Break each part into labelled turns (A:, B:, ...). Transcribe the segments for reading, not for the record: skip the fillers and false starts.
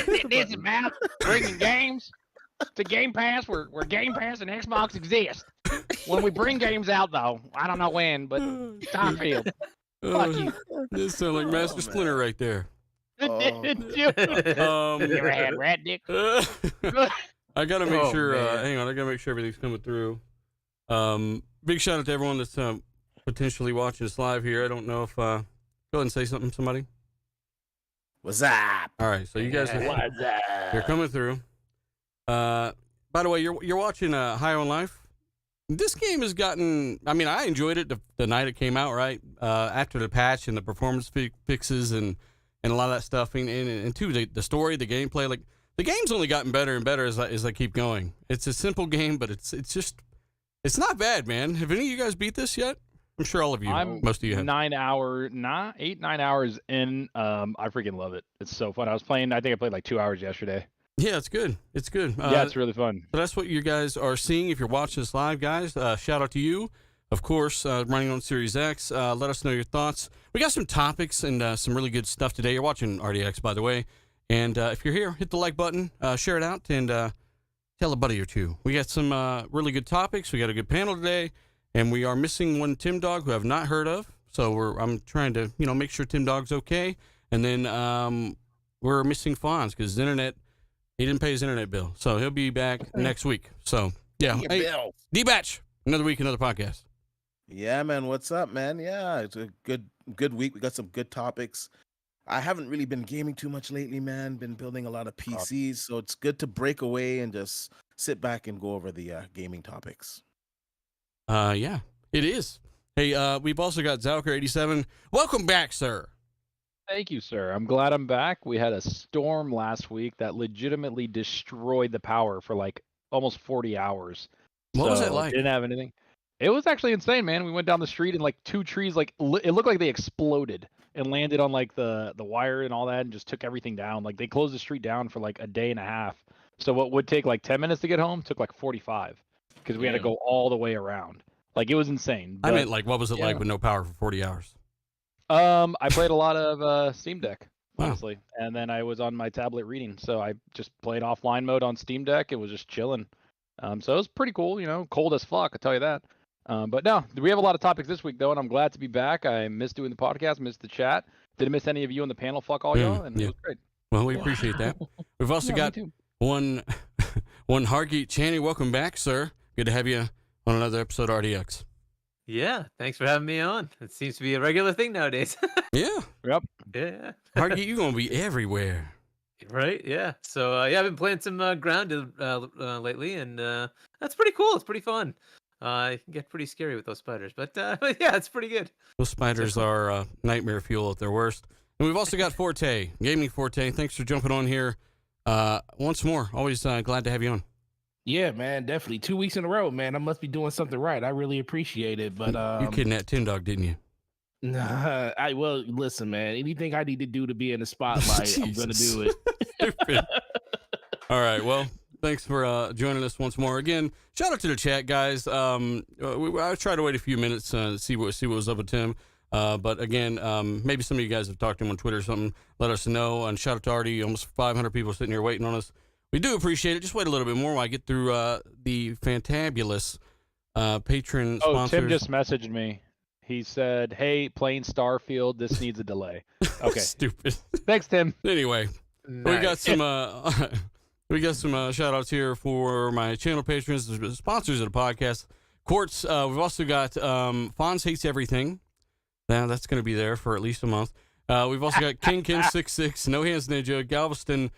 A: This is about bringing games to Game Pass where Game Pass and Xbox exist. When we bring games out, though, I don't know when, but Starfield. Fuck you.
B: This sounds like Master Splinter right there.
A: You ever had rat dick?
B: I gotta make sure. Hang on, I gotta make sure everything's coming through. Big shout out to everyone that's potentially watching us live here. I don't know if go ahead and say something, somebody.
C: What's up?
B: All right, so you guys you're coming through. By the way, you're watching High on Life. This game has gotten. I mean, I enjoyed it the night it came out. Right after the patch and the performance fixes and a lot of that stuff, and too the story, the gameplay, like. The game's only gotten better and better as I keep going. It's a simple game, but it's not bad, man. Have any of you guys beat this yet? I'm sure all of you, most of you have.
A: 9 hours in. I freaking love it. It's so fun. I think I played like 2 hours yesterday.
B: Yeah, it's good. It's good.
A: Yeah, it's really fun.
B: So that's what you guys are seeing if you're watching this live, guys. Shout out to you. Of course, running on Series X. Let us know your thoughts. We got some topics and some really good stuff today. You're watching RDX, by the way. And if you're here, hit the like button, share it out, and tell a buddy or two. We got some really good topics. We got a good panel today, and we are missing one Tim Dog who I've not heard of. So I'm trying to make sure Tim Dog's okay. And then we're missing Fonz because he didn't pay his internet bill, so he'll be back next week. So yeah, D-Batch, another week, another podcast.
C: Yeah, man. What's up, man? Yeah, it's a good week. We got some good topics. I haven't really been gaming too much lately, man. Been building a lot of PCs, so it's good to break away and just sit back and go over the gaming topics.
B: Yeah, it is. Hey, we've also got Zalker87. Welcome back, sir.
A: Thank you, sir. I'm glad I'm back. We had a storm last week that legitimately destroyed the power for like almost 40 hours.
B: What was it like?
A: Didn't have anything. It was actually insane, man. We went down the street and like two trees, like it looked like they exploded and landed on like the wire and all that and just took everything down. Like they closed the street down for like a day and a half. So what would take like 10 minutes to get home took like 45 because we had to go all the way around. Like it was insane.
B: But, I meant like, what was it like with no power for 40 hours?
A: I played a lot of Steam Deck, honestly.
B: Wow.
A: And then I was on my tablet reading. So I just played offline mode on Steam Deck. It was just chilling. So it was pretty cool, cold as fuck, I'll tell you that. But no, we have a lot of topics this week, though, and I'm glad to be back. I missed doing the podcast, missed the chat. Didn't miss any of you on the panel. Fuck all y'all, and it was great.
B: Well, we appreciate that. We've also got one Hargeet Chaney. Welcome back, sir. Good to have you on another episode of RDX.
D: Yeah, thanks for having me on. It seems to be a regular thing nowadays.
B: Yeah.
A: Yep.
D: Yeah.
B: Hargeet, you're going to be everywhere.
D: Right, yeah. So, I've been playing some Grounded lately, and that's pretty cool. It's pretty fun. It can get pretty scary with those spiders, but yeah, it's pretty good.
B: Those spiders are nightmare fuel at their worst. And we've also got Forte, Gaming Forte. Thanks for jumping on here once more. Always glad to have you on.
E: Yeah, man, definitely. 2 weeks in a row, man. I must be doing something right. I really appreciate it. But
B: you kidnapped Tin Dog, didn't you?
E: Nah, well, listen, man. Anything I need to do to be in the spotlight, I'm gonna do it.
B: All right, well. Thanks for joining us once more. Again, shout out to the chat, guys. I tried to wait a few minutes to see what was up with Tim. But again, maybe some of you guys have talked to him on Twitter or something. Let us know. And shout out to Artie. Almost 500 people sitting here waiting on us. We do appreciate it. Just wait a little bit more while I get through the fantabulous patron sponsors.
A: Tim just messaged me. He said, "Hey, playing Starfield. This needs a delay." Okay.
B: Stupid.
A: Thanks, Tim.
B: Anyway,
D: Nice.
B: we got some... We got some shout-outs here for my channel patrons, the sponsors of the podcast. Quartz, we've also got Fonz Hates Everything. Now, that's going to be there for at least a month. We've also got King66, No Hands Ninja, Galveston,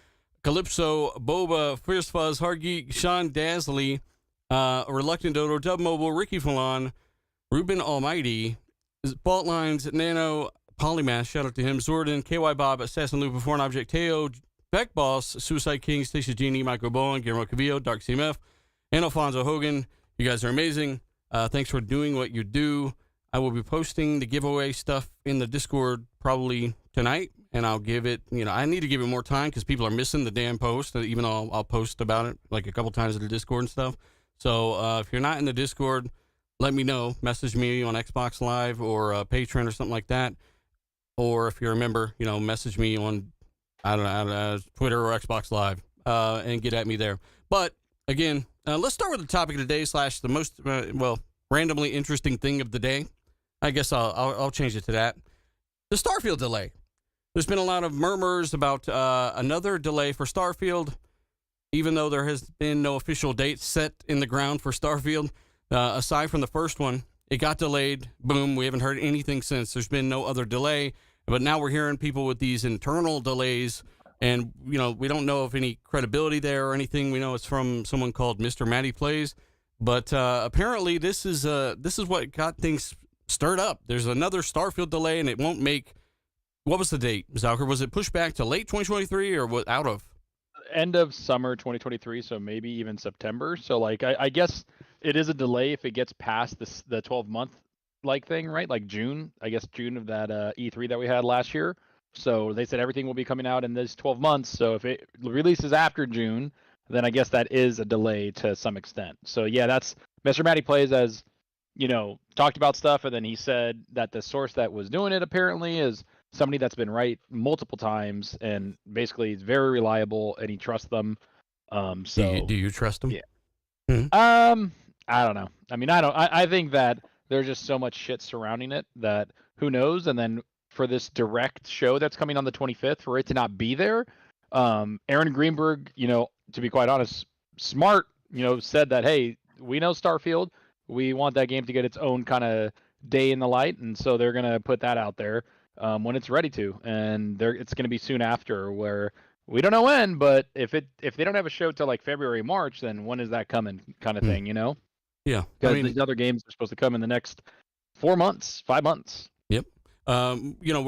B: Calypso, Boba, Fierce Fuzz, Hargeek, Sean Dasley, Reluctant Dodo, Dub Mobile, Ricky Fallon, Ruben Almighty, Fault Lines, Nano, Polymath, shout out to him, Zordon, KY Bob, Assassin Loop, Foreign Object, Teo, Beck Boss, Suicide King, Stacia Genie, Michael Bowen, Guillermo Cavillo, Dark CMF, and Alfonso Hogan. You guys are amazing. Thanks for doing what you do. I will be posting the giveaway stuff in the Discord probably tonight, and I'll give it, I need to give it more time because people are missing the damn post, even though I'll post about it like a couple times in the Discord and stuff. So if you're not in the Discord, let me know. Message me on Xbox Live or Patreon or something like that. Or if you're a member, message me on I don't know, Twitter or Xbox Live, and get at me there. But again, let's start with the topic of the day / the most randomly interesting thing of the day. I guess I'll change it to that. The Starfield delay. There's been a lot of murmurs about another delay for Starfield, even though there has been no official date set in the ground for Starfield. Aside from the first one, it got delayed. Boom. We haven't heard anything since. There's been no other delay. But now we're hearing people with these internal delays, and we don't know of any credibility there or anything. We know it's from someone called Mr. Matty Plays, but apparently this is what got things stirred up. There's another Starfield delay, and it won't make. What was the date, Zalker? Was it pushed back to late 2023 or what? Out of
A: end of summer 2023, so maybe even September. So like I guess it is a delay if it gets past the 12-month like thing, right? Like June, I guess June of that E3 that we had last year. So they said everything will be coming out in this 12 months. So if it releases after June, then I guess that is a delay to some extent. So yeah, that's Mr. Matty Plays, as talked about stuff, and then he said that the source that was doing it apparently is somebody that's been right multiple times and basically is very reliable, and he trusts them. So
B: do you trust them?
A: Yeah. Mm-hmm. I don't know. I mean, I think that there's just so much shit surrounding it that who knows. And then for this direct show that's coming on the 25th, for it to not be there, Aaron Greenberg, to be quite honest, smart, said that, hey, we know Starfield, we want that game to get its own kind of day in the light, and so they're gonna put that out there when it's ready to, and it's gonna be soon after, where we don't know when, but if they don't have a show till like February, March, then when is that coming, kind of thing,
B: Yeah,
A: because these other games are supposed to come in the next 4 months, 5 months.
B: Yep. We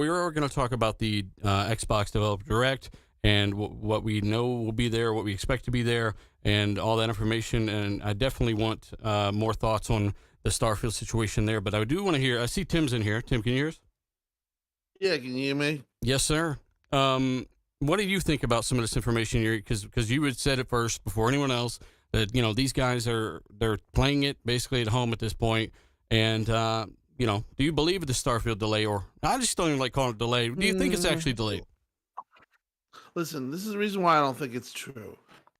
B: are going to talk about the Xbox Developer Direct and what we know will be there, what we expect to be there, and all that information. And I definitely want more thoughts on the Starfield situation there. But I do want to hear. I see Tim's in here. Tim, can you hear us?
F: Yeah, can you hear me?
B: Yes, sir. What do you think about some of this information here? Because you had said it first before anyone else that these guys they're playing it basically at home at this point, and do you believe the Starfield delay, or I just don't even like calling it delay? Do you think it's actually delayed?
F: Listen, this is the reason why I don't think it's true,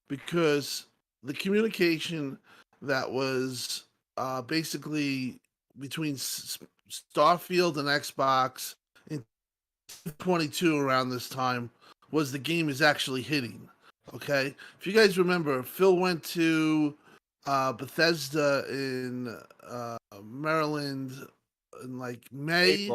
F: because the communication that was basically between Starfield and Xbox in 22 around this time was the game is actually hitting. Okay, if you guys remember, Phil went to Bethesda in Maryland in like May,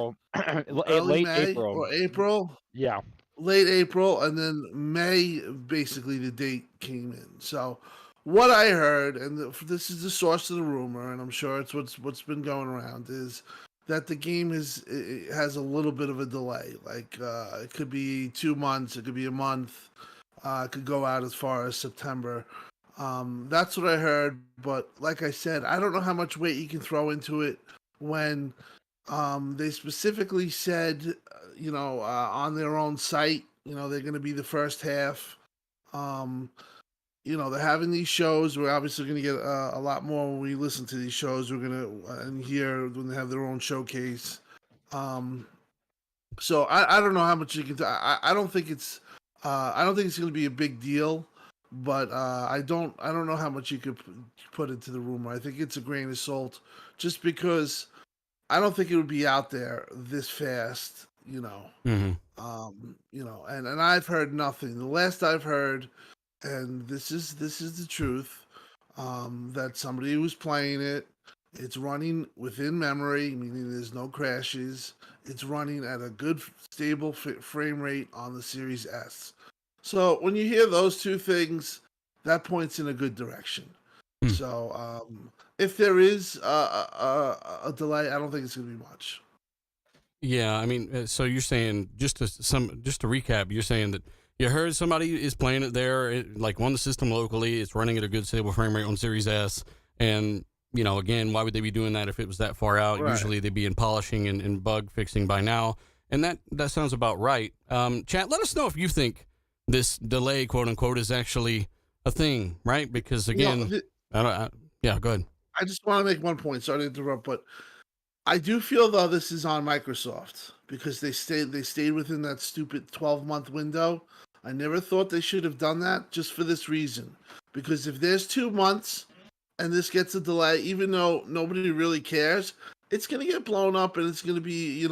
A: late
F: May
A: April
F: or April.
A: Yeah,
F: late April, and then May, basically the date came in. So what I heard, and this is the source of the rumor, and I'm sure it's what's been going around, is that the game it has a little bit of a delay. Like it could be 2 months, it could be a month. It could go out as far as September. That's what I heard. But like I said, I don't know how much weight you can throw into it when they specifically said, on their own site, they're going to be the first half. They're having these shows. We're obviously going to get a lot more when we listen to these shows. We're going to and hear when they have their own showcase. So I don't know how much you can. I don't think it's. I don't think it's going to be a big deal, but I don't know how much you could put into the rumor. I think it's a grain of salt, just because I don't think it would be out there this fast.
B: Mm-hmm.
F: And I've heard nothing. The last I've heard, and this is the truth, that somebody was playing it. It's running within memory, meaning there's no crashes. It's running at a good, stable frame rate on the Series S. So when you hear those two things, that points in a good direction. So if there is a delay, I don't think it's going to be much.
B: Yeah, I mean, so you're saying, just to recap, you're saying that you heard somebody is playing it there, like on the system locally, it's running at a good, stable frame rate on Series S, and again, why would they be doing that if it was that far out? Right. Usually they'd be in polishing and bug fixing by now. And that sounds about right. Chat, let us know if you think this delay, quote unquote, is actually a thing, right? Because again, yeah, go ahead.
F: I just want to make one point. Sorry to interrupt, but I do feel though this is on Microsoft because they stayed within that stupid 12-month window. I never thought they should have done that just for this reason. Because if there's 2 months and this gets a delay, even though nobody really cares, it's going to get blown up and it's going to be,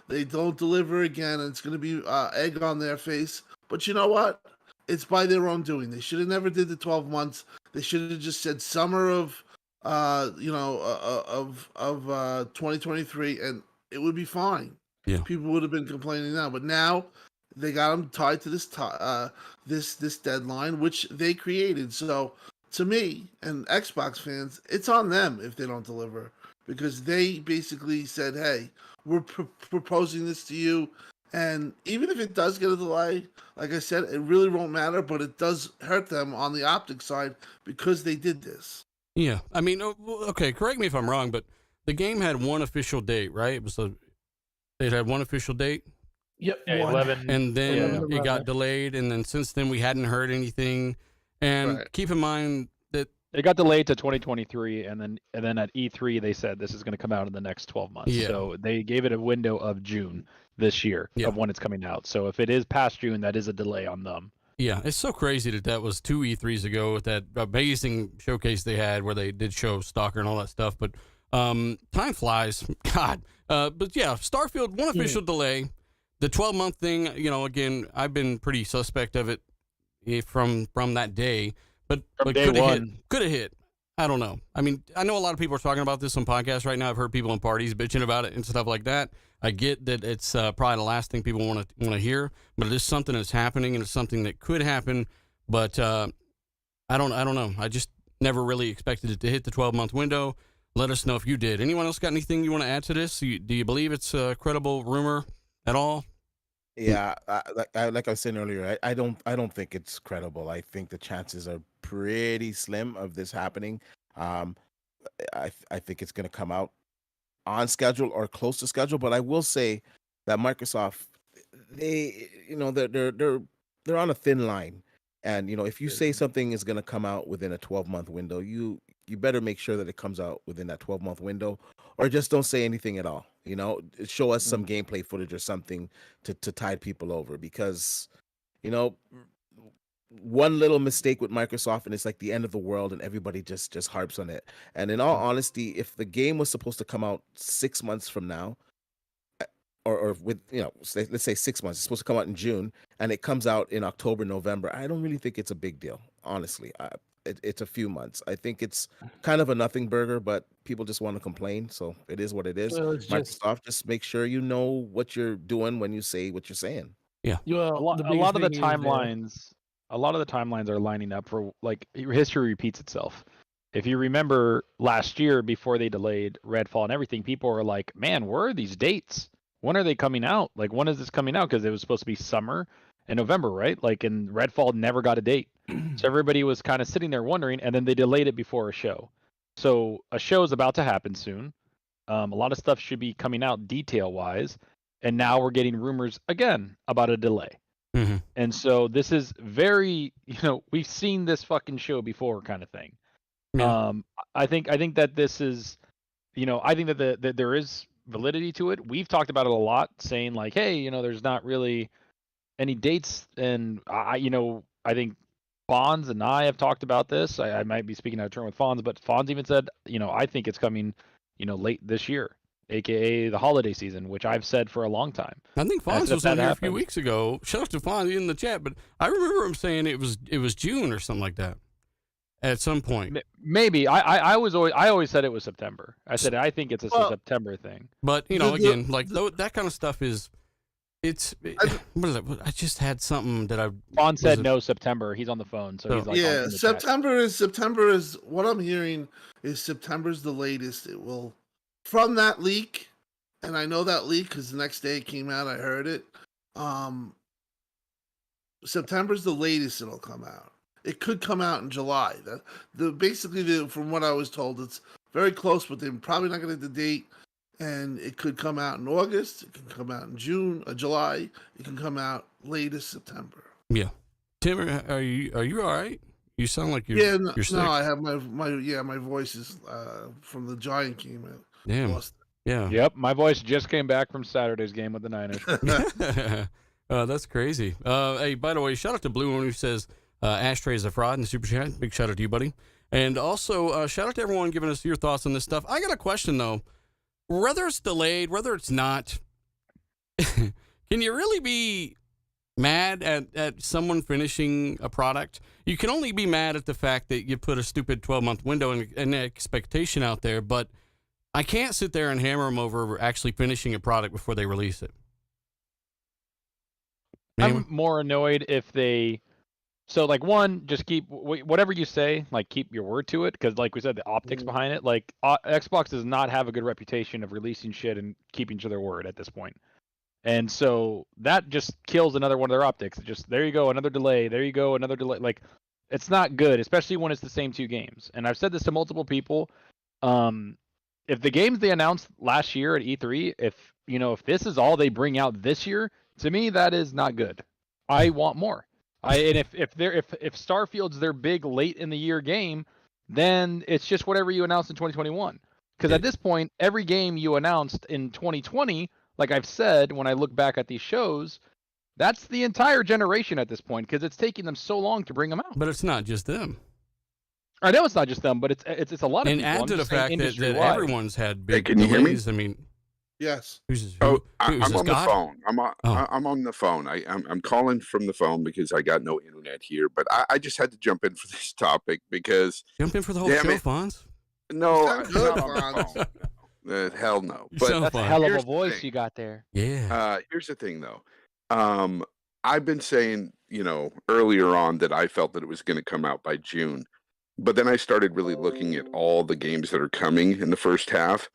F: they don't deliver again and it's going to be egg on their face. But you know what? It's by their own doing. They should have never did the 12 months. They should have just said summer of 2023 and it would be fine.
B: Yeah.
F: People would have been complaining now, but now they got them tied to this this deadline, which they created. So to me and Xbox fans, it's on them if they don't deliver, because they basically said, "Hey, we're proposing this to you," and even if it does get a delay, like I said, it really won't matter. But it does hurt them on the optic side because they did this.
B: Yeah, I mean, okay, correct me if I'm wrong, but the game had one official date, right? It had one official date.
E: Yep.
A: Yeah, 11.
B: And then
E: Yeah.
B: it got delayed, and then since then we hadn't heard anything. And
F: Right.
B: keep in mind that
A: It got delayed to 2023, and then at E3 they said this is going to come out in the next 12 months.
B: Yeah.
A: So they gave it a window of June this year
B: Yeah.
A: of when it's coming out. So if it is past June, that is a delay on them.
B: yeah, it's so crazy that was 2 E3s ago with that amazing showcase they had where they did show Stalker and all that stuff. But time flies, God. But yeah, Starfield, one official delay. The 12-month thing, again, I've been pretty suspect of it from that day. But
A: day
B: could have hit.
A: one.
B: Could have hit. I don't know. I mean, I know a lot of people are talking about this on podcasts right now. I've heard people in parties bitching about it and stuff like that. I get that it's probably the last thing people want to hear, but it is something that's happening and it's something that could happen. But I don't know. I just never really expected it to hit the 12-month window. Let us know if you did. Anyone else got anything you want to add to this? Do you believe it's a credible rumor at all?
C: Yeah, like I was saying earlier, I don't think it's credible. I think the chances are pretty slim of this happening. I think it's going to come out on schedule or close to schedule. But I will say that Microsoft, they're on a thin line, and if you say something is going to come out within a 12-month window, you better make sure that it comes out within that 12-month window, or just don't say anything at all. Show us some gameplay footage or something to tide people over, because one little mistake with Microsoft and it's like the end of the world, and everybody just harps on it. And in all honesty, if the game was supposed to come out 6 months from now, or with let's say 6 months, it's supposed to come out in June, and it comes out in October, November, I don't really think it's a big deal, honestly. It's a few months. I think it's kind of a nothing burger, but people just want to complain, so it is what it is.
E: Well, it's
C: Microsoft, just make sure you know what you're doing when you say what you're saying.
E: Well,
A: A lot of the timelines, are lining up for, like, history repeats itself. If you remember last year, before they delayed Redfall and everything, people were like, "Man, where are these dates? When are they coming out? Like, when is this coming out?" Because it was supposed to be summer and November, right? Like, and Redfall never got a date. So everybody was kind of sitting there wondering, and then they delayed it before a show. So a show is about to happen soon. A lot of stuff should be coming out detail-wise, and now we're getting rumors again about a delay.
B: Mm-hmm.
A: And so this is very, we've seen this fucking show before, kind of thing.
B: Yeah.
A: I think that this is, I think that there is validity to it. We've talked about it a lot, saying like, hey, there's not really any dates, and I think Fonz and I have talked about this. I might be speaking out of turn with Fonz, but Fonz even said, I think it's coming, late this year, aka the holiday season, which I've said for a long time.
B: I think
A: I
B: Fonz
A: said
B: was on
A: that
B: here a few
A: happened.
B: weeks ago. Shout out to Fonz in the chat, but I remember him saying it was June or something like that at some point.
A: Maybe I always said it was September. I said I think it's a September thing.
B: But again, like that kind of stuff is. What is it? I just had something that I.
A: Fonz said no September. He's on the phone, so he's like,
F: yeah,
A: in the chat.
F: September is what I'm hearing is September's the latest it will, from that leak, and I know that leak because the next day it came out. I heard it. September's the latest it'll come out. It could come out in July. From what I was told, it's very close, but they're probably not going to get the date. And it could come out in August. It can come out in June, July. It can come out latest September.
B: Yeah, Tim, are you all right? You sound like you're you're sick.
F: No, I have my voice is from the Giant game.
B: Damn. Yeah.
A: Yep, my voice just came back from Saturday's game with the Niners.
B: That's crazy. Hey, by the way, shout out to Blue One who says Ashtray is a fraud in the super chat. Big shout out to you, buddy. And also shout out to everyone giving us your thoughts on this stuff. I got a question though. Whether it's delayed, whether it's not, can you really be mad at someone finishing a product? You can only be mad at the fact that you put a stupid 12-month window and expectation out there, but I can't sit there and hammer them over actually finishing a product before they release it.
A: I'm more annoyed if they. So like one, just keep whatever you say, like keep your word to it, because like we said, the optics behind it, like Xbox does not have a good reputation of releasing shit and keeping to their word at this point. And so that just kills another one of their optics. It just there you go, another delay. There you go, another delay. Like it's not good, especially when it's the same two games. And I've said this to multiple people. If the games they announced last year at E3, if this is all they bring out this year, to me that is not good. I want more. And if Starfield's their big late in the year game, then it's just whatever you announced in 2021. Because at this point, every game you announced in 2020, like I've said, when I look back at these shows, that's the entire generation at this point, because it's taking them so long to bring them out.
B: But it's not just them.
A: I know it's not just them, but it's a lot of
B: and
A: people.
B: And add to the fact that everyone's had big
G: can you hear me?
B: delays. I mean,
F: Yes.
G: I'm on the phone. I'm on the phone. I'm calling from the phone because I got no internet here. But I just had to jump in for this topic because
B: jump in for the whole show, Fonz.
G: No, not on the phone. Hell no. But
A: that's a hell of a voice you got there.
G: Yeah. Here's the thing, though. I've been saying, earlier on that I felt that it was going to come out by June, but then I started really looking at all the games that are coming in the first half.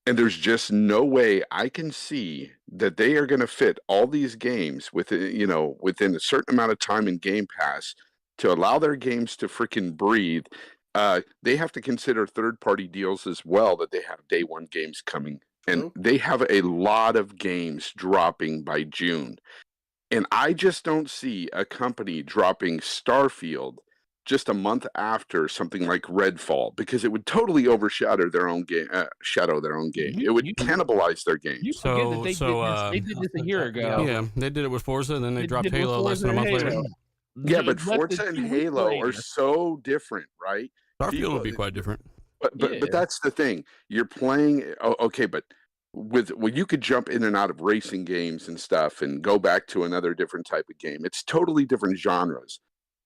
G: And there's just no way I can see that they are going to fit all these games within a certain amount of time in Game Pass to allow their games to freaking breathe. They have to consider third-party deals as well, that they have day one games coming. And they have a lot of games dropping by June. And I just don't see a company dropping Starfield just a month after something like Redfall, because it would totally overshadow their own game. It would cannibalize their game.
E: You forget that they did this a year ago.
B: Yeah, they did it with Forza, and then they dropped Halo less than a month later.
G: Yeah, but Forza and Halo are so different, right?
B: Starfield would be quite different.
G: But that's the thing. You're playing okay, but you could jump in and out of racing games and stuff and go back to another different type of game. It's totally different genres.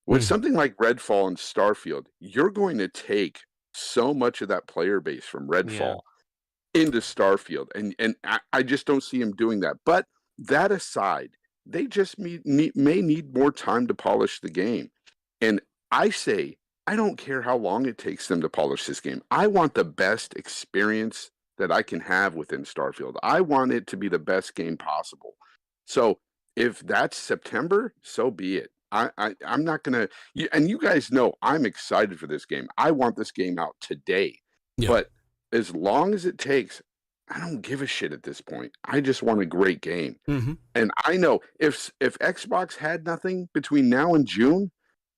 G: With something like Redfall and Starfield, you're going to take so much of that player base from Redfall into Starfield, and I just don't see him doing that. But that aside, they just may need more time to polish the game. And I say, I don't care how long it takes them to polish this game. I want the best experience that I can have within Starfield. I want it to be the best game possible. So if that's September, so be it. I'm not gonna, and you guys know I'm excited for this game. I want this game out today, but as long as it takes, I don't give a shit at this point. I just want a great game, and I know if Xbox had nothing between now and June,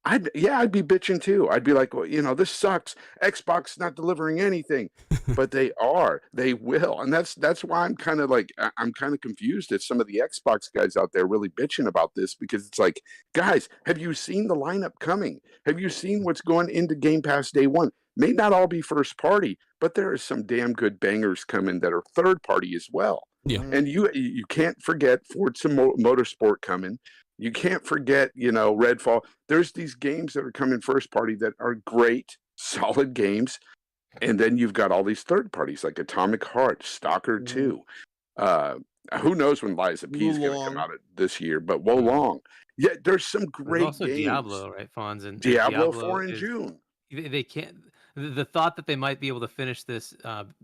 G: I'd be bitching too. I'd be like, well, this sucks. Xbox not delivering anything, but they will, and that's why I'm kind of confused at some of the Xbox guys out there really bitching about this, because it's like, guys, have you seen the lineup coming? Have you seen what's going into Game Pass day one? May not all be first party, but there are some damn good bangers coming that are third party as well.
B: Yeah,
G: and you can't forget Forza Motorsport coming. You can't forget, Redfall. There's these games that are coming first party that are great, solid games. And then you've got all these third parties like Atomic Heart, Stalker 2. Who knows when Lies of P is going to come out this year, but Wolong. Yeah, there's some great
D: also
G: games.
D: Diablo, right, Fonz? And
G: Diablo 4 in June.
D: They can't. The thought that they might be able to finish this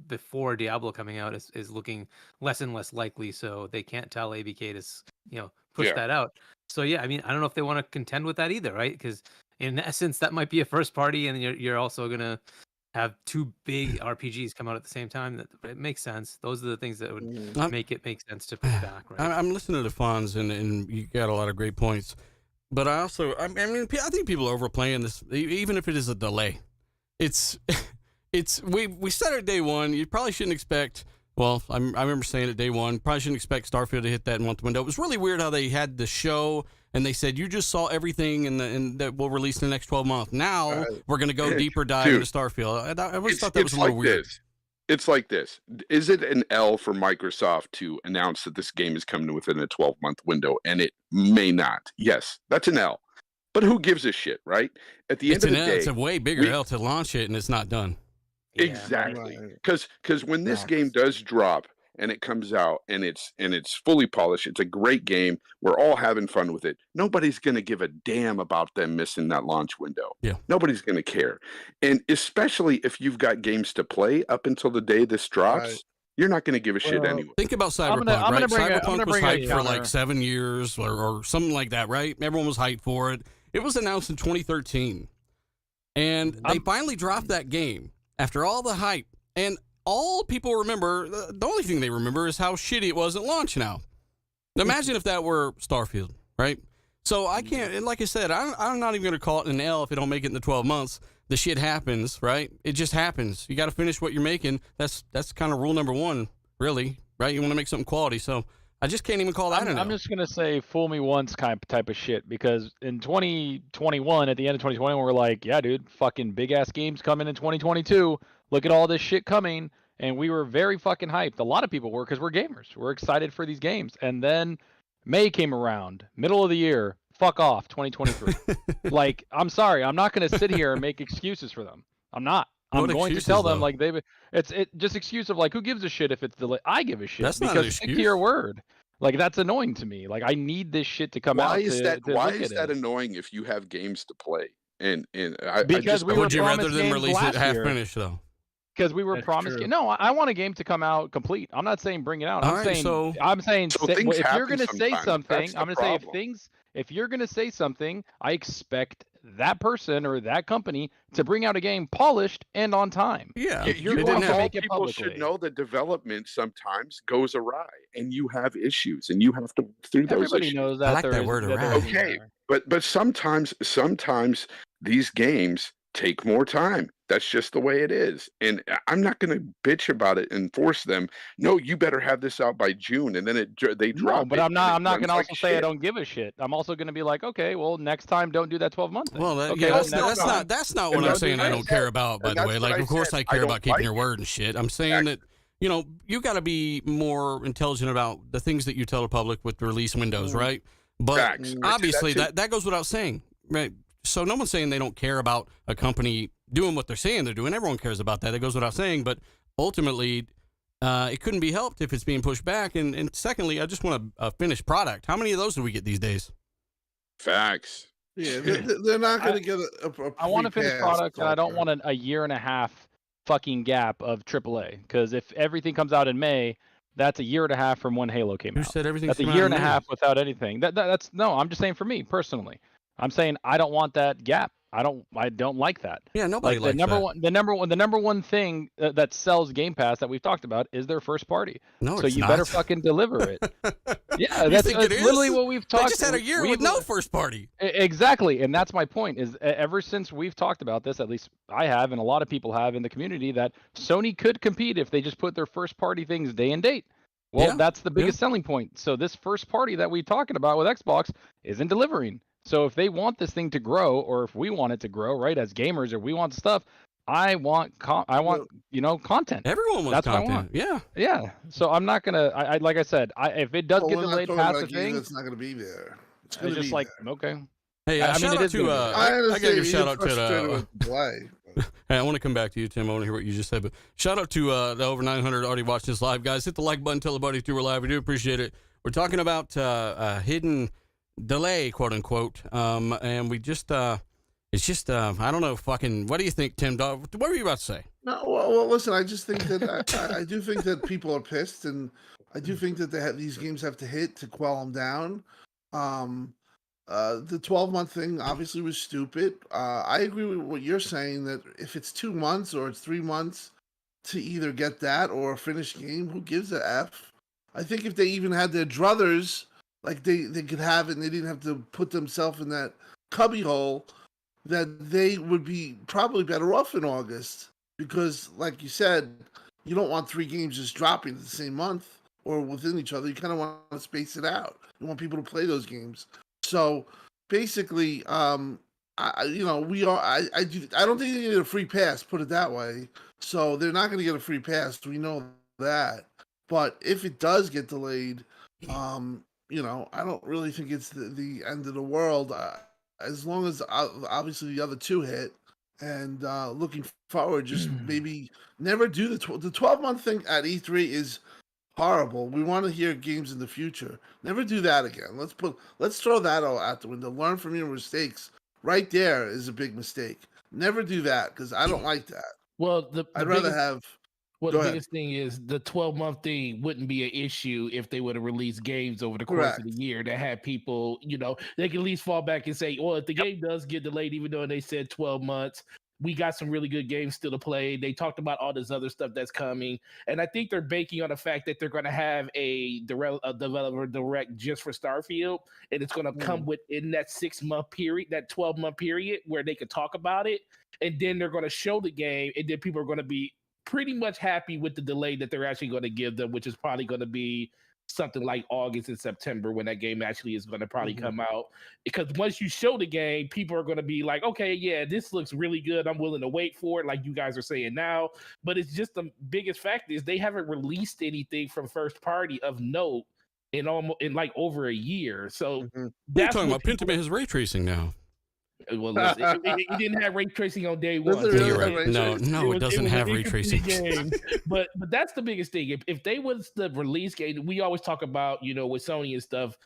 D: before Diablo coming out is looking less and less likely. So they can't tell ABK to push that out. So yeah, I mean, I don't know if they want to contend with that either, right? Because in essence, that might be a first party, and you're also gonna have two big RPGs come out at the same time. That it makes sense. Those are the things that would make sense to push back. Right?
B: I'm listening to Fonz, and you got a lot of great points. But I think people are overplaying this, even if it is a delay. We said it day one. You probably shouldn't expect Well, I remember saying it day one. Probably shouldn't expect Starfield to hit that month window. It was really weird how they had the show and they said you just saw everything and that will release in the next 12 months. Now we're going to go deeper dive into Starfield. I always thought that was a little weird.
G: It's like this. Is it an L for Microsoft to announce that this game is coming within a 12-month window and it may not? Yes, that's an L. But who gives a shit, right? At the end of the day,
B: it's a way bigger L to launch it and it's not done.
G: Exactly. Because when this game does drop and it comes out and it's fully polished, it's a great game. We're all having fun with it. Nobody's going to give a damn about them missing that launch window.
B: Yeah.
G: Nobody's going to care. And especially if you've got games to play up until the day this drops, you're not going to give a shit anyway.
B: Think about Cyberpunk, right? Cyberpunk was hyped for like 7 years or something like that, right? Everyone was hyped for it. It was announced in 2013. And they finally dropped that game after all the hype. And all people remember, the only thing they remember is how shitty it was at launch now. Imagine if that were Starfield, right? So I can't, and like I said, I'm not even going to call it an L if it don't make it in the 12 months. The shit happens, right? It just happens. You got to finish what you're making. That's kind of rule number one, really, right? You want to make something quality. So I just can't even call that an L.
A: I'm just going to say fool me once type of shit, because in 2021, at the end of 2021, we're like, yeah, dude, fucking big ass games coming in 2022. Look at all this shit coming. And we were very fucking hyped. A lot of people were, because we're gamers. We're excited for these games. And then May came around, middle of the year, fuck off, 2023. Like, I'm sorry, I'm not going to sit here and make excuses for them. I'm not. I'm going to tell them, like, it's just excuse of like, who gives a shit if it's delayed? I give a shit.
B: That's
A: because
B: not an excuse.
A: stick to your word. Like, that's annoying to me. Like, I need this shit to come out.
G: Why is that annoying if you have games to play?
B: Would you rather them release it half finished though?
A: Because we were promised. No, I want a game to come out complete. I'm not saying bring it out. I'm saying if you're going to say something, I'm going to say if you're going to say something, I expect that person or that company to bring out a game polished and on time.
B: Yeah,
G: you're going to make it people should know that development sometimes goes awry, and you have issues, and you have to work through those issues.
A: Everybody knows that.
B: I like that word awry.
G: Okay, but sometimes these games take more time. That's just the way it is. And I'm not going to bitch about it and force them. No, you better have this out by June. And then they drop.
A: No, but I'm not going to also say I don't give a shit. I'm also going to be like, okay, well, next time don't do that 12-month thing.
B: Well, that's not what I'm saying I don't care about, by the way. Like, of course I care about keeping your word and shit. I'm saying that, you got to be more intelligent about the things that you tell the public with the release windows, right? But obviously that goes without saying, right? So no one's saying they don't care about a company doing what they're saying they're doing. Everyone cares about that. It goes without saying. But ultimately, it couldn't be helped if it's being pushed back. And secondly, I just want a finished product. How many of those do we get these days?
G: Facts.
F: Yeah, they're not going to get a
A: I want a finished product, and I don't want a year and a half fucking gap of AAA. Because if everything comes out in May, that's a year and a half from when Halo came out.
B: Who said everything?
A: That's a year and a half without anything. That's no. I'm just saying for me personally. I'm saying I don't want that gap. I don't like that.
B: Yeah, nobody likes that.
A: The number one thing that sells Game Pass that we've talked about is their first party.
B: No,
A: so
B: it's
A: you
B: not.
A: better fucking deliver it. Yeah,
B: that's
A: literally what we've talked.
B: They just had a year with no first party.
A: Exactly, and that's my point. Is ever since we've talked about this, at least I have, and a lot of people have in the community, that Sony could compete if they just put their first party things day and date. Well, that's the biggest selling point. So this first party that we're talking about with Xbox isn't delivering. So if they want this thing to grow, or if we want it to grow, right, as gamers, or we want stuff, I want content.
B: Everyone wants
A: That's
B: content.
A: What I want.
B: Yeah.
A: Yeah. So I'm not gonna. I like I said, if it does get delayed past the thing,
F: it's not gonna be there. It's
A: gonna just like there. Okay.
B: Hey, I mean, it is. I gotta give a shout out to Hey, I want to come back to you, Tim. I want to hear what you just said, but shout out to the over 900 already watching this live, guys. Hit the like button, tell the buddies we're live. We do appreciate it. We're talking about hidden delay, quote unquote, and we just it's just I don't know, fucking, what do you think, Tim? What were you about to say?
F: No, well, listen, I just think that I do think that people are pissed, and I do think that these games have to hit to quell them down. The 12-month thing obviously was stupid. I agree with what you're saying, that if it's 2 months or it's 3 months to either get that or a finished game, who gives a F? I think if they even had their druthers, like they could have it and they didn't have to put themselves in that cubby hole, that they would be probably better off in August. Because, like you said, you don't want 3 games just dropping the same month or within each other. You kind of want to space it out. You want people to play those games. So basically, we are. I don't think they get a free pass. Put it that way. So they're not going to get a free pass. We know that. But if it does get delayed, I don't really think it's the end of the world. As long as obviously the other 2 hit, and looking forward, just maybe never do the 12-month thing at E3 is horrible. We want to hear games in the future. Never do that again. Let's throw that all out the window. Learn from your mistakes. Right there is a big mistake. Never do that because I don't like that.
E: Well,
F: I'd rather have.
E: Well,
F: Go
E: the
F: ahead.
E: biggest thing is the 12-month thing wouldn't be an issue if they would have released games over the course of the year that had people, they can at least fall back and say, well, if the game does get delayed, even though they said 12 months, we got some really good games still to play. They talked about all this other stuff that's coming. And I think they're banking on the fact that they're going to have a developer direct just for Starfield. And it's going to come within that 6-month period, that 12-month period where they could talk about it. And then they're going to show the game. And then people are going to be pretty much happy with the delay that they're actually going to give them, which is probably going to be something like August and September when that game actually is going to probably come out. Because once you show the game, people are going to be like, okay, yeah, this looks really good. I'm willing to wait for it, like you guys are saying now. But it's just the biggest fact is they haven't released anything from first party of note in like over a year. So
B: You're talking about Pentiment has ray tracing now.
E: Well, listen, it didn't have ray tracing on day one.
B: You're right. No, it doesn't have ray tracing.
E: But that's the biggest thing. If they was the release game, we always talk about, with Sony and stuff.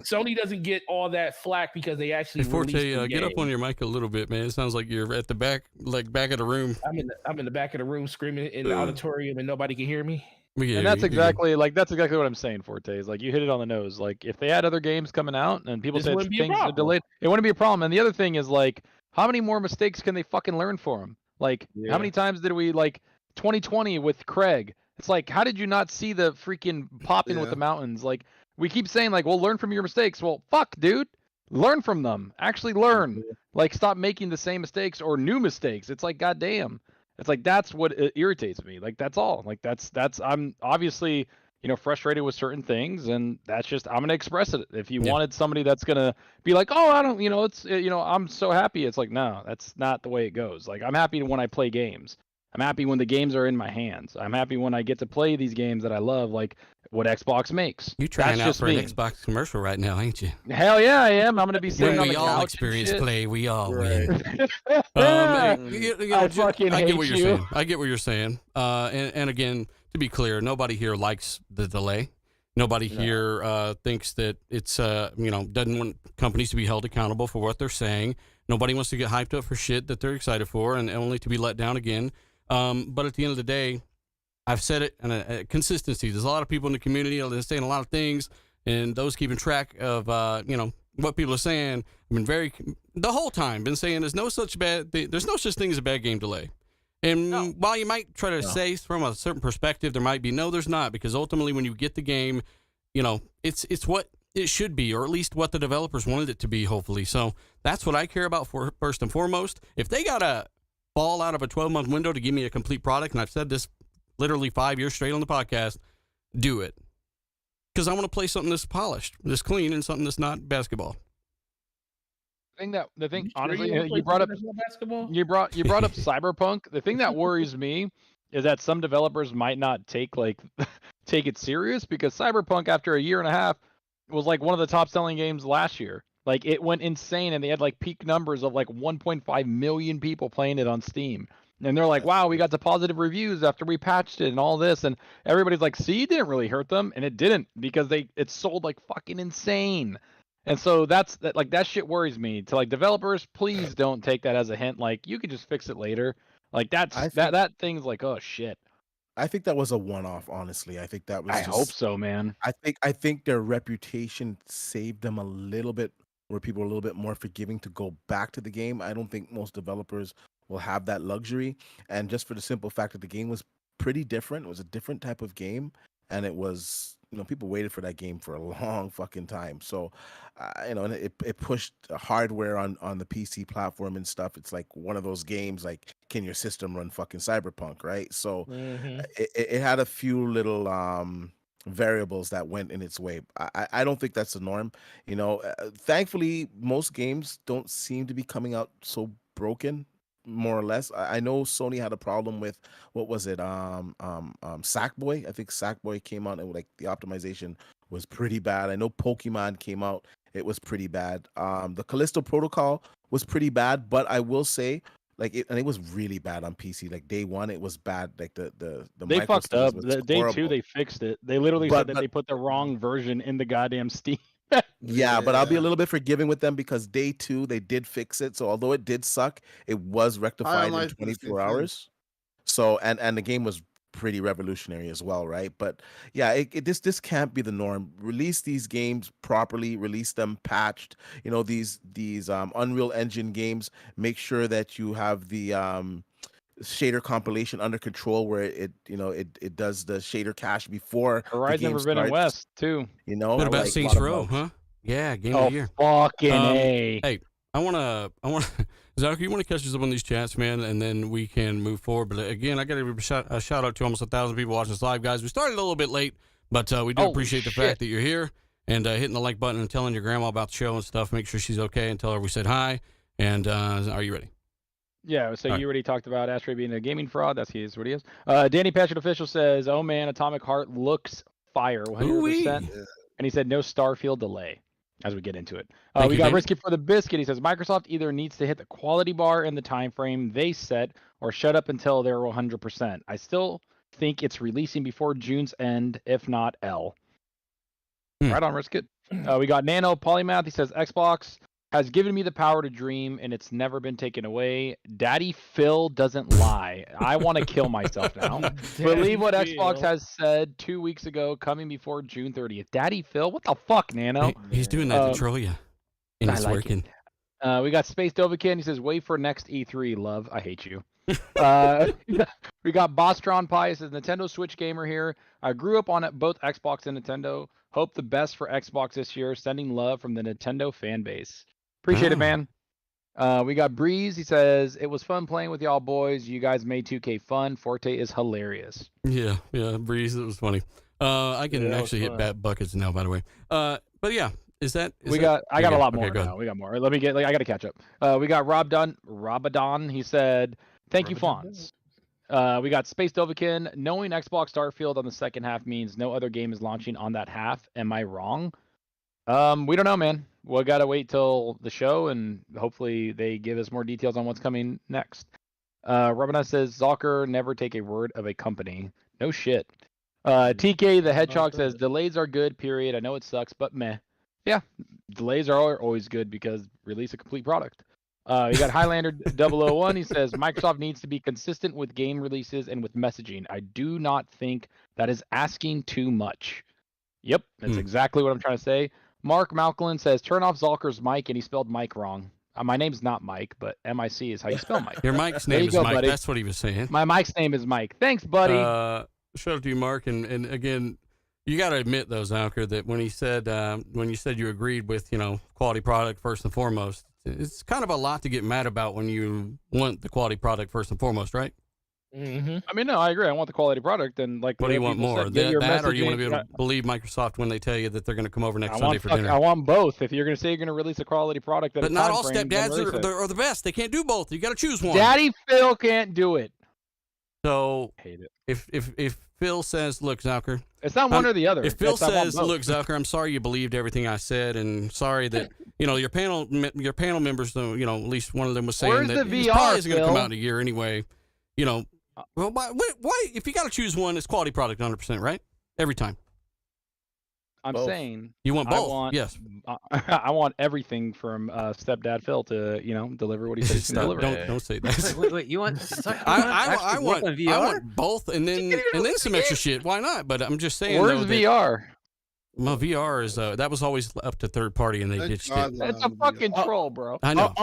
E: Sony doesn't get all that flack because they actually.
B: Hey, Forte, get up on your mic a little bit, man. It sounds like you're at the back, back of the room.
E: I'm in the back of the room screaming in the auditorium, and nobody can hear me.
A: Yeah, and that's exactly what I'm saying, Forte. Is like you hit it on the nose. Like if they had other games coming out and people said things are delayed, it wouldn't be a problem. And the other thing is like, how many more mistakes can they fucking learn for them? Like how many times did we 2020 with Craig? It's like, how did you not see the freaking popping with the mountains? Like we keep saying like, well, learn from your mistakes. Well, fuck, dude, learn from them. Actually learn. Like stop making the same mistakes or new mistakes. It's like, goddamn. It's like that's what irritates me. Like that's all. Like that's I'm obviously frustrated with certain things, and that's just I'm gonna express it. If you wanted somebody that's gonna be like, oh, I don't, it's I'm so happy. It's like no, that's not the way it goes. Like I'm happy when I play games. I'm happy when the games are in my hands. I'm happy when I get to play these games that I love, like what Xbox makes.
B: You trying out for an Xbox commercial right now, ain't you?
A: Hell yeah, I am. I'm gonna be sitting on the couch.
B: We all experience play. We all win.
A: I fucking hate
B: get what you're
A: you.
B: saying. I get what you're saying. And again, to be clear, nobody here likes the delay. Nobody here thinks that it's doesn't want companies to be held accountable for what they're saying. Nobody wants to get hyped up for shit that they're excited for and only to be let down again. But at the end of the day, I've said it, and consistency. There's a lot of people in the community that are saying a lot of things, and those keeping track of what people are saying. I've been the whole time been saying there's no such thing as a bad game delay. And while you might try to say from a certain perspective there might be, no, there's not, because ultimately when you get the game, it's what it should be, or at least what the developers wanted it to be, hopefully. So that's what I care about first and foremost. If they got to fall out of a 12-month window to give me a complete product, and I've said this literally 5 years straight on the podcast, do it. Because I want to play something that's polished, that's clean, and something that's not basketball.
A: Honestly, you brought up Cyberpunk. The thing that worries me is that some developers might not take it serious, because Cyberpunk after a year and a half was like one of the top selling games last year. Like it went insane, and they had like peak numbers of like 1.5 million people playing it on Steam. And they're like, wow, we got the positive reviews after we patched it and all this. And everybody's like, see, it didn't really hurt them. And it didn't, because it sold like fucking insane. And so that shit worries me. To like developers, please don't take that as a hint. Like you can just fix it later. Like that thing's like, oh shit.
C: I think that was a one-off, honestly. I think that was
A: I hope so, man.
C: I think their reputation saved them a little bit, where people are a little bit more forgiving to go back to the game. I don't think most developers will have that luxury. And just for the simple fact that the game was pretty different. It was a different type of game, and it was people waited for that game for a long fucking time. So, and it pushed hardware on the PC platform and stuff. It's like one of those games like, can your system run fucking Cyberpunk, right? So, it had a few little variables that went in its way. I don't think that's the norm. Thankfully, most games don't seem to be coming out so broken, more or less. I know Sony had a problem with, what was it, Sackboy. I think Sackboy came out and like the optimization was pretty bad. I know Pokemon came out, it was pretty bad. The Callisto Protocol was pretty bad, but I will say, like, it was really bad on PC. Like day one, it was bad. Like the
A: They
C: micro
A: fucked
C: stages
A: up.
C: was
A: The day 2,
C: horrible.
A: they fixed it. They literally said
C: But
A: that they put the wrong version in the goddamn Steam.
C: yeah, but I'll be a
F: Yeah.
C: little bit forgiving with them because day 2 they did fix it. So although it did suck, it was rectified in
F: life is
C: 24
F: different.
C: hours. So and the game was pretty revolutionary as well, right? But yeah, this can't be the norm. Release these games properly, release them patched. These Unreal Engine games, make sure that you have the shader compilation under control, where it does the shader cache before the
A: Horizon
C: game
A: Forbidden
C: starts.
A: West too.
B: What
A: That
B: about
A: was
B: Saints
A: a lot of
B: Row,
A: bugs.
B: huh? Yeah, game
A: Oh
B: of the year.
A: fucking
B: Hey,
A: A.
B: I wanna, Zach, you want to catch us up on these chats, man, and then we can move forward. But again, I got to give a shout out to almost 1,000 people watching us live, guys. We started a little bit late, but we do
A: Holy
B: appreciate the
A: shit.
B: fact that you're here and hitting the like button and telling your grandma about the show and stuff. Make sure she's okay and tell her we said hi. And are you ready?
A: Yeah, so
B: All right.
A: you already talked about Astray being a gaming fraud. That's what he is. Danny Patrick Official says, "Oh man, Atomic Heart looks fire, 100%."
B: Ooh-wee.
A: And he said, "No Starfield delay." As we get into it,
B: Thank
A: we
B: you,
A: got
B: Danny.
A: Risky for the Biscuit. He says Microsoft either needs to hit the quality bar in the time frame they set, or shut up until they're 100%. I still think it's releasing before June's end, if not L. Right on, Risky. We got Nano Polymath. He says Xbox has given me the power to dream, and it's never been taken away. Daddy Phil doesn't lie. I want to kill myself now. Believe what Xbox has said 2 weeks ago, coming before June 30th. Daddy Phil, what the fuck, Nano?
B: He's doing that to troll you, and
A: I
B: it's
A: like
B: working.
A: We got Space Dovakin. He says, "Wait for next E3, love. I hate you." We got Bostron Pie. He says, "Nintendo Switch gamer here. I grew up on it, both Xbox and Nintendo. Hope the best for Xbox this year. Sending love from the Nintendo fan base." Appreciate it, man. We got Breeze. He says, "It was fun playing with y'all boys. You guys made 2K fun. Forte is hilarious."
B: Yeah, Breeze, it was funny. I can actually hit bat buckets now, by the way. But yeah,
A: I got a lot more
B: go
A: now. We got more. Let me get, I got to catch up. We got Robadon. He said, "Thank you, Fonz." We got Space Dovakin. Knowing Xbox Starfield on the second half means no other game is launching on that half. Am I wrong? We don't know, man. We got to wait till the show, and hopefully they give us more details on what's coming next. Robina says, Zucker never take a word of a company. No shit. TK the Hedgehog says, delays are good, period. I know it sucks, but meh. Yeah, delays are always good because release a complete product. You got Highlander 001. He says, Microsoft needs to be consistent with game releases and with messaging. I do not think that is asking too much. Yep, that's exactly what I'm trying to say. Mark Malcolm says, turn off Zalker's mic, and he spelled Mike wrong. My name's not Mike, but M-I-C is how you spell Mike.
B: Your Mike's name is Mike. Buddy. That's what he was saying.
A: My Mike's name is Mike. Thanks, buddy.
B: Shout out to you, Mark. And again, you got to admit, though, Zalker, that when you said you agreed with, quality product first and foremost, it's kind of a lot to get mad about when you want the quality product first and foremost, right?
A: Mm-hmm. I mean, no, I agree. I want the quality product, and like,
B: what do you want more? That, or you want to be able to believe Microsoft when they tell you that they're going to come over next Sunday for dinner?
A: I want both. If you're going to say you're going to release a quality product,
B: but not all stepdads are the best. They can't do both. You got to choose one.
A: Daddy Phil can't do it.
B: So
A: hate it.
B: If Phil says, "Look, Zucker,"
A: it's not one or the other.
B: If Phil says, "Look, Zucker, I'm sorry you believed everything I said, and sorry that your panel members, at least one of them was saying
A: where's
B: that
A: the
B: it
A: VR,
B: probably isn't going to
A: Phil?
B: come out in a year anyway." Well, why? If you got to choose one, it's quality product, 100%, right? Every time.
A: I'm saying
B: you want both. Yes,
A: I want everything from stepdad Phil to deliver what he says he's going to deliver.
B: Don't say that.
D: Wait, you want?
B: I want both, and then some extra shit. Why not? But I'm just saying.
A: Where's VR?
B: My VR is that was always up to third party, and they ditched it.
A: That's a fucking troll, bro.
B: I know.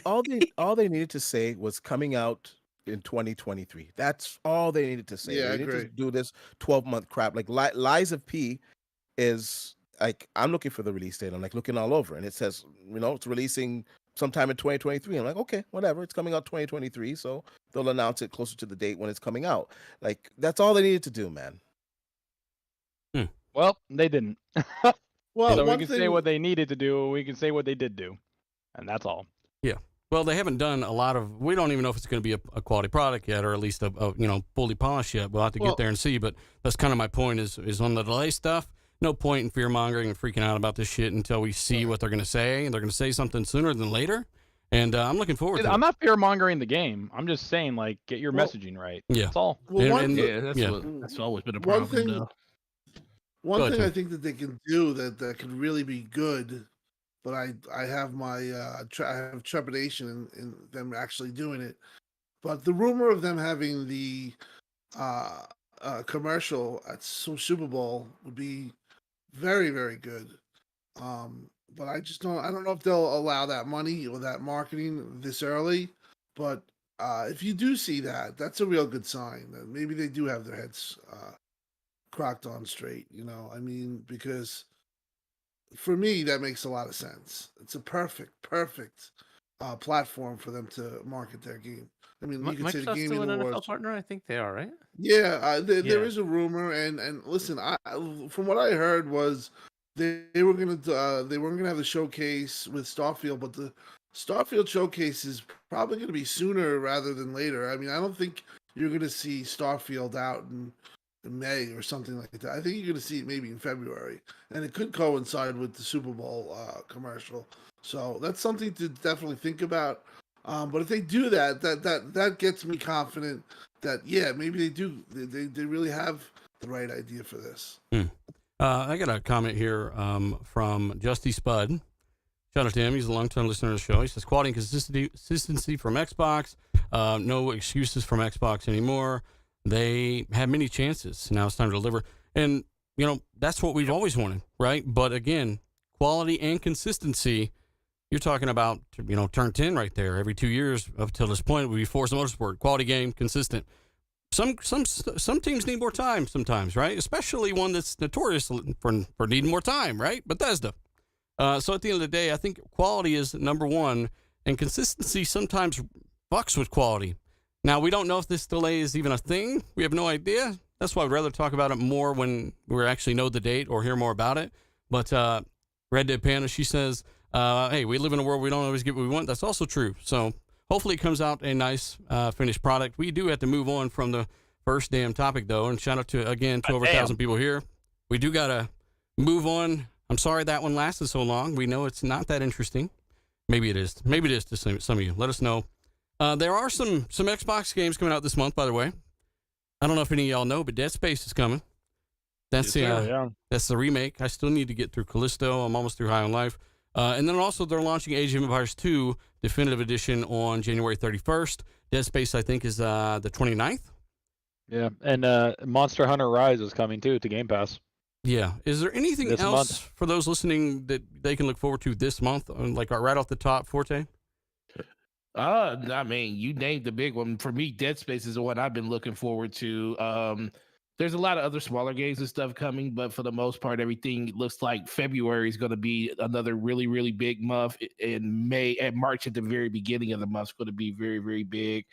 C: All they needed to say was coming out in 2023. That's all they needed to say.
F: Yeah,
C: they needed to do this 12-month crap. Like Lies of P is like I'm looking for the release date. I'm like looking all over, and it says it's releasing sometime in 2023. I'm like, okay, whatever. It's coming out 2023, so they'll announce it closer to the date when it's coming out. Like that's all they needed to do, man.
A: Well, they didn't.
F: Well,
A: So we
F: one
A: can say
F: thing,
A: what they needed to do. We can say what they did do, and that's all.
B: Yeah. Well, they haven't done a lot of. We don't even know if it's going to be a quality product yet, or at least a fully polished yet. We'll have to get there and see. But that's kind of my point. Is on the delay stuff. No point in fear mongering and freaking out about this shit until we see what they're going to say. And they're going to say something sooner than later. And I'm looking forward to it.
A: I'm not fear mongering the game. I'm just saying, like, get your messaging right.
B: Yeah.
A: That's all.
F: well,
E: That's always been a problem. Though.
F: One thing I think that they can do that could really be good, but I have my I have trepidation in them actually doing it. But the rumor of them having the commercial at some Super Bowl would be very, very good. But I don't know if they'll allow that money or that marketing this early. But if you do see that, that's a real good sign that maybe they do have their heads crocked on straight. I mean, because for me that makes a lot of sense. It's a perfect platform for them to market their game. I mean, you could say the
D: Microsoft's still
F: Gaming
D: an
F: Awards.
D: NFL partner. I think they are, right?
F: Yeah, there is a rumor, and listen, from what I heard was they weren't gonna have the showcase with Starfield, but the Starfield showcase is probably gonna be sooner rather than later. I mean, I don't think you're gonna see Starfield out in May or something like that. I think you're gonna see it maybe in February, and it could coincide with the Super Bowl commercial. So that's something to definitely think about. But if they do that gets me confident that maybe they do. They really have the right idea for this.
B: I got a comment here from Justy Spud. Shout out to him. He's a long-time listener to the show. He says, quality and consistency from Xbox. No excuses from Xbox anymore. They had many chances. Now it's time to deliver. And, that's what we've always wanted, right? But again, quality and consistency, you're talking about, turn 10 right there. Every 2 years up till this point, we Forza Motorsport. Quality game, consistent. Some teams need more time sometimes, right? Especially one that's notorious for needing more time, right? Bethesda. So at the end of the day, I think quality is number one, and consistency sometimes fucks with quality. Now, we don't know if this delay is even a thing. We have no idea. That's why I'd rather talk about it more when we actually know the date or hear more about it. But Red Dead Panda, she says, hey, we live in a world we don't always get what we want. That's also true. So hopefully it comes out a nice finished product. We do have to move on from the first damn topic, though. And shout out to over 1,000 people here. We do got to move on. I'm sorry that one lasted so long. We know it's not that interesting. Maybe it is. Maybe it is to some of you. Let us know. There are some Xbox games coming out this month, by the way. I don't know if any of y'all know, but Dead Space is coming. That's that's the remake. I still need to get through Callisto. I'm almost through High on Life. And then also they're launching Age of Empires 2 Definitive Edition on January 31st. Dead Space, I think, is the 29th.
A: Yeah, and Monster Hunter Rise is coming too to Game Pass.
B: Yeah. Is there anything
A: This
B: else
A: month.
B: for those listening that they can look forward to this month? Like right off the top, Forte?
E: I mean, you named the big one. For me, Dead Space is the one I've been looking forward to. There's a lot of other smaller games and stuff coming, but for the most part, everything looks like February is going to be another really, really big month. In May and March at the very beginning of the month is going to be very, very big.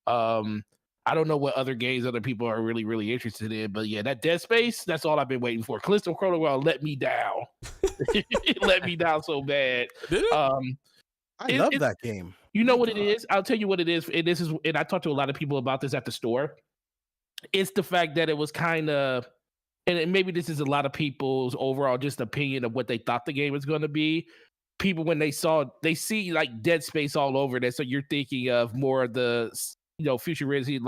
E: I don't know what other games other people are really, really interested in, but yeah, that Dead Space, that's all I've been waiting for. Callisto Protocol let me down. It let me down so bad.
B: Did it?
C: I love that game.
E: You know what it is? I'll tell you what it is. And I talked to a lot of people about this at the store. It's the fact that it was kind of, and maybe this is a lot of people's overall just opinion of what they thought the game was going to be. People, when they see like Dead Space all over there, so you're thinking of more of the futuristic,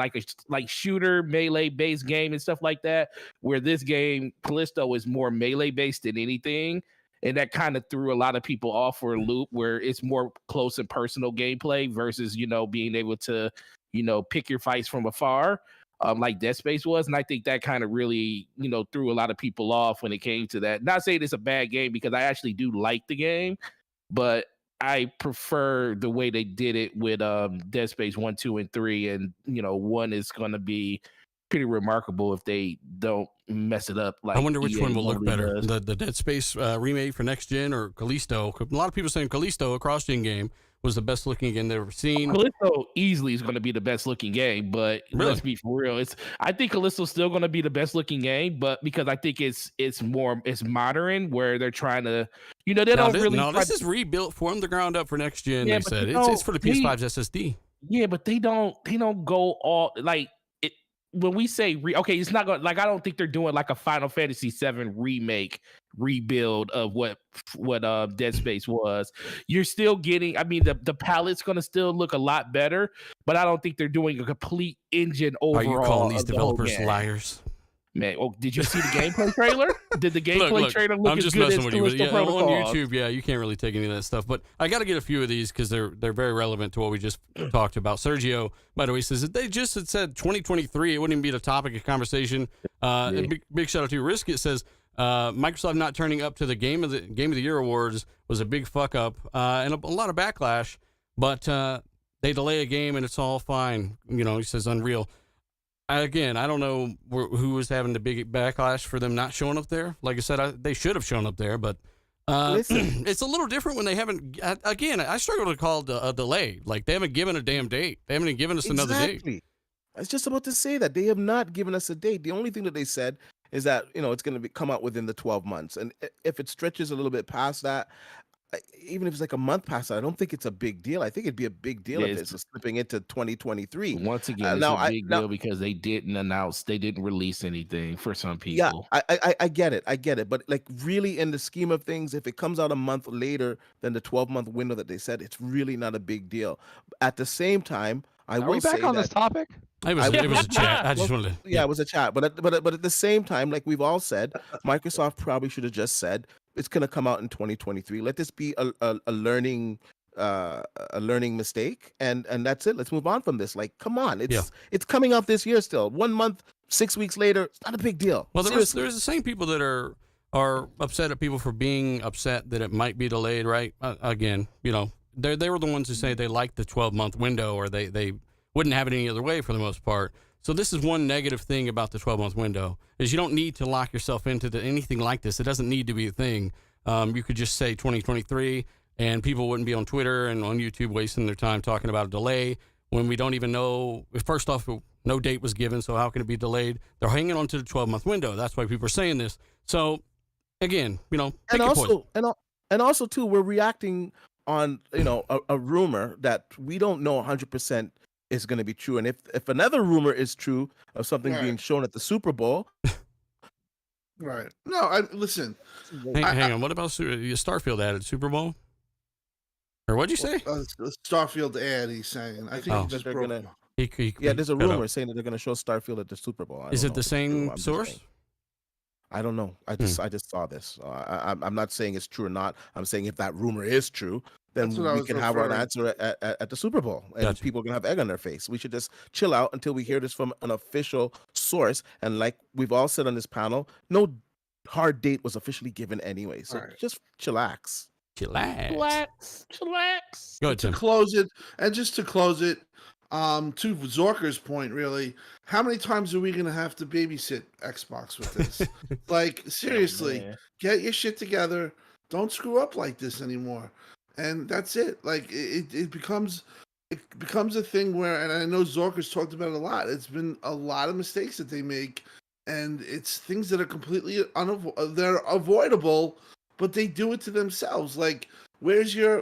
E: like shooter melee based game and stuff like that. Where this game Callisto is more melee based than anything. And that kind of threw a lot of people off for a loop where it's more close and personal gameplay versus, being able to, pick your fights from afar, like Dead Space was. And I think that kind of really, threw a lot of people off when it came to that. Not saying it's a bad game because I actually do like the game, but I prefer the way they did it with Dead Space 1, 2, and 3. And, 1 is going to be pretty remarkable if they don't mess it up. Like
B: I wonder which
E: EA
B: one will look
E: normally
B: better,
E: does.
B: the Dead Space remake for next gen or Callisto. A lot of people saying Callisto, a cross gen game, was the best looking game they've ever seen.
E: Callisto easily is going to be the best looking game, but
B: Really?
E: let's be for real. I think Callisto's still going to be the best looking game, but because I think it's modern, where they're trying to, they don't really.
B: This is rebuilt from the ground up for next gen.
E: Yeah,
B: They
E: but
B: said
E: you
B: it's for the PS5's SSD.
E: Yeah, but they don't go all like it when we say okay, it's not going like I don't think they're doing like a Final Fantasy VII remake rebuild of what Dead Space was. You're still getting, I mean, the palette's going to still look a lot better, but I don't think they're doing a complete engine overall.
B: Are you calling these
E: of the whole
B: developers
E: game.
B: liars?
E: Man, did you see the gameplay trailer? Did the gameplay trailer look
B: I'm
E: as
B: just
E: good
B: messing
E: as
B: with you.
E: Callisto
B: Yeah, on
E: Protocol?
B: YouTube, you can't really take any of that stuff. But I got to get a few of these because they're very relevant to what we just talked about. Sergio, by the way, says that they just had said 2023. It wouldn't even be the topic of conversation. And big shout out to you. Risk It says Microsoft not turning up to the Game of the Year awards was a big fuck up and a lot of backlash. But they delay a game and it's all fine. He says Unreal. Again, I don't know who was having the big backlash for them not showing up there. Like I said, they should have shown up there, but it's a little different when they haven't. Again, I struggle to call it a delay. Like they haven't given a damn date. They haven't even given us another date.
C: I was just about to say that they have not given us a date. The only thing that they said is that it's going to come out within the 12 months, and if it stretches a little bit past that. Even if it's like a month past that, I don't think it's a big deal. I think it'd be a big deal if it's slipping into 2023.
E: Once again, it's a big deal because they didn't release anything for some people.
C: Yeah, I get it. But like really in the scheme of things, if it comes out a month later than the 12-month window that they said, it's really not a big deal. At the same time,
A: Are we back on this topic?
B: It was a chat. I just wanted to.
C: Yeah, it was a chat. But at the same time, like we've all said, Microsoft probably should have just said it's going to come out in 2023. Let this be a learning mistake, and that's it. Let's move on from this. Like, come on, it's coming out this year still. 1 month, 6 weeks later, it's not a big deal.
B: Well, there's the same people that are upset at people for being upset that it might be delayed, right? Again, they were the ones who say they like the 12-month window, or they wouldn't have it any other way for the most part. So this is one negative thing about the 12-month window is you don't need to lock yourself into anything like this. It doesn't need to be a thing. You could just say 2023, and people wouldn't be on Twitter and on YouTube wasting their time talking about a delay when we don't even know. First off, no date was given, so how can it be delayed? They're hanging on to the 12-month window. That's why people are saying this. So again, take your poison.
C: And also too, we're reacting on a rumor that we don't know 100% is going to be true. And if another rumor is true of something being shown at the Super Bowl,
F: right? No, listen.
B: Hang on. What about Starfield added Super Bowl? Or what'd you say?
F: Starfield ad. He's saying. I think
C: they're gonna. There's a rumor saying that they're going to show Starfield at the Super Bowl.
B: Is it the same source?
C: I don't know. I just saw this. I'm not saying it's true or not. I'm saying if that rumor is true, then we can have our answer at the Super Bowl, and people are gonna have egg on their face. We should just chill out until we hear this from an official source. And like we've all said on this panel, no hard date was officially given anyway. So just chillax.
B: Go ahead, Tim.
F: To close it, to Zorker's point, really, how many times are we going to have to babysit Xbox with this? Like, seriously, get your shit together. Don't screw up like this anymore. And that's it. Like, it becomes a thing where, and I know Zorker's talked about it a lot, it's been a lot of mistakes that they make, and it's things that are completely they're avoidable, but they do it to themselves. Like, where's your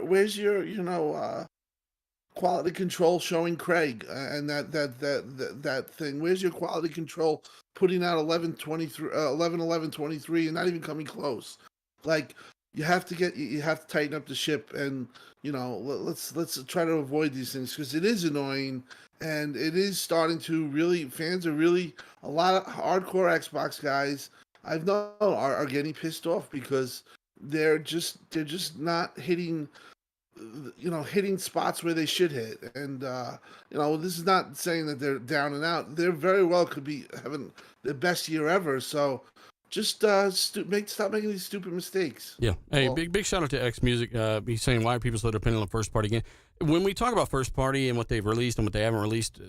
F: quality control showing Craig and that thing? Where's your quality control putting out 11/11/23 and not even coming close? Like, you have to tighten up the ship, and let's try to avoid these things, because it is annoying, and it is starting to really, fans are really, a lot of hardcore Xbox guys I've known are getting pissed off because they're just not hitting spots where they should hit. And this is not saying that they're down and out. They very well could be having the best year ever. So just stop making these stupid mistakes.
B: Yeah. Hey, big shout out to X Music. He's saying, why are people so dependent on first party game? when we talk about first party and what they've released and what they haven't released,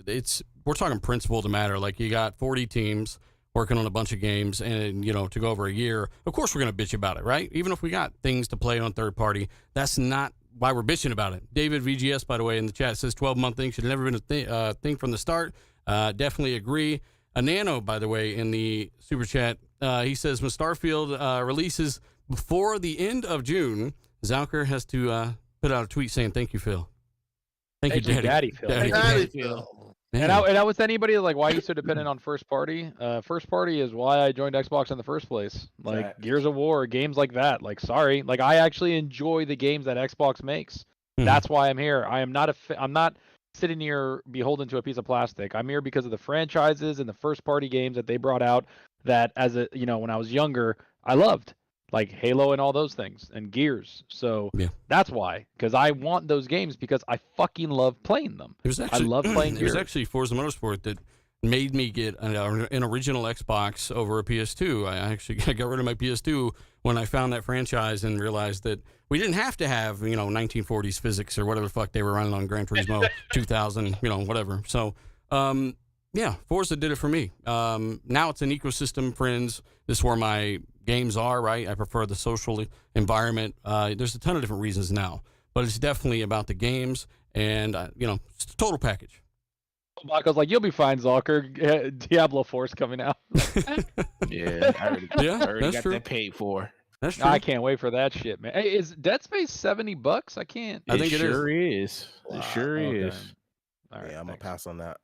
B: we're talking principle to matter. Like you got 40 teams working on a bunch of games, and to go over a year, of course we're going to bitch about it, right? Even if we got things to play on third party, that's not why we're bitching about it. David VGS, by the way, in the chat says 12-month thing should have never been a thing from the start. Definitely agree. A Nano, by the way, in the super chat, he says when Starfield releases before the end of June, Zalker has to put out a tweet saying thank you, Phil. Thank you, Daddy
A: Phil.
F: Daddy Phil.
A: And I was anybody like, why are you so dependent on first party? First party is why I joined Xbox in the first place. Like
C: Facts.
A: Gears of War, games like that. Like, sorry, like I actually enjoy the games that Xbox makes. That's why I'm here. I'm not sitting here beholden to a piece of plastic. I'm here because of the franchises and the first party games that they brought out. That when I was younger, I loved. Like Halo and all those things and Gears. So that's why, because I want those games because I fucking love playing them. I love playing Gears.
B: It was actually Forza Motorsport that made me get an original Xbox over a PS2. I got rid of my PS2 when I found that franchise and realized that we didn't have to have 1940s physics or whatever the fuck they were running on Gran Turismo 2000, whatever. So Forza did it for me. Now it's an ecosystem, friends. This is where my games are, right? I prefer the social environment. There's a ton of different reasons now, but it's definitely about the games and, it's a total package.
A: Baco's like, you'll be fine, Zalker. Diablo 4's coming out.
E: Yeah, I already
B: that's
E: got
B: true.
E: that paid for.
B: That's true.
A: I can't wait for that shit, man. Hey, is Dead Space $70? I can't.
B: I think it
E: sure is.
C: Wow,
E: It sure
A: okay.
E: is.
A: All right,
C: Yeah, I'm gonna
A: thanks.
C: pass on that.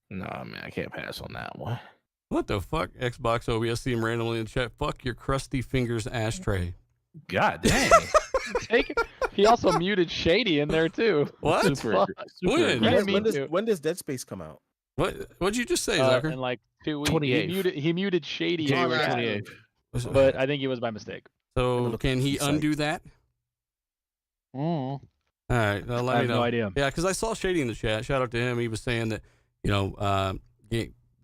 E: Nah, man, I can't pass on that one.
B: What the fuck? Xbox OBS see him randomly in the chat. Fuck your crusty fingers ashtray.
E: God dang.
A: He also muted Shady in there too.
B: What?
E: Super
B: When?
E: aggressive.
C: When does Dead Space come out?
B: What'd you just say, Zucker?
A: In like 2 weeks.
E: 28th.
A: He muted Shady,
E: January
C: Yeah.
E: 28th.
A: but I think it was by mistake.
B: So can he undo that? All right, let
A: I
B: me
A: have
B: know.
A: no idea.
B: Yeah, because I saw Shady in the chat. Shout out to him. He was saying that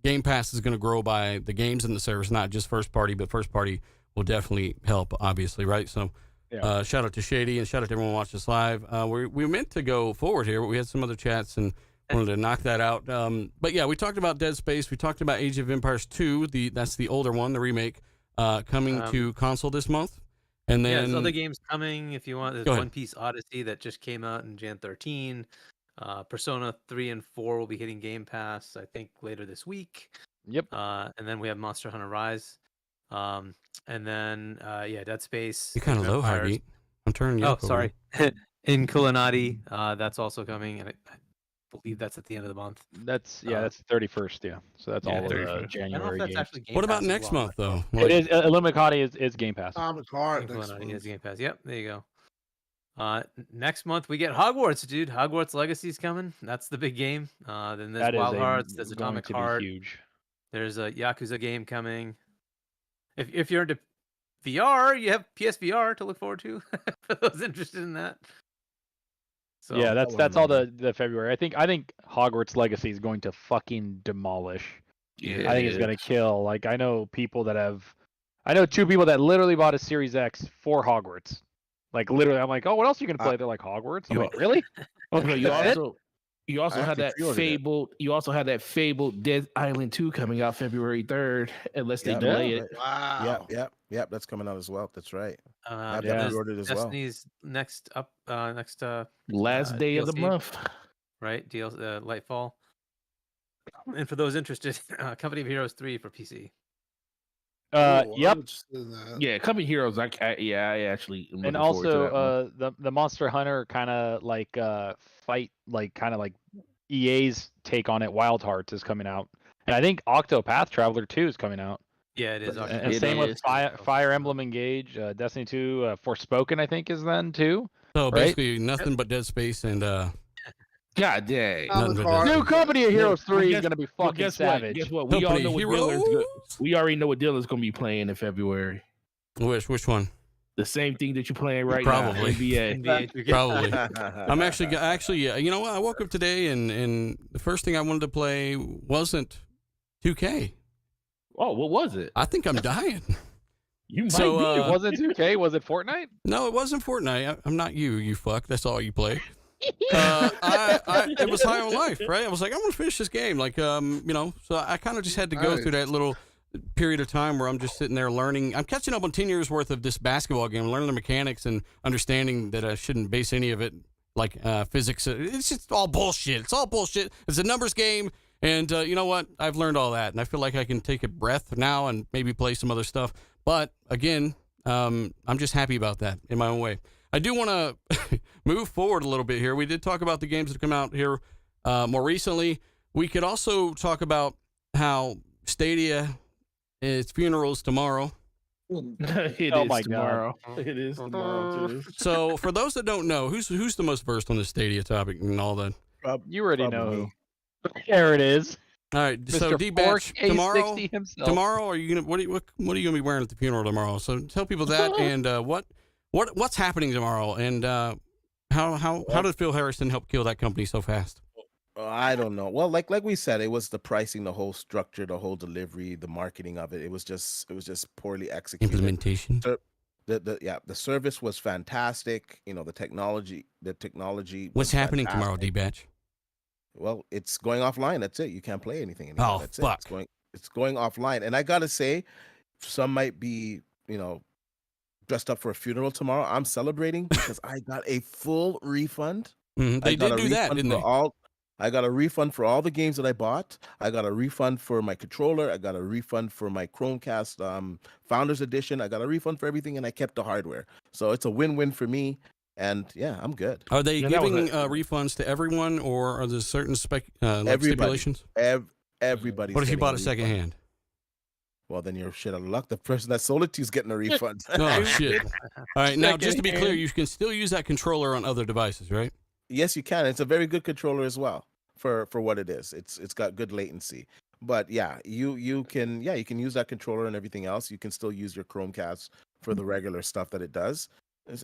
B: Game Pass is going to grow by the games in the service, not just first party, but first party will definitely help, obviously, right? So shout out to Shady and shout out to everyone watching us live. We meant to go forward here, but we had some other chats and wanted to knock that out. But yeah, we talked about Dead Space. We talked about Age of Empires 2. That's the older one, the remake, coming to console this month. And then
D: there's other games coming if you want. There's
B: Go ahead.
D: One Piece Odyssey that just came out in Jan 13. Persona 3 and 4 will be hitting Game Pass, I think, later this week.
A: Yep.
D: And then we have Monster Hunter Rise. And then, Dead Space.
B: you're kind of
D: Age of
B: low,
D: Empires.
B: Heartbeat. I'm turning you up. over
D: sorry. In Culinati, that's also coming, and I believe that's at the end of the month.
A: That's 31st. Yeah, so that's all of
E: 31st.
A: the
D: I don't know
A: January
D: if that's
A: games.
D: actually Game
B: What about
D: Pass as
B: next
D: well.
B: month, though?
A: It is Illuminati is Game Pass.
F: Atomic Heart
D: In
F: next
D: Culinati
F: month.
D: is Game Pass. Yep, there you go. Next month we get Hogwarts, dude. Hogwarts Legacy's coming. That's the big game. Then there's
A: That is
D: Wild Hearts. There's
A: going
D: Atomic
A: to be
D: Heart.
A: huge.
D: There's a Yakuza game coming. If you're into VR, you have PSVR to look forward to. For those interested in that. So
A: Yeah,
C: wanna
A: that's all
C: know
A: the February. I think Hogwarts Legacy is going to fucking demolish.
E: Yeah,
A: I think it's gonna kill. Like I know two people that literally bought a Series X for Hogwarts. Like literally, I'm like, oh, what else are you gonna play? They're like Hogwarts. I'm
E: you-
A: like, really?
E: Okay, you
A: That's it?
E: also
C: I
E: had
C: actually
E: that
C: pre-ordered it.
E: fabled. You also had that fabled Dead Island 2 coming out February 3rd, unless they
C: Yeah,
E: delay
C: yeah,
E: it.
F: Wow.
C: Yep. That's coming out as well. That's right. I've
A: Yeah.
C: pre-ordered as well.
D: Destiny's next
E: Last day of the
D: DLC.
E: month.
D: right? Lightfall. And for those interested, Company of Heroes 3 for PC.
F: Cool, I'm
A: Yep.
F: interested in that.
E: Yeah, Company Heroes. I actually. am
A: And
E: looking forward to that one.
A: also the Monster Hunter kind of like fight like kind of like EA's take on it. Wild Hearts is coming out, and I think Octopath Traveler 2 is coming out.
D: Yeah, it is.
A: And
E: It
A: same with
E: is.
A: Fire Emblem Engage, Destiny 2, Forspoken I think is then too.
B: So
A: Right?
B: basically, nothing but Dead Space and
E: God dang.
B: Nothing
F: Atomic
B: but
F: Heart.
A: New Company of Heroes
E: Well,
A: 3
E: guess-
A: is gonna be
E: Well,
A: fucking
E: guess
A: savage.
E: What? Guess what? We all
B: Company
E: know what
B: Heroes.
E: Dylan's we already know what Dylan's gonna be playing in February.
B: Which one?
E: The same thing that you're playing right
B: Probably.
E: now. NBA.
D: NBA 2K.
B: Probably. I'm actually, you know what? I woke up today and the first thing I wanted to play wasn't 2K.
E: Oh, what was it?
B: I think I'm dying.
E: You might
B: So,
E: be.
A: It wasn't 2K, was it Fortnite?
B: No, it wasn't Fortnite. I'm not you fuck. That's all you play. It was high on life, right? I was like, I'm gonna finish this game, like, so I kind of just had to go through that little period of time where I'm just sitting there learning. I'm catching up on 10 years worth of this basketball game, learning the mechanics and understanding that I shouldn't base any of it like physics. It's just all bullshit. It's all bullshit. It's a numbers game. And you know what? I've learned all that, and I feel like I can take a breath now and maybe play some other stuff. But again, I'm just happy about that in my own way. I do want to move forward a little bit here. We did talk about the games that come out here more recently. We could also talk about how Stadia, its funeral's tomorrow.
E: It
A: Oh
E: is
A: my
E: tomorrow.
D: God.
E: It is tomorrow too.
B: So for those that don't know, who's the most versed on the Stadia topic and all that?
A: You already know
C: Probably
A: who.
C: me.
A: There it is.
B: All right, so
A: Mr.
B: D-Batch,
A: 4K60 himself.
B: tomorrow, are you gonna what are you gonna be wearing at the funeral tomorrow? So tell people that and what's happening tomorrow and how did Phil Harrison help kill that company so fast?
C: I don't know. Well, like we said, it was the pricing, the whole structure, the whole delivery, the marketing of it. It was just poorly executed.
B: Implementation.
C: The service was fantastic. You know, the technology.
B: What's
C: was
B: happening
C: fantastic.
B: tomorrow, D-Batch?
C: Well, it's going offline. That's it. You can't play anything anymore.
B: Oh,
C: That's
B: fuck.
C: it. It's going offline. And I gotta say, some might be, dressed up for a funeral tomorrow. I'm celebrating because I got a full refund.
B: They did do that, didn't they?
C: I got a refund for all the games that I bought. I got a refund for my controller. I got a refund for my Chromecast Founders Edition. I got a refund for everything, and I kept the hardware. So it's a win-win for me. And yeah, I'm good.
B: Are they
E: Yeah, that was
B: giving refunds to everyone, or are there certain stipulations?
C: Everybody.
B: What if you bought it secondhand?
C: Well, then you're shit out of luck. The person that sold it to you is getting a refund.
B: Oh shit! All right, now just to be clear, you can still use that controller on other devices, right?
C: Yes, you can. It's a very good controller as well for what it is. It's got good latency. But yeah, you can use that controller and everything else. You can still use your Chromecast for the regular stuff that it does.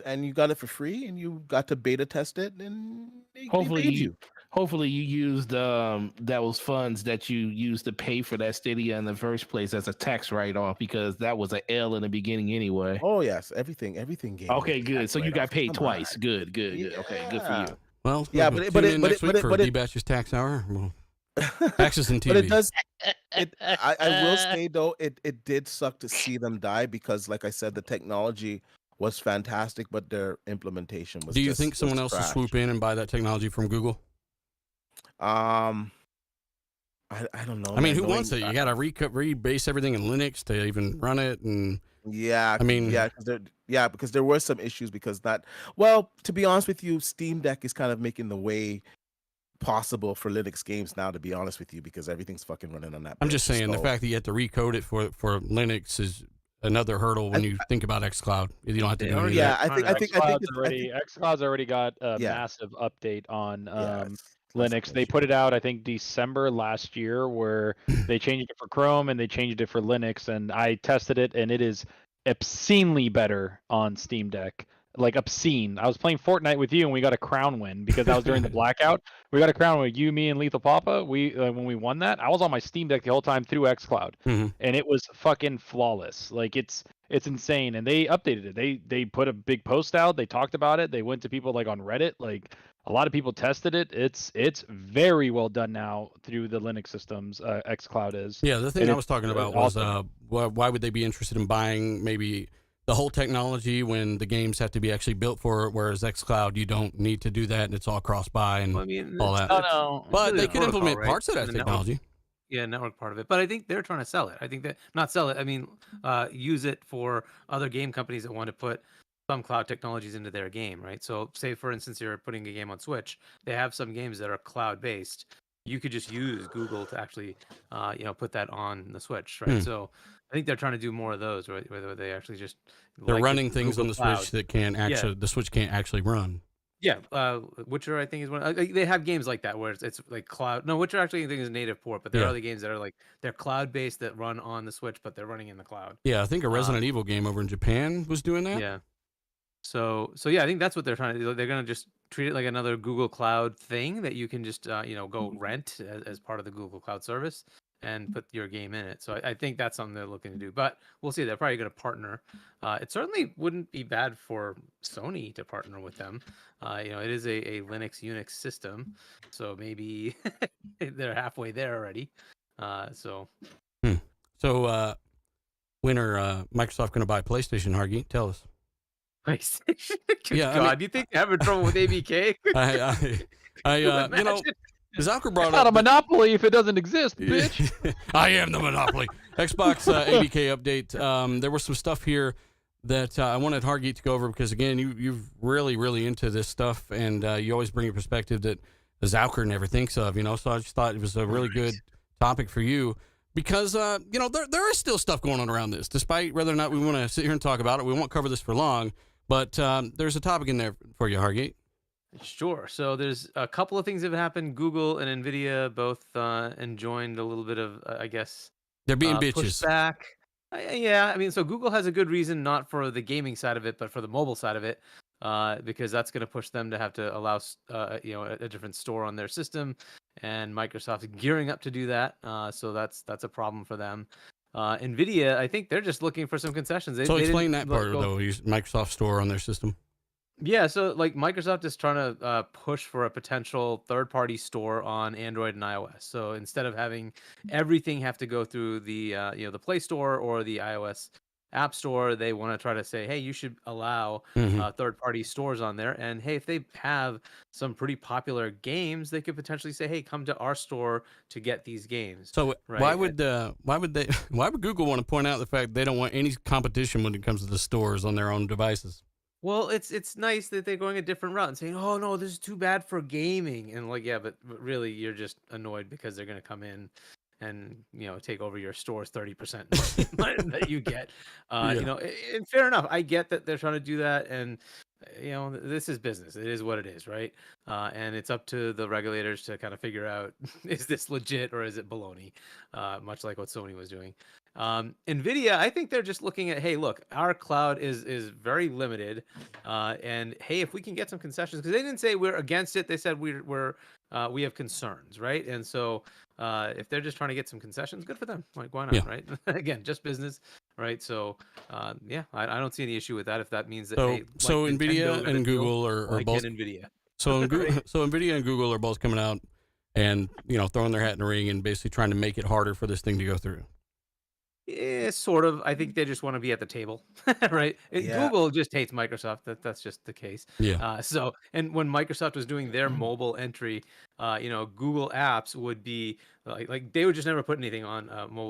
C: And you got it for free, and you got to beta test it, and they paid you.
E: Hopefully you used those funds that you used to pay for that Stadia in the first place as a tax write-off, because that was an L in the beginning anyway.
C: Oh yes, everything gave.
E: Okay,
C: me a
E: good.
C: tax
E: So you got
C: write-off.
E: paid
C: Come
E: twice.
C: on.
E: Good. Okay, good for
C: Yeah.
E: you.
B: Well,
C: Yeah,
B: tune
C: but
B: in next week for
C: it-
B: D-Batch's tax hour. Well, taxes and TV.
C: But it does. I will say though, it did suck to see them die because, like I said, the technology was fantastic, but their implementation was.
B: Do you think someone else will
C: trash.
B: swoop in and buy that technology from Google?
C: I don't know.
B: I mean,
C: man,
B: who
C: knowing-
B: wants it? You got to rebase everything in Linux to even run it, and
C: Yeah,
B: I mean-
C: because there were some issues because that. Well, to be honest with you, Steam Deck is kind of making the way possible for Linux games now. To be honest with you, because everything's fucking running on that.
B: I'm just
C: bitch,
B: saying the
C: so-
B: fact that you have to recode it for Linux is another hurdle when you think about xCloud. You don't have to do any of
C: Yeah,
B: that.
C: I think
A: xCloud's already got a
C: Yeah.
A: massive update on
C: it's
A: Linux. They put it out, I think, December last year, where they changed it for Chrome and they changed it for Linux. And I tested it, and it is obscenely better on Steam Deck. Like obscene. I was playing Fortnite with you, and we got a crown win because that was during the blackout. We got a crown win. You, me, and Lethal Papa. We when we won that, I was on my Steam Deck the whole time through xCloud,
B: Mhm.
A: and it was fucking flawless. Like it's insane. And they updated it. They put a big post out. They talked about it. They went to people like on Reddit. Like a lot of people tested it. It's very well done now through the Linux systems. xCloud is.
B: Yeah, the thing
A: And
B: I was talking about was why would they be interested in buying maybe the whole technology when the games have to be actually built for it, whereas xCloud you don't need to do that and it's all cross-buy and
D: Well, I mean,
B: all that.
A: No.
B: But
D: really
B: they
D: the
B: could
D: protocol,
B: implement
D: right?
B: parts of that
D: The network-
B: technology.
D: Yeah, network part of it. But I think they're trying to sell it. I think that not sell it. I mean, use it for other game companies that want to put some cloud technologies into their game, right? So, say for instance, you're putting a game on Switch. They have some games that are cloud based. You could just use Google to actually, put that on the Switch, right? So, I think they're trying to do more of those, right? Where they actually just
B: They're
D: like
B: running things on
D: Google
B: the
D: Cloud.
B: Switch that can't actually the Switch can't actually run.
D: Yeah, Witcher I think is one. They have games like that where it's like cloud. No, Witcher actually I think is native port, but there are
B: Yeah.
D: other games that are like they're cloud based that run on the Switch, but they're running in the cloud.
B: Yeah, I think a Resident Evil game over in Japan was doing that.
D: Yeah. So yeah, I think that's what they're trying to do. They're gonna just treat it like another Google Cloud thing that you can just go rent as part of the Google Cloud service. and put your game in it. So I think that's something they're looking to do. But we'll see. They're probably going to partner. It certainly wouldn't be bad for Sony to partner with them. It is a Linux Unix system, so maybe they're halfway there already. So
B: when are Microsoft going to buy PlayStation, Hargy? Tell us.
D: PlayStation. Good
B: Yeah, I
D: God,
B: mean-
D: you think they're having trouble with ABK?
B: Zalker brought
A: It's not a
B: up.
A: monopoly if it doesn't exist, bitch.
B: I am the monopoly. Xbox ABK update. There was some stuff here that I wanted Hargeet to go over because, again, you're really into this stuff, and you always bring a perspective that Zalker never thinks of, So I just thought it was a really good topic for you because, there is still stuff going on around this, despite whether or not we want to sit here and talk about it. We won't cover this for long, but there's a topic in there for you, Hargeet.
D: Sure. So there's a couple of things that have happened. Google and Nvidia both enjoined a little bit of, I guess,
B: They're being bitches.
D: pushback. Yeah, I mean, so Google has a good reason, not for the gaming side of it, but for the mobile side of it, because that's going to push them to have to allow, a different store on their system, and Microsoft's gearing up to do that. So that's a problem for them. Nvidia, I think they're just looking for some concessions.
B: So explain that part, though. Use Microsoft Store on their system.
D: Yeah, so like Microsoft is trying to push for a potential third-party store on Android and iOS. So instead of having everything have to go through the the Play Store or the iOS App Store, they want to try to say, hey, you should allow third-party stores on there. And hey, if they have some pretty popular games, they could potentially say, hey, come to our store to get these games.
B: So
D: right?
B: why would Google want to point out the fact they don't want any competition when it comes to the stores on their own devices?
D: Well, it's nice that they're going a different route and saying, "Oh no, this is too bad for gaming," and like, yeah, but really, you're just annoyed because they're going to come in and take over your store's 30% that you get. And fair enough. I get that they're trying to do that, and this is business. It is what it is, right? And it's up to the regulators to kind of figure out is this legit or is it baloney, much like what Sony was doing. Nvidia, I think they're just looking at, hey, look, our cloud is very limited, and hey, if we can get some concessions, because they didn't say we're against it, they said we have concerns, right? And so if they're just trying to get some concessions, good for them. Like, why not, right? Again, just business, right? So I don't see any issue with that if that means that.
B: So Nvidia and Google are both
D: Nvidia.
B: So Nvidia and Google are both coming out and throwing their hat in the ring and basically trying to make it harder for this thing to go through.
D: Yeah, sort of. I think they just want to be at the table, right? Google just hates Microsoft. That's just the case.
B: Yeah.
D: And when Microsoft was doing their mobile entry, Google Apps would be like they would just never put anything on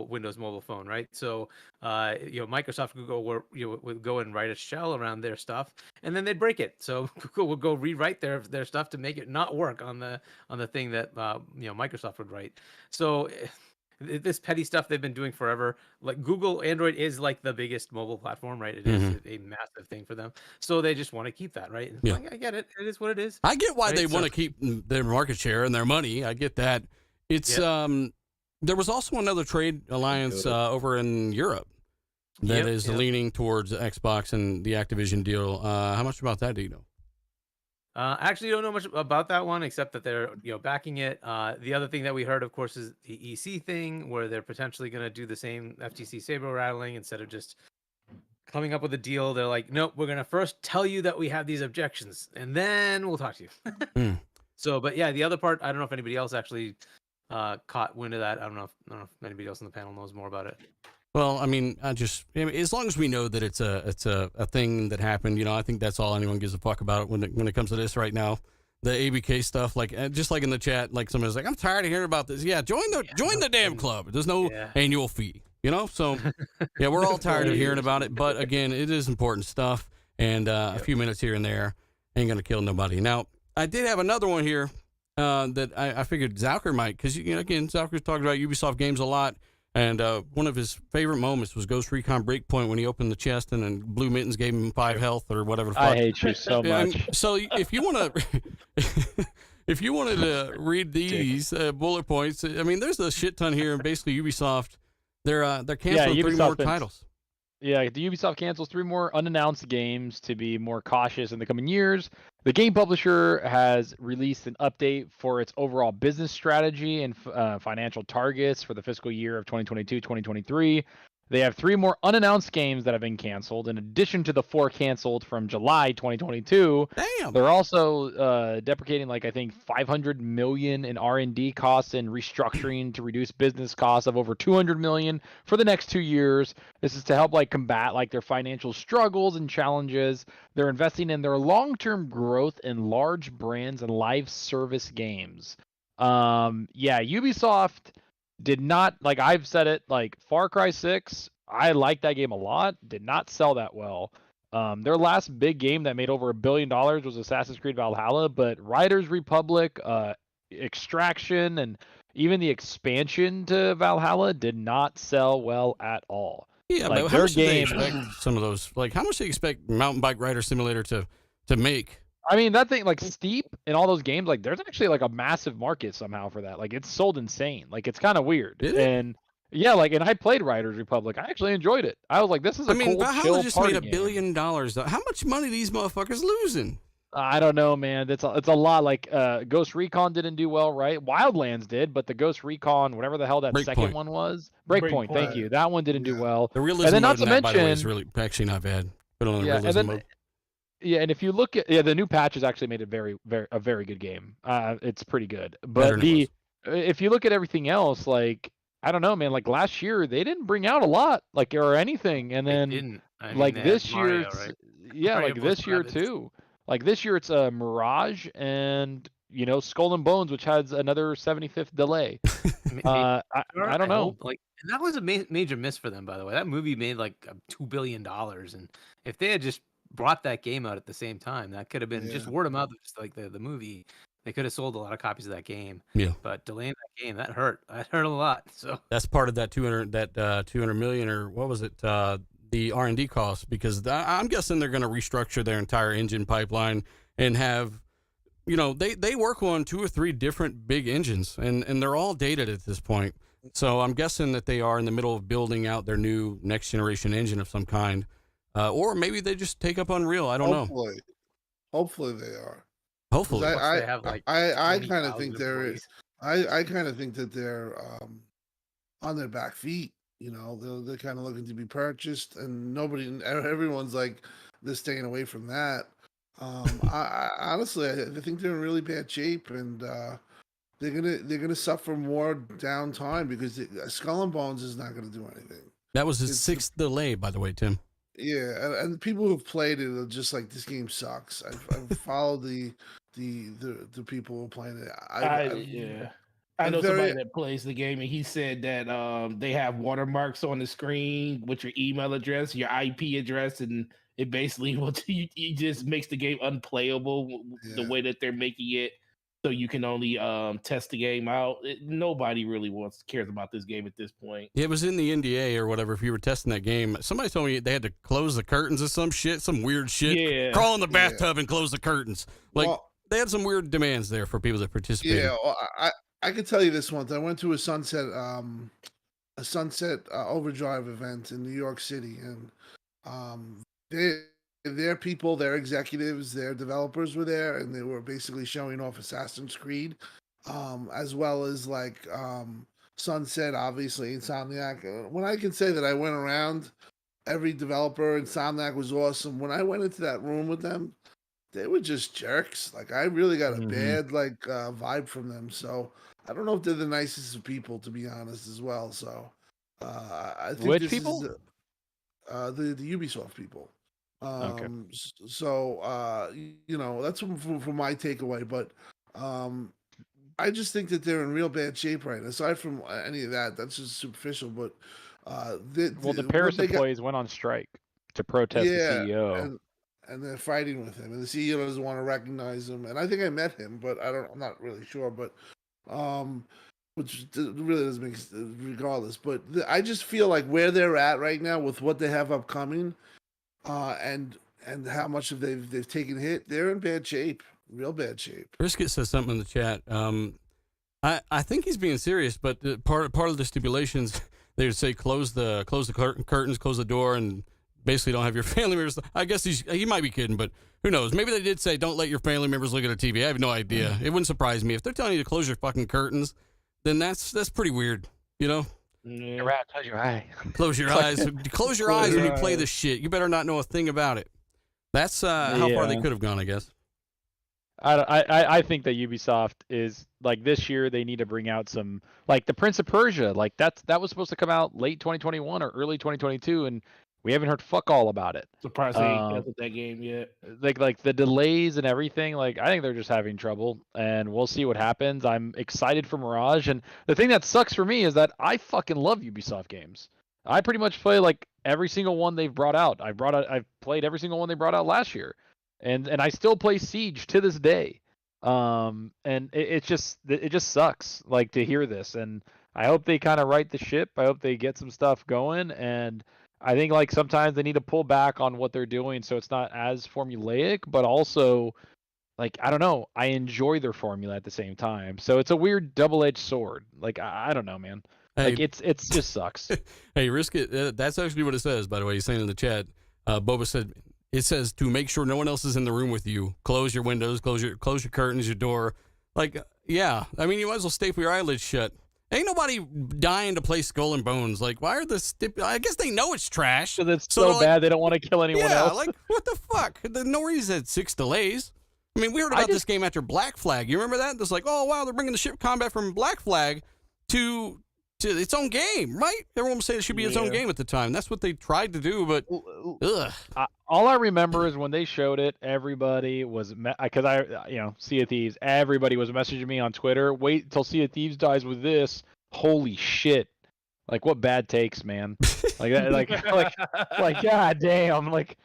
D: Windows mobile phone, right? So, Microsoft would go and write a shell around their stuff, and then they'd break it. So Google would go rewrite their stuff to make it not work on the thing that Microsoft would write. So. This petty stuff they've been doing forever. Like Google Android is like the biggest mobile platform, right? It is a massive thing for them. So they just want to keep that, right?
B: Yeah.
D: Like, I get it. It is what it is.
B: I get why
D: right?
B: they want to keep their market share and their money. I get that. It's there was also another trade alliance over in Europe that is leaning towards Xbox and the Activision deal. How much about that do you know?
D: Actually, don't know much about that one except that they're backing it. The other thing that we heard, of course, is the EC thing, where they're potentially going to do the same FTC saber rattling instead of just coming up with a deal. They're like, nope, we're going to first tell you that we have these objections, and then we'll talk to you. So, but yeah, the other part, I don't know if anybody else actually caught wind of that. I don't know if anybody else on the panel knows more about it.
B: Well, I mean, as long as we know that it's a thing that happened, I think that's all anyone gives a fuck about when it comes to this right now. The ABK stuff, like just like in the chat, like somebody's like, I'm tired of hearing about this. Yeah, join the damn club. There's no annual fee, So yeah, we're all tired of hearing about it. But again, it is important stuff, and a few minutes here and there ain't gonna kill nobody. Now, I did have another one here that I figured Zalker might, because again, Zalker's talking about Ubisoft games a lot. And one of his favorite moments was Ghost Recon Breakpoint when he opened the chest and then Blue Mittens gave him 5 health or whatever the fuck.
A: I hate you so much.
B: So if you want to, if you wanted to read these bullet points, I mean, there's a shit ton here. And basically, Ubisoft, they're canceling 3 more titles.
A: Yeah, the Ubisoft cancels 3 more unannounced games to be more cautious in the coming years. The game publisher has released an update for its overall business strategy and financial targets for the fiscal year of 2022-2023. They have 3 more unannounced games that have been canceled, in addition to the 4 canceled from July 2022.
B: Damn.
A: They're also deprecating, like, I think $500 million in R&D costs and restructuring to reduce business costs of over $200 million for the next 2 years. This is to help like combat like their financial struggles and challenges. They're investing in their long-term growth in large brands and live service games. Yeah, Ubisoft did not, like I've said it, like Far Cry 6, I like that game a lot, did not sell that well. Their last big game that made over $1 billion was Assassin's Creed Valhalla, but Riders Republic, Extraction, and even the expansion to Valhalla did not sell well at all.
B: Yeah,
A: Like,
B: but how
A: their
B: much do they
A: game-
B: expect some of those? Like, how much do you expect Mountain Bike Rider Simulator to make?
A: I mean, that thing, like Steep and all those games, like there's actually like a massive market somehow for that. Like it's sold insane. Like it's kind of weird.
B: Did it?
A: And yeah, like, and I played Riders Republic. I actually enjoyed it. I was like, this is a
B: I mean,
A: cool,
B: Valhalla
A: chill
B: just
A: party
B: made $1
A: game.
B: billion. How much money these motherfuckers losing?
A: I don't know, man. It's a lot. Like Ghost Recon didn't do well, right? Wildlands did, but the Ghost Recon, whatever the hell that second one was, Breakpoint. Thank you. That one didn't do well.
B: The realism
A: And then
B: mode
A: not
B: in
A: to
B: that, by the way, is
A: mention-
B: really actually not bad. But on the
A: Yeah, and
B: realism
A: then
B: mode.
A: yeah, and if you look at the new patch has actually made it a very good game. It's pretty good.
B: Better
A: But
B: than it
A: if you look at everything else, like I don't know, man. Like last year, they didn't bring out a lot, like or anything, and
D: They
A: then
D: didn't. I mean,
A: like
D: they had
A: this year,
D: Mario,
A: it's-
D: right?
A: yeah,
D: Mario
A: like
D: plus
A: this year
D: Rabbids.
A: too. Like this year, it's a Mirage and Skull and Bones, which has another 75th delay. I don't know.
D: hope, like, and that was a major miss for them, by the way. That movie made like $2 billion, and if they had just brought that game out at the same time, that could have been just word of mouth. Just like the movie, they could have sold a lot of copies of that game.
B: Yeah.
D: But delaying that game, that hurt. That hurt a lot. So
B: That's part of that 200 million, or what was it? The R&D cost, because I'm guessing they're going to restructure their entire engine pipeline and have, they work on 2 or 3 different big engines, and they're all dated at this point. So I'm guessing that they are in the middle of building out their new next generation engine of some kind, or maybe they just take up Unreal. I don't know.
F: Hopefully they are.
B: Hopefully.
F: I
D: they have like
F: kind of
D: 20,000
F: think they're.
D: employees.
F: I kind of think that they're on their back feet. They're kind of looking to be purchased, and everyone's like, they're staying away from that. I honestly, I think they're in really bad shape, and they're gonna suffer more downtime because Skull and Bones is not gonna do anything.
B: That was his
F: It's-
B: 6th delay, by the way, Tim.
F: Yeah, and people who've played it are just like, this game sucks. I've followed the people who are playing it.
E: I know
F: I'm
E: somebody
F: very-
E: that plays the game, and he said that they have watermarks on the screen with your email address, your IP address, and it basically it just makes the game unplayable the
F: Yeah.
E: way that they're making it. So you can only test the game out. Nobody really cares about this game at this point.
B: It was in the NDA or whatever. If you were testing that game, somebody told me they had to close the curtains or some weird shit.
E: Yeah.
B: Crawl in the bathtub and close the curtains. Like,
F: Well,
B: they had some weird demands there for people that participated.
F: yeah, well, I could tell you this one. I went to a Sunset Overdrive event in New York City, and their people, their executives, their developers were there, and they were basically showing off Assassin's Creed, as well as like Sunset, obviously, Insomniac. When I can say that I went around every developer, Insomniac was awesome. When I went into that room with them, they were just jerks. Like, I really got a bad vibe from them. So I don't know if they're the nicest of people, to be honest, as well. So I think
A: Which
F: this
A: people?
F: is the Ubisoft people.
A: Okay.
F: So that's from my takeaway. But I just think that they're in real bad shape right now. Aside from any of that, that's just superficial. But
A: the
F: what
A: Paris
F: they got-
A: employees went on strike to protest the CEO.
F: and they're fighting with him, and the CEO doesn't want to recognize him. And I think I met him, but I'm not really sure. But which really doesn't make regardless. But I just feel like where they're at right now with what they have upcoming, and how much of they've taken hit, they're in bad shape, real bad shape.
B: Brisket says something in the chat. I think he's being serious, but part of the stipulations, they would say close the curtains, close the door, and basically don't have your family members. I guess he might be kidding, but who knows? Maybe they did say don't let your family members look at a TV. I have no idea. It wouldn't surprise me if they're telling you to close your fucking curtains. Then that's pretty weird, you know.
E: Yeah.
A: Right, close your eye.
B: Close your eyes. Close your eyes when you play this shit. You better not know a thing about it. That's how far they could have gone, I guess.
A: I think that Ubisoft is like this year they need to bring out some like the Prince of Persia, like that was supposed to come out late 2021 or early 2022 and we haven't heard fuck all about it.
E: Surprised they ain't got that game yet.
A: Like the delays and everything, like I think they're just having trouble and we'll see what happens. I'm excited for Mirage, and the thing that sucks for me is that I fucking love Ubisoft games. I pretty much play like every single one they've brought out. I've played every single one they brought out last year. And I still play Siege to this day. And it just sucks like to hear this, and I hope they kind of right the ship. I hope they get some stuff going, and I think like sometimes they need to pull back on what they're doing so it's not as formulaic, but also like I don't know, I enjoy their formula at the same time. So it's a weird double-edged sword. Like I don't know, man.
B: Hey,
A: like it's just sucks.
B: Hey, risk it. That's actually what it says, by the way. He's saying in the chat. Boba said it says to make sure no one else is in the room with you. Close your windows, close your curtains, your door. Like, yeah. I mean, you might as well staple your eyelids shut. Ain't nobody dying to play Skull and Bones. Like, why are the I guess they know it's trash.
A: Because it's so bad they don't want to kill anyone else.
B: Yeah, like, what the fuck? No reason had 6 delays. I mean, we heard about this game after Black Flag. You remember that? It's like, oh, wow, they're bringing the ship combat from Black Flag to its own game, right? Everyone was saying it should be its own game at the time. That's what they tried to do, but
A: all I remember is when they showed it, everybody was because Sea of Thieves. Everybody was messaging me on Twitter. Wait till Sea of Thieves dies with this. Holy shit! Like what bad takes, man. Like god damn. Like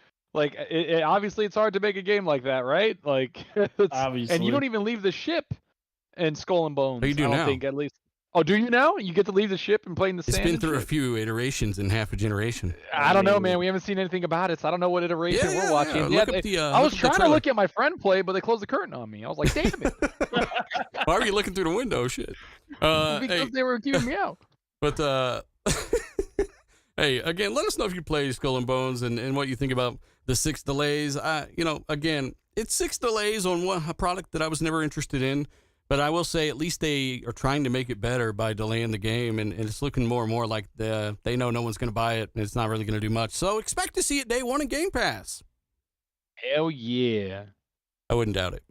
A: obviously it's hard to make a game like that, right? Like obviously, and you don't even leave the ship in Skull and Bones.
B: Oh, you do now.
A: I don't think at least. Oh, do you now? You get to leave the ship and play in the sand?
B: It's been through a few iterations in half a generation.
A: I don't know, man. We haven't seen anything about it, so I don't know what iteration we're watching.
B: Yeah.
A: I was trying to look at my friend play, but they closed the curtain on me. I was like, damn it.
B: Why were you looking through the window? Shit.
A: Because they were keeping me out.
B: But, hey, again, let us know if you play Skull and Bones and what you think about the 6 delays. Again, it's 6 delays on a product that I was never interested in. But I will say at least they are trying to make it better by delaying the game, and it's looking more and more like they know no one's going to buy it, and it's not really going to do much. So expect to see it day 1 in Game Pass.
A: Hell yeah.
B: I wouldn't doubt it.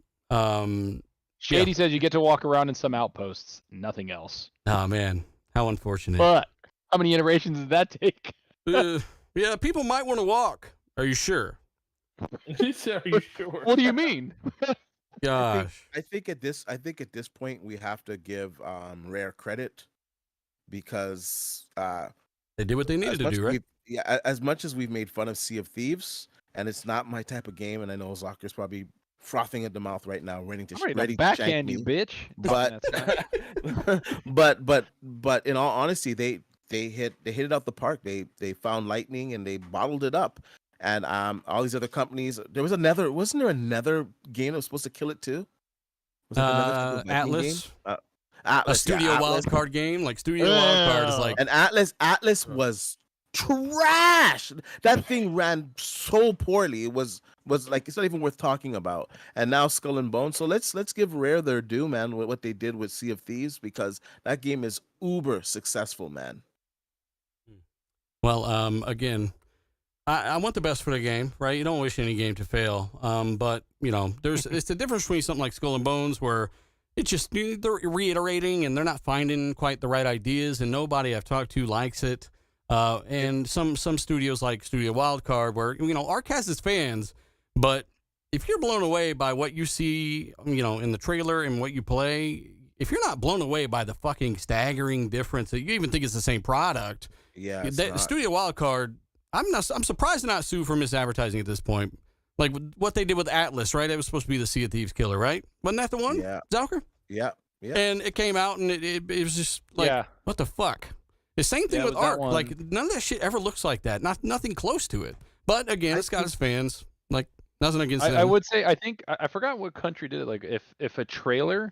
A: Shady says you get to walk around in some outposts. Nothing else.
B: Oh, man. How unfortunate.
A: But how many iterations does that take?
B: Yeah, people might want to walk. Are you sure?
E: Are you sure?
A: What do you mean?
B: Gosh,
C: I think at this point we have to give Rare credit because
B: they did what they needed to do, right?
C: As much as we've made fun of Sea of Thieves, and it's not my type of game, and I know Zocker's probably frothing at the mouth right now, ready to
A: backhand you, bitch.
C: But in all honesty, they hit it out the park. They found lightning and they bottled it up. And all these other companies. Wasn't there another game that was supposed to kill it too?
B: Atlas.
C: Atlas,
B: a Studio Wildcard game, like Studio Wildcard is like.
C: And Atlas was trash. That thing ran so poorly. It was like it's not even worth talking about. And now Skull and Bones. So let's give Rare their due, man. With what they did with Sea of Thieves, because that game is uber successful, man.
B: Well, again. I want the best for the game, right? You don't wish any game to fail. But, it's the difference between something like Skull and Bones where it's just they're reiterating and they're not finding quite the right ideas, and nobody I've talked to likes it. And some studios like Studio Wildcard where, ARC has its fans, but if you're blown away by what you see, in the trailer and what you play, if you're not blown away by the fucking staggering difference that you even think it's the same product, Studio Wildcard, I'm surprised to not sue for misadvertising at this point. Like what they did with Atlas, right? It was supposed to be the Sea of Thieves killer, right? Wasn't that the one?
C: Yeah.
B: Zelker?
C: Yeah.
B: And it came out and it was just like, what the fuck? The same thing with Ark. Like none of that shit ever looks like that. Nothing close to it. But again, it's got its fans. Like nothing against them.
A: I would say I forgot what country did it. Like if a trailer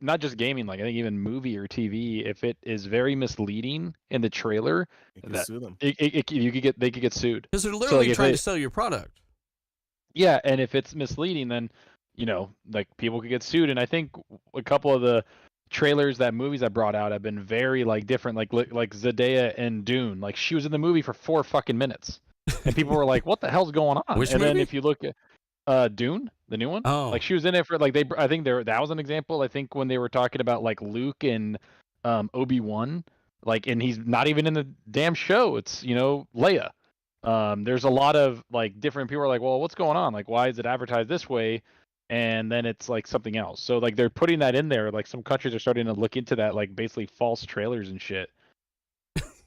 A: not just gaming, like I think even movie or TV, if it is very misleading in the trailer,
C: You can
A: that
C: sue them.
A: they could get sued.
B: Because they're
A: So
B: literally
A: like if
B: trying
A: they,
B: to sell your product.
A: yeah, and if it's misleading, then like people could get sued. And I think a couple of the trailers that movies I brought out have been very like different, like Zendaya and Dune. Like she was in the movie for 4 fucking minutes, and people were like, "What the hell's going on?"
B: Which
A: and then
B: movie?
A: if you look at Dune, the new one,
B: Oh.
A: like she was in it for like I think that was an example. I think when they were talking about like Luke and Obi-Wan, like, and he's not even in the damn show. It's Leia. There's a lot of like different people are like, well, what's going on? Like, why is it advertised this way? And then it's like something else. So like they're putting that in there. Like some countries are starting to look into that, like basically false trailers and shit.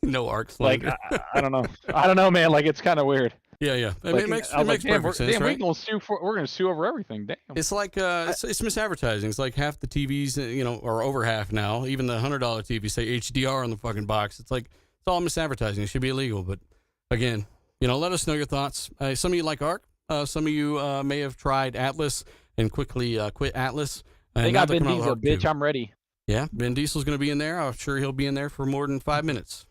B: No arc
A: Like
B: slander.
A: I don't know. I don't know, man. Like it's kind of weird.
B: Yeah. I mean,
A: Like,
B: it makes
A: I was like, damn,
B: perfect sense,
A: we're
B: right?
A: gonna sue we're gonna sue over everything. Damn.
B: It's like it's misadvertising. It's like half the TVs, or over half now. Even the $100 TV say HDR on the fucking box. It's like it's all misadvertising. It should be illegal. But again, let us know your thoughts. Some of you like Arc. Some of you may have tried Atlas and quickly quit Atlas.
A: They got Vin Diesel, bitch. I'm ready.
B: Yeah, Vin Diesel's going to be in there. I'm sure he'll be in there for more than 5 minutes.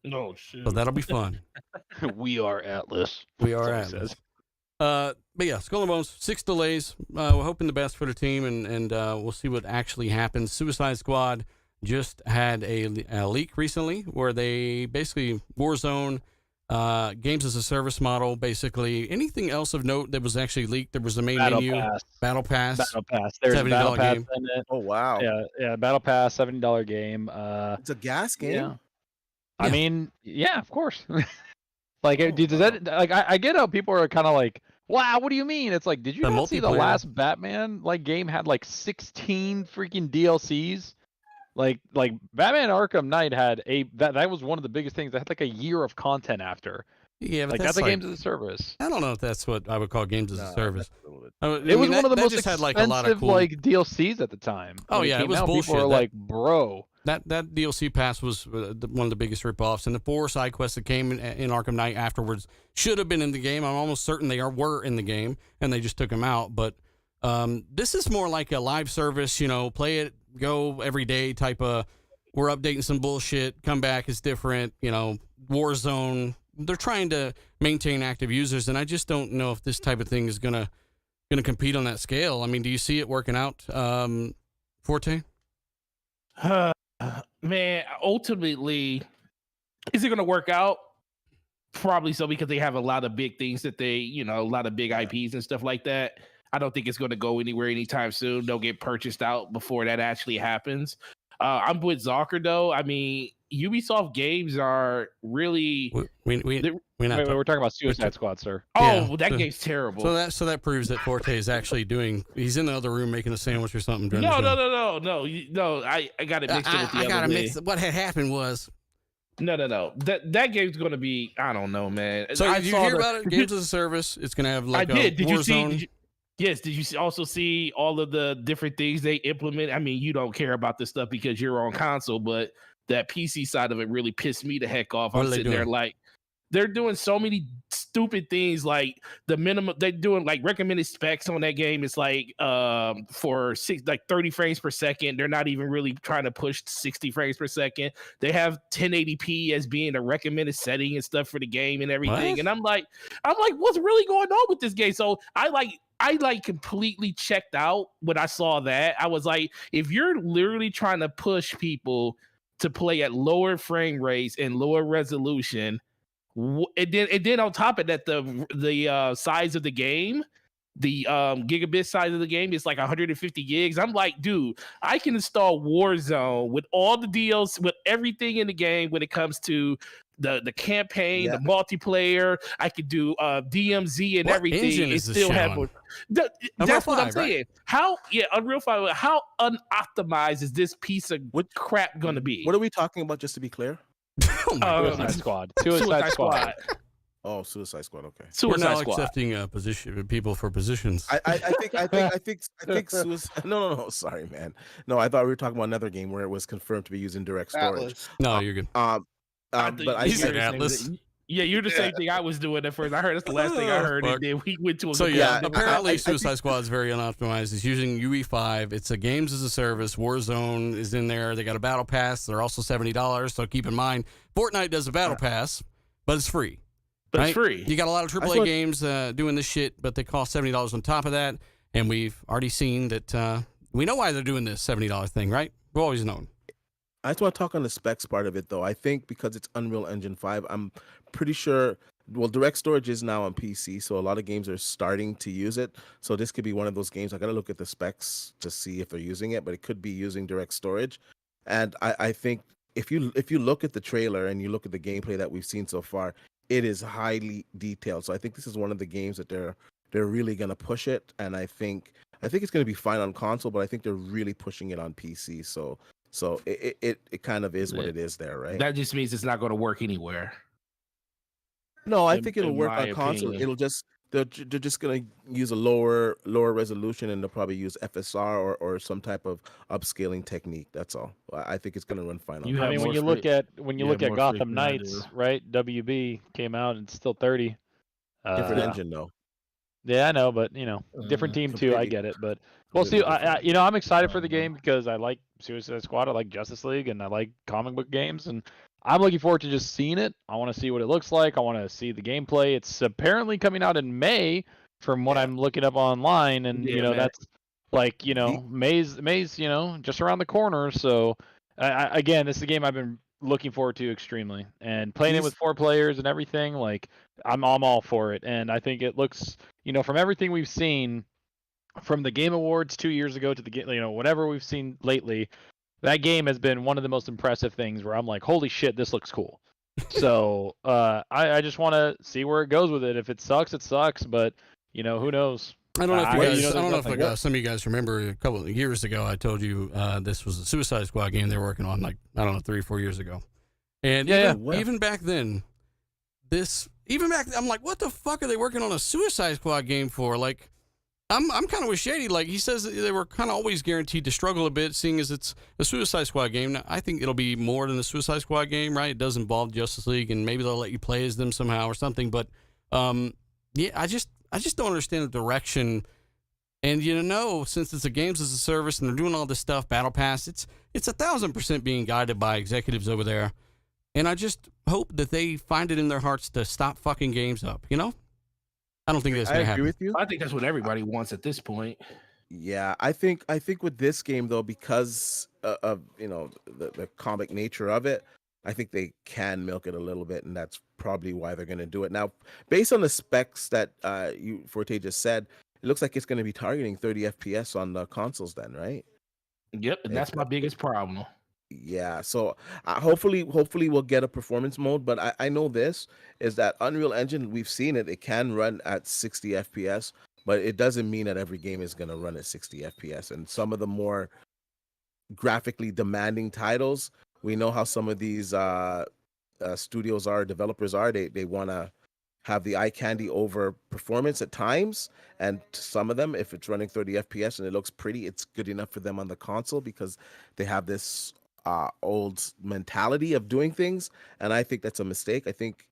E: No shit.
B: So that'll be fun.
A: We are Atlas.
B: We are
A: That's what he
B: Atlas.
A: says.
B: But yeah, Skull and Bones, 6 delays. We're hoping the best for the team, and we'll see what actually happens. Suicide Squad just had a leak recently where they basically Warzone, games as a service model, basically. Anything else of note that was actually leaked? There was the main menu. Battle Pass.
A: There's a Battle
B: $70
A: Pass
B: game.
A: in it.
C: Oh wow.
A: Yeah, Battle Pass, $70 game.
C: It's a gas game.
A: Yeah. I
B: Yeah.
A: mean, yeah, of course. Like,
C: Oh,
A: does that like I get how people are kind of like, wow, what do you mean? It's like, did you
B: The
A: not see the
B: multiplayer.
A: last Batman like game had like 16 freaking DLCs? Like Batman Arkham Knight had that was one of the biggest things. That had like a year of content after.
B: Yeah, but
A: Like
B: that's
A: that's a
B: like,
A: games as a service.
B: I don't know if that's what I would call games as a
C: Nah,
B: service.
C: that's a little bit-
A: It was one of the
B: that
A: most
B: just
A: expensive
B: had like a lot of cool.
A: like DLCs at the time.
B: Oh,
A: When
B: yeah, it
A: came
B: was
A: out,
B: bullshit.
A: People were
B: That-
A: like, bro.
B: That DLC pass was one of the biggest ripoffs, and the 4 side quests that came in Arkham Knight afterwards should have been in the game. I'm almost certain they were in the game, and they just took them out. But this is more like a live service, play it, go every day type of. We're updating some bullshit. Come back, it's different. Warzone. They're trying to maintain active users, and I just don't know if this type of thing is gonna compete on that scale. I mean, do you see it working out, Forte?
E: Man, ultimately, is it going to work out? Probably so, because they have a lot of big things that they, a lot of big IPs and stuff like that. I don't think it's going to go anywhere anytime soon. They'll get purchased out before that actually happens. I'm with Zocker though. I mean, Ubisoft games are really.
B: We're not.
A: Wait, we're talking about Suicide Squad, sir.
E: Oh,
B: Yeah.
E: that game's terrible.
B: So that proves that Forte is actually doing. He's in the other room making a sandwich or something. During the show.
E: No. I got it mixed with the
B: I got
E: other
B: to
E: way.
B: mix. What had happened was.
E: No. That game's gonna be. I don't know, man.
B: So
E: I
B: did you
E: saw
B: hear
E: the-
B: about it? Games as a service. It's gonna have like
E: I did.
B: a
E: Did you see?
B: Warzone.
E: Yes. Did you also see all of the different things they implement? I mean, you don't care about this stuff because you're on console, but that PC side of it really pissed me the heck off.
B: What
E: I'm
B: are they
E: sitting there
B: doing?
E: like, they're doing so many stupid things. Like the minimum they're doing, like recommended specs on that game is like for 30 frames per second. They're not even really trying to push 60 frames per second. They have 1080p as being a recommended setting and stuff for the game and everything.
B: What?
E: And I'm like, what's really going on with this game? So I completely checked out when I saw that. I was like, if you're literally trying to push people to play at lower frame rates and lower resolution, and then on top of that, the size of the game, the gigabit size of the game is like 150 gigs. I'm like, dude, I can install Warzone with all the deals, with everything in the game when it comes to the campaign, the multiplayer. I could do DMZ and
B: What
E: everything.
B: engine
E: It
B: is this
E: still
B: shit
E: have
B: on?
E: that's what I'm
B: 5, right?
E: saying. Unreal 5. How unoptimized is this piece of crap gonna be?
C: What are we talking about? Just to be clear.
B: Oh my
A: Suicide
B: goodness.
A: Squad. Suicide Squad.
C: Oh, Suicide Squad. Okay.
B: We're
E: Suicide
B: now
E: Squad.
B: accepting people for positions.
C: I think Suicide. No. Sorry, man. No, I thought we were talking about another game where it was confirmed to be using direct storage.
F: Atlas.
B: No, you're good.
E: I
C: But
E: think
C: I
B: He
E: you
B: said
E: said
B: Atlas.
E: Yeah, you're the same thing I was doing at first. I heard that's the last thing I heard,
B: Fuck.
E: and then we went to a.
B: So
C: yeah,
B: apparently Suicide Squad is very unoptimized. It's using UE5. It's a games as a service. Warzone is in there. They got a battle pass. They're also $70. So keep in mind, Fortnite does a battle pass, but it's free.
E: But
B: right?
E: it's free.
B: You got a lot of AAA games doing this shit, but they cost $70 on top of that. And we've already seen that we know why they're doing this $70 thing, right? We've always known.
C: I just want to talk on the specs part of it, though. I think because it's Unreal Engine 5, I'm pretty sure. Well, direct storage is now on PC, so a lot of games are starting to use it. So this could be one of those games. I got to look at the specs to see if they're using it, but it could be using direct storage. And I think if you look at the trailer and you look at the gameplay that we've seen so far, it is highly detailed. So I think this is one of the games that they're really going to push it. And I think it's going to be fine on console, but I think they're really pushing it on PC. So it kind of is what it is there, right?
E: That just means it's not going to work anywhere.
C: No, I think it'll work on console.
E: opinion.
C: It'll just they're just gonna use a lower resolution, and they'll probably use FSR or some type of upscaling technique. That's all. I think it's gonna run fine. On
E: You
C: console.
A: I mean,
E: more
A: when you look
E: free-
A: at
E: you have more
A: Gotham
E: freedom than I
A: Knights,
E: do.
A: right? WB came out and it's still 30.
C: Different
A: Uh,
C: engine though.
A: Yeah, I know, but different team too. I
C: completely-
A: get it, but we'll see.
C: completely
A: I'm excited for the game because I like Suicide Squad, I like Justice League, and I like comic book games, and I'm looking forward to just seeing it. I want to see what it looks like. I want to see the gameplay. It's apparently coming out in May, from what I'm looking up online, and
E: Yeah, man.
A: that's like May's just around the corner. So again, this is a game I've been looking forward to extremely, and playing it with 4 players and everything. Like I'm all for it, and I think it looks from everything we've seen, from the Game Awards 2 years ago to the game, whatever we've seen lately, that game has been one of the most impressive things where I'm like, holy shit, this looks cool. So I just want to see where it goes with it. If it sucks, it sucks, but who knows?
B: I don't know if you guys.
A: there's
B: I don't know
A: nothing-
B: if some of you guys remember a couple of years ago. I told you this was a Suicide Squad game they were working on, like 3 or 4 years ago. And even back then, I'm like, what the fuck are they working on a Suicide Squad game for? Like, I'm kind of with Shady. Like, he says that they were kind of always guaranteed to struggle a bit, seeing as it's a Suicide Squad game. Now, I think it'll be more than the Suicide Squad game, right? It does involve Justice League, and maybe they'll let you play as them somehow or something. But I just don't understand the direction. And since it's a games as a service and they're doing all this stuff, Battle Pass, it's 1,000% being guided by executives over there. And I just hope that they find it in their hearts to stop fucking games up. I don't think that's
C: I
B: gonna
C: agree
B: happen.
C: with you.
E: I think that's what everybody wants at this point.
C: Yeah, I think with this game though, because of the comic nature of it, I think they can milk it a little bit, and that's probably why they're going to do it. Now, based on the specs that Forte just said, it looks like it's going to be targeting 30 FPS on the consoles then, right?
E: Yep, and that's my biggest problem.
C: Yeah, so hopefully we'll get a performance mode, but I know this is that Unreal Engine, we've seen it can run at 60 FPS, but it doesn't mean that every game is going to run at 60 FPS. And some of the more graphically demanding titles, we know how some of these developers are, they want to have the eye candy over performance at times, and some of them, if it's running 30 FPS and it looks pretty, it's good enough for them on the console because they have this old mentality of doing things, and I think that's a mistake. I think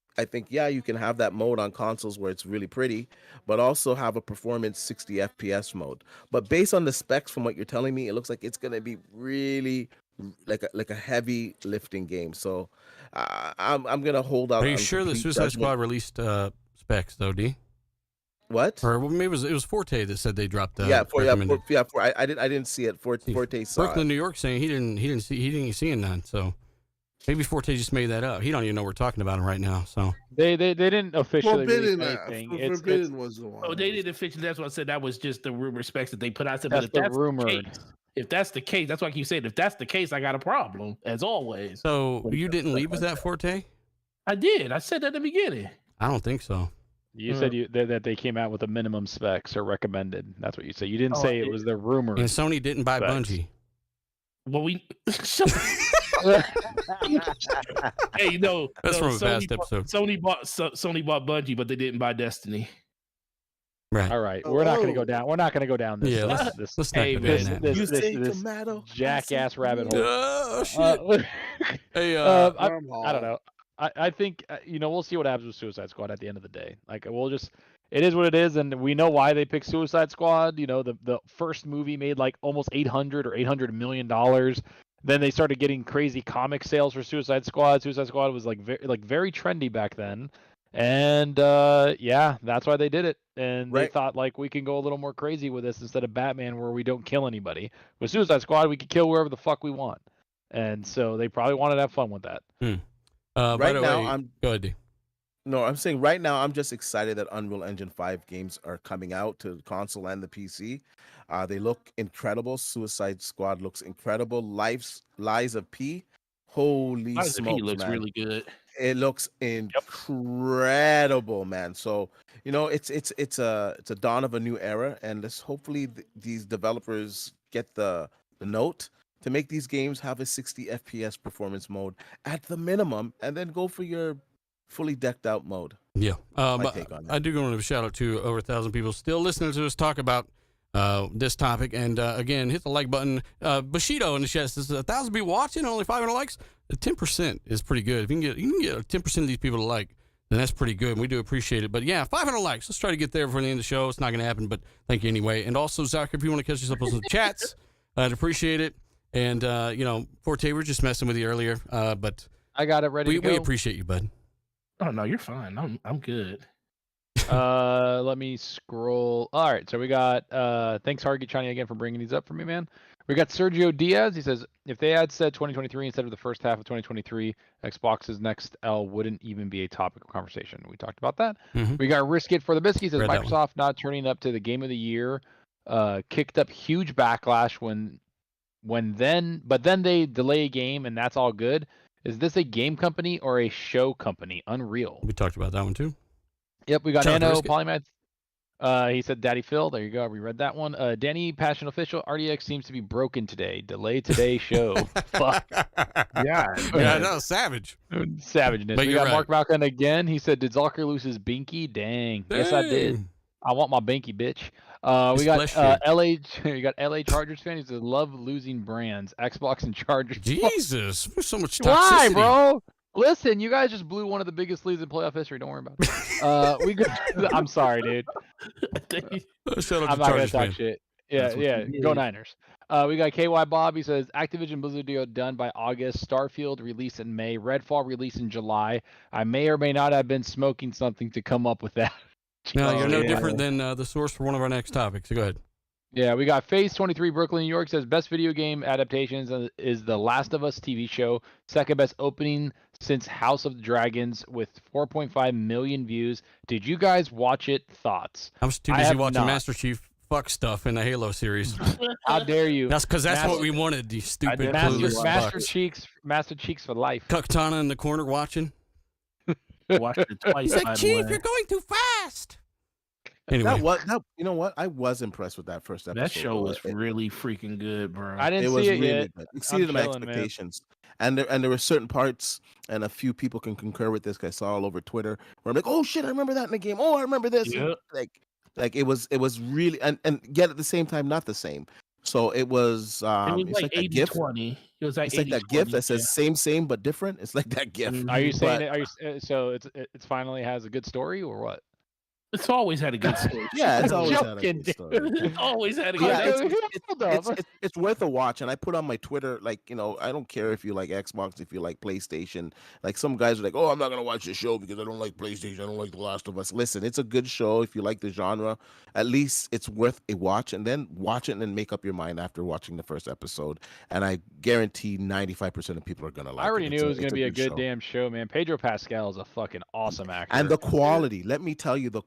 C: yeah, you can have that mode on consoles where it's really pretty, but also have a performance 60 FPS mode. But based on the specs from what you're telling me, it looks like it's gonna be really like a heavy lifting game. So I'm gonna hold out.
B: Are you sure that Suicide Squad released specs though, D?
C: What?
B: Or maybe it was Forte that said they dropped.
C: I didn't see it. Forte saw
B: Brooklyn,
C: it.
B: New York, saying he didn't see none. So maybe Forte just made that up. He don't even know we're talking about him right now. So
A: They didn't officially
F: Forbidden,
A: release anything.
F: Forbidden was the one.
E: Oh, they didn't officially. That's what I said. That was just the rumor specs that they put out. I said,
A: That's
E: but if
A: the
E: that's
A: rumored.
E: The case, if that's the case, that's why I keep saying. If that's the case, I got a problem as always.
B: So you didn't lead with that, Forte?
E: I did. I said that at the beginning.
B: I don't think so.
A: You said that they came out with a minimum specs or recommended. That's what you said. You didn't
E: Oh,
A: say
E: I
A: it was the rumor.
B: And Sony didn't buy
A: Specs.
B: Bungie.
E: Well, we. Shut Hey, no.
B: That's
E: no,
B: from a past episode.
E: Sony bought Bungie, but they didn't buy Destiny.
B: Right.
A: All right, we're not going to go down. We're not going to go down this.
B: Yeah,
A: this
B: let's not
E: Hey,
B: go
E: man,
B: down that.
A: this,
C: You
A: this,
C: say
A: this
C: tomato?
A: jackass rabbit hole.
B: Oh shit. Hey,
A: I don't know. I think we'll see what happens with Suicide Squad at the end of the day. Like it is what it is, and we know why they picked Suicide Squad. The first movie made like almost $800 million. Then they started getting crazy comic sales for Suicide Squad. Suicide Squad was like very trendy back then, and yeah, that's why they did it. And they thought like we can go a little more crazy with this instead of Batman where we don't kill anybody. With Suicide Squad, we can kill wherever the fuck we want, and so they probably wanted to have fun with that.
C: Right now,
B: go ahead, D.
C: No, I'm saying right now, I'm just excited that Unreal Engine 5 games are coming out to the console and the PC. They look incredible. Suicide Squad looks incredible. Lies of P. Holy
E: Lies of P
C: smokes,
E: looks
C: man.
E: really good.
C: It looks incredible, man. So it's a dawn of a new era, and let's hopefully these developers get the note to make these games have a 60 FPS performance mode at the minimum, and then go for your fully decked out mode.
B: Yeah,
C: my take on that.
B: I do want to give a shout out to over 1,000 people still listening to us talk about this topic. And again, hit the like button. Bushido in the chat says 1,000 people watching, only 500 likes. 10% is pretty good. If you can get 10% of these people to like, then that's pretty good. And we do appreciate it. But yeah, 500 likes. Let's try to get there before the end of the show. It's not going to happen, but thank you anyway. And also, Zach, if you want to catch yourself on some chats, I'd appreciate it. And Forte, we're just messing with you earlier, but
A: I got it ready to go.
B: We appreciate you, bud.
E: Oh no, you're fine. I'm good.
A: Let me scroll. All right, so we got thanks Hargy Chani again for bringing these up for me, man. We got Sergio Diaz. He says if they had said 2023 instead of the first half of 2023, Xbox's next L wouldn't even be a topic of conversation. We talked about that.
B: Mm-hmm.
A: We got Risk It for the Biscuit. He says Microsoft not turning up to the Game of the Year kicked up huge backlash but then they delay a game and that's all good. Is this a game company or a show company? Unreal.
B: We talked about that one too.
A: Yep, we got Nano Polymath. He said Daddy Phil. There you go. We read that one. Danny Passion Official. RDX seems to be broken today. Delay today show. Fuck.
E: Yeah,
B: no, savage.
A: Savageness.
B: But
A: we got Mark Malkin again. He said, did Zalker lose his binky? Dang. Yes, I did. I want my binky, bitch. We got LA. We got LA Chargers fan. He says, love losing brands. Xbox and Chargers.
B: Jesus, there's so much toxicity.
A: Why, bro? Listen, you guys just blew one of the biggest leads in playoff history. Don't worry about it. I'm sorry, dude. I'm not gonna talk shit. Yeah. Go Niners. We got KY Bob. He says Activision Blizzard deal done by August. Starfield release in May. Redfall release in July. I may or may not have been smoking something to come up with that.
B: No, you're no different than the source for one of our next topics. So go ahead.
A: Yeah, we got Phase 23 Brooklyn, New York says best video game adaptations is The Last of Us TV show. Second best opening since House of the Dragons with 4.5 million views. Did you guys watch it? Thoughts?
B: I'm too busy watching Master Chief fuck stuff in the Halo series.
A: How dare you?
B: That's because that's what we wanted. You stupid
A: Master Cheeks for life.
B: Cucktana in the corner watching.
E: Watched it twice.
B: He's like, Chief, you're going too fast. Anyway,
C: you know what? I was impressed with that first episode.
E: That show was really freaking good, bro.
A: I didn't see it yet.
C: Good. Exceeded my expectations. Man. And there were certain parts, and a few people can concur with this. I saw all over Twitter where I'm like, oh shit, I remember that in the game. Oh, I remember this.
E: Yep.
C: Like it was really, and yet at the same time not the same. So it was
E: like 80-20. It was like
C: it's like that GIF that says same but different. It's like that GIF.
A: Are you saying it? Are you so it's finally has a good story or what?
E: It's always had a good story.
C: Yeah, it's always had a good story.
E: It's always had a good story.
C: It's worth a watch. And I put on my Twitter, like, I don't care if you like Xbox, if you like PlayStation. Like some guys are like, oh, I'm not going to watch the show because I don't like PlayStation. I don't like The Last of Us. Listen, it's a good show. If you like the genre, at least it's worth a watch. And then watch it and then make up your mind after watching the first episode. And I guarantee 95% of people are going to like it.
A: I already knew it was going to be a good damn show, man. Pedro Pascal is a fucking awesome actor.
C: And the quality, let me tell you, the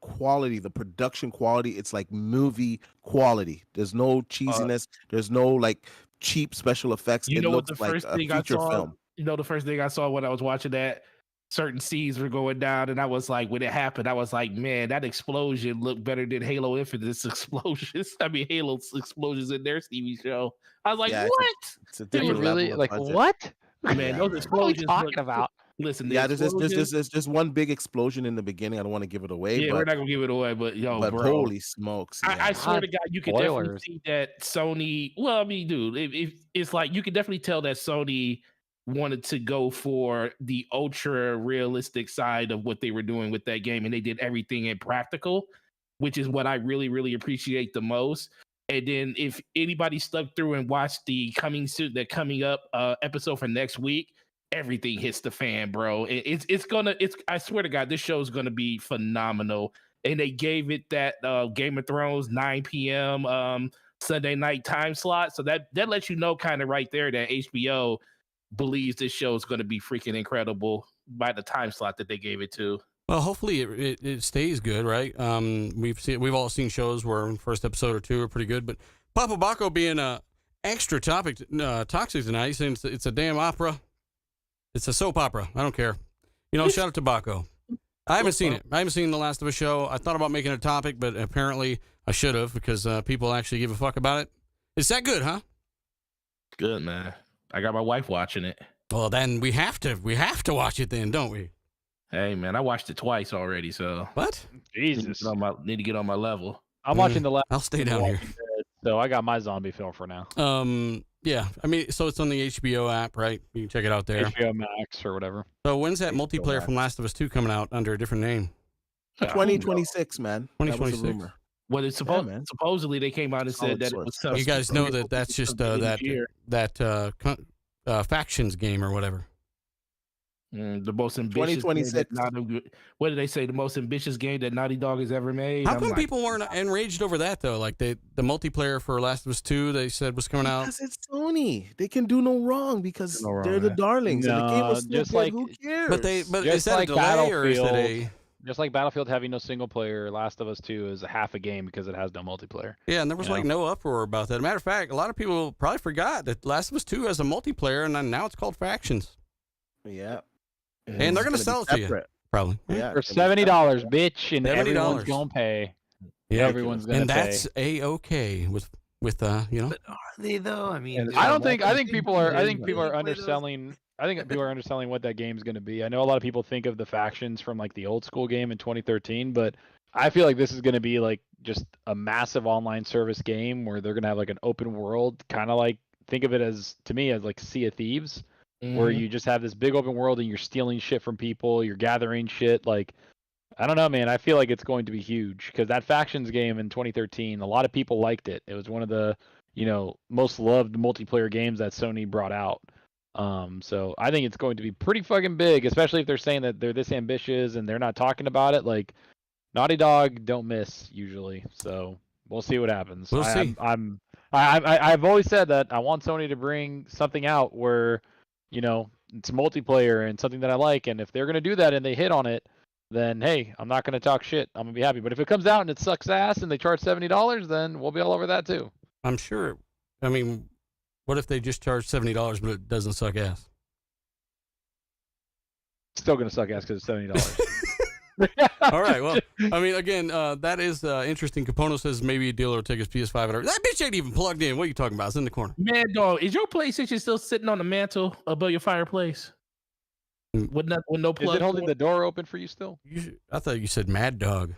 C: production quality, it's like movie quality. There's no cheesiness. There's no like cheap special effects.
E: You
C: it
E: know
C: looks
E: what the
C: like
E: first
C: a
E: thing I
C: feature
E: saw?
C: film.
E: You know the first thing I saw when I was watching that, certain scenes were going down, and I was like, when it happened, I was like, man, that explosion looked better than Halo Infinite's explosions. I mean, Halo's explosions in their TV show. I was like, what?
C: It's a different
A: really
C: level
A: like
C: of budget.
A: what?
E: Man, those explosions.
A: What are you talking about?
E: Listen,
C: there's just one big explosion in the beginning. I don't want to give it away.
E: Yeah,
C: but,
E: we're not gonna give it away, but bro,
C: holy smokes! Yeah.
E: I swear to God, you can definitely see that Sony. Well, I mean, dude, if it's like you can definitely tell that Sony wanted to go for the ultra realistic side of what they were doing with that game, and they did everything in practical, which is what I really, really appreciate the most. And then if anybody stuck through and watched the coming up episode for next week, everything hits the fan, bro. I swear to God, this show is gonna be phenomenal. And they gave it that Game of Thrones 9 p.m. Sunday night time slot. So that lets you know kind of right there that HBO believes this show is going to be freaking incredible by the time slot that they gave it to.
B: Well, hopefully it stays good, right? We've all seen shows where first episode or two are pretty good, but Papa Baco being extra toxic tonight, saying it's a damn opera. It's a soap opera. I don't care. Shout out to Baco. I haven't seen it. I haven't seen The Last of Us show. I thought about making a topic, but apparently I should have because people actually give a fuck about it. It's that good, huh?
E: Good, man. I got my wife watching it.
B: Well, then we have to watch it then, don't we?
E: Hey, man, I watched it twice already, so.
B: What?
A: Jesus.
E: Need to get on my level.
A: I'm watching the last.
B: I'll stay down here.
A: So I got my zombie film for now.
B: Yeah. I mean, so it's on the HBO app, right? You can check it out there.
A: HBO Max or whatever.
B: So when's that multiplayer from Last of Us 2 coming out under a different name?
C: 2026, man.
B: 2026.
E: Well, it's supposedly they came out and said that it was.
B: You guys know that's just that factions game or whatever.
E: The most ambitious
C: 2026.
E: What did they say? The most ambitious game that Naughty Dog has ever made.
B: How come people weren't enraged over that though? Like the multiplayer for Last of Us 2, they said was coming out.
C: Because it's Sony. They can do no wrong because they're the darlings.
A: No,
C: and the game was still
A: just
C: good.
A: like-
C: Who cares?
B: But
A: Just
B: is that
A: like
B: a delay or is it
A: Battlefield. Just like Battlefield having no single player, Last of Us 2 is a half a game because it has no multiplayer.
B: Yeah, and there was no uproar about that. Matter of fact, a lot of people probably forgot that Last of Us 2 has a multiplayer, and then now it's called Factions.
C: Yeah.
B: And they're going to sell it to you, probably.
C: Yeah.
A: For $70, bitch, and everyone's gonna pay.
B: Yeah,
A: Everyone's gonna
B: and
A: pay.
B: that's a-okay with
D: But are they though? I mean,
A: I think people are
D: Really
A: underselling. I think people are underselling what that game's going to be. I know a lot of people think of the factions from like the old school game in 2013, but I feel like this is going to be like just a massive online service game where they're going to have like an open world, kind of like think of it as to me as like Sea of Thieves, where you just have this big open world and you're stealing shit from people, you're gathering shit. Like, I don't know, man. I feel like it's going to be huge because that factions game in 2013, a lot of people liked it. It was one of the most loved multiplayer games that Sony brought out. So I think it's going to be pretty fucking big, especially if they're saying that they're this ambitious and they're not talking about it. Like, Naughty Dog don't miss usually, so we'll see what happens.
B: We'll see.
A: I've always said that I want Sony to bring something out where, it's multiplayer and something that I like, and if they're gonna do that and they hit on it, then hey, I'm not gonna talk shit. I'm gonna be happy. But if it comes out and it sucks ass and they charge $70, then we'll be all over that too.
B: I'm sure. I mean, what if they just charge $70 but it doesn't suck ass?
A: Still gonna suck ass because it's $70.
B: All right. Well, I mean, again, that is interesting. Capono says maybe a dealer will take his PS5. That bitch ain't even plugged in. What are you talking about? It's in the corner.
E: Man, dog, is your PlayStation still sitting on the mantle above your fireplace? With no plug?
A: Is it holding the door open for you still?
B: I thought you said Mad Dog.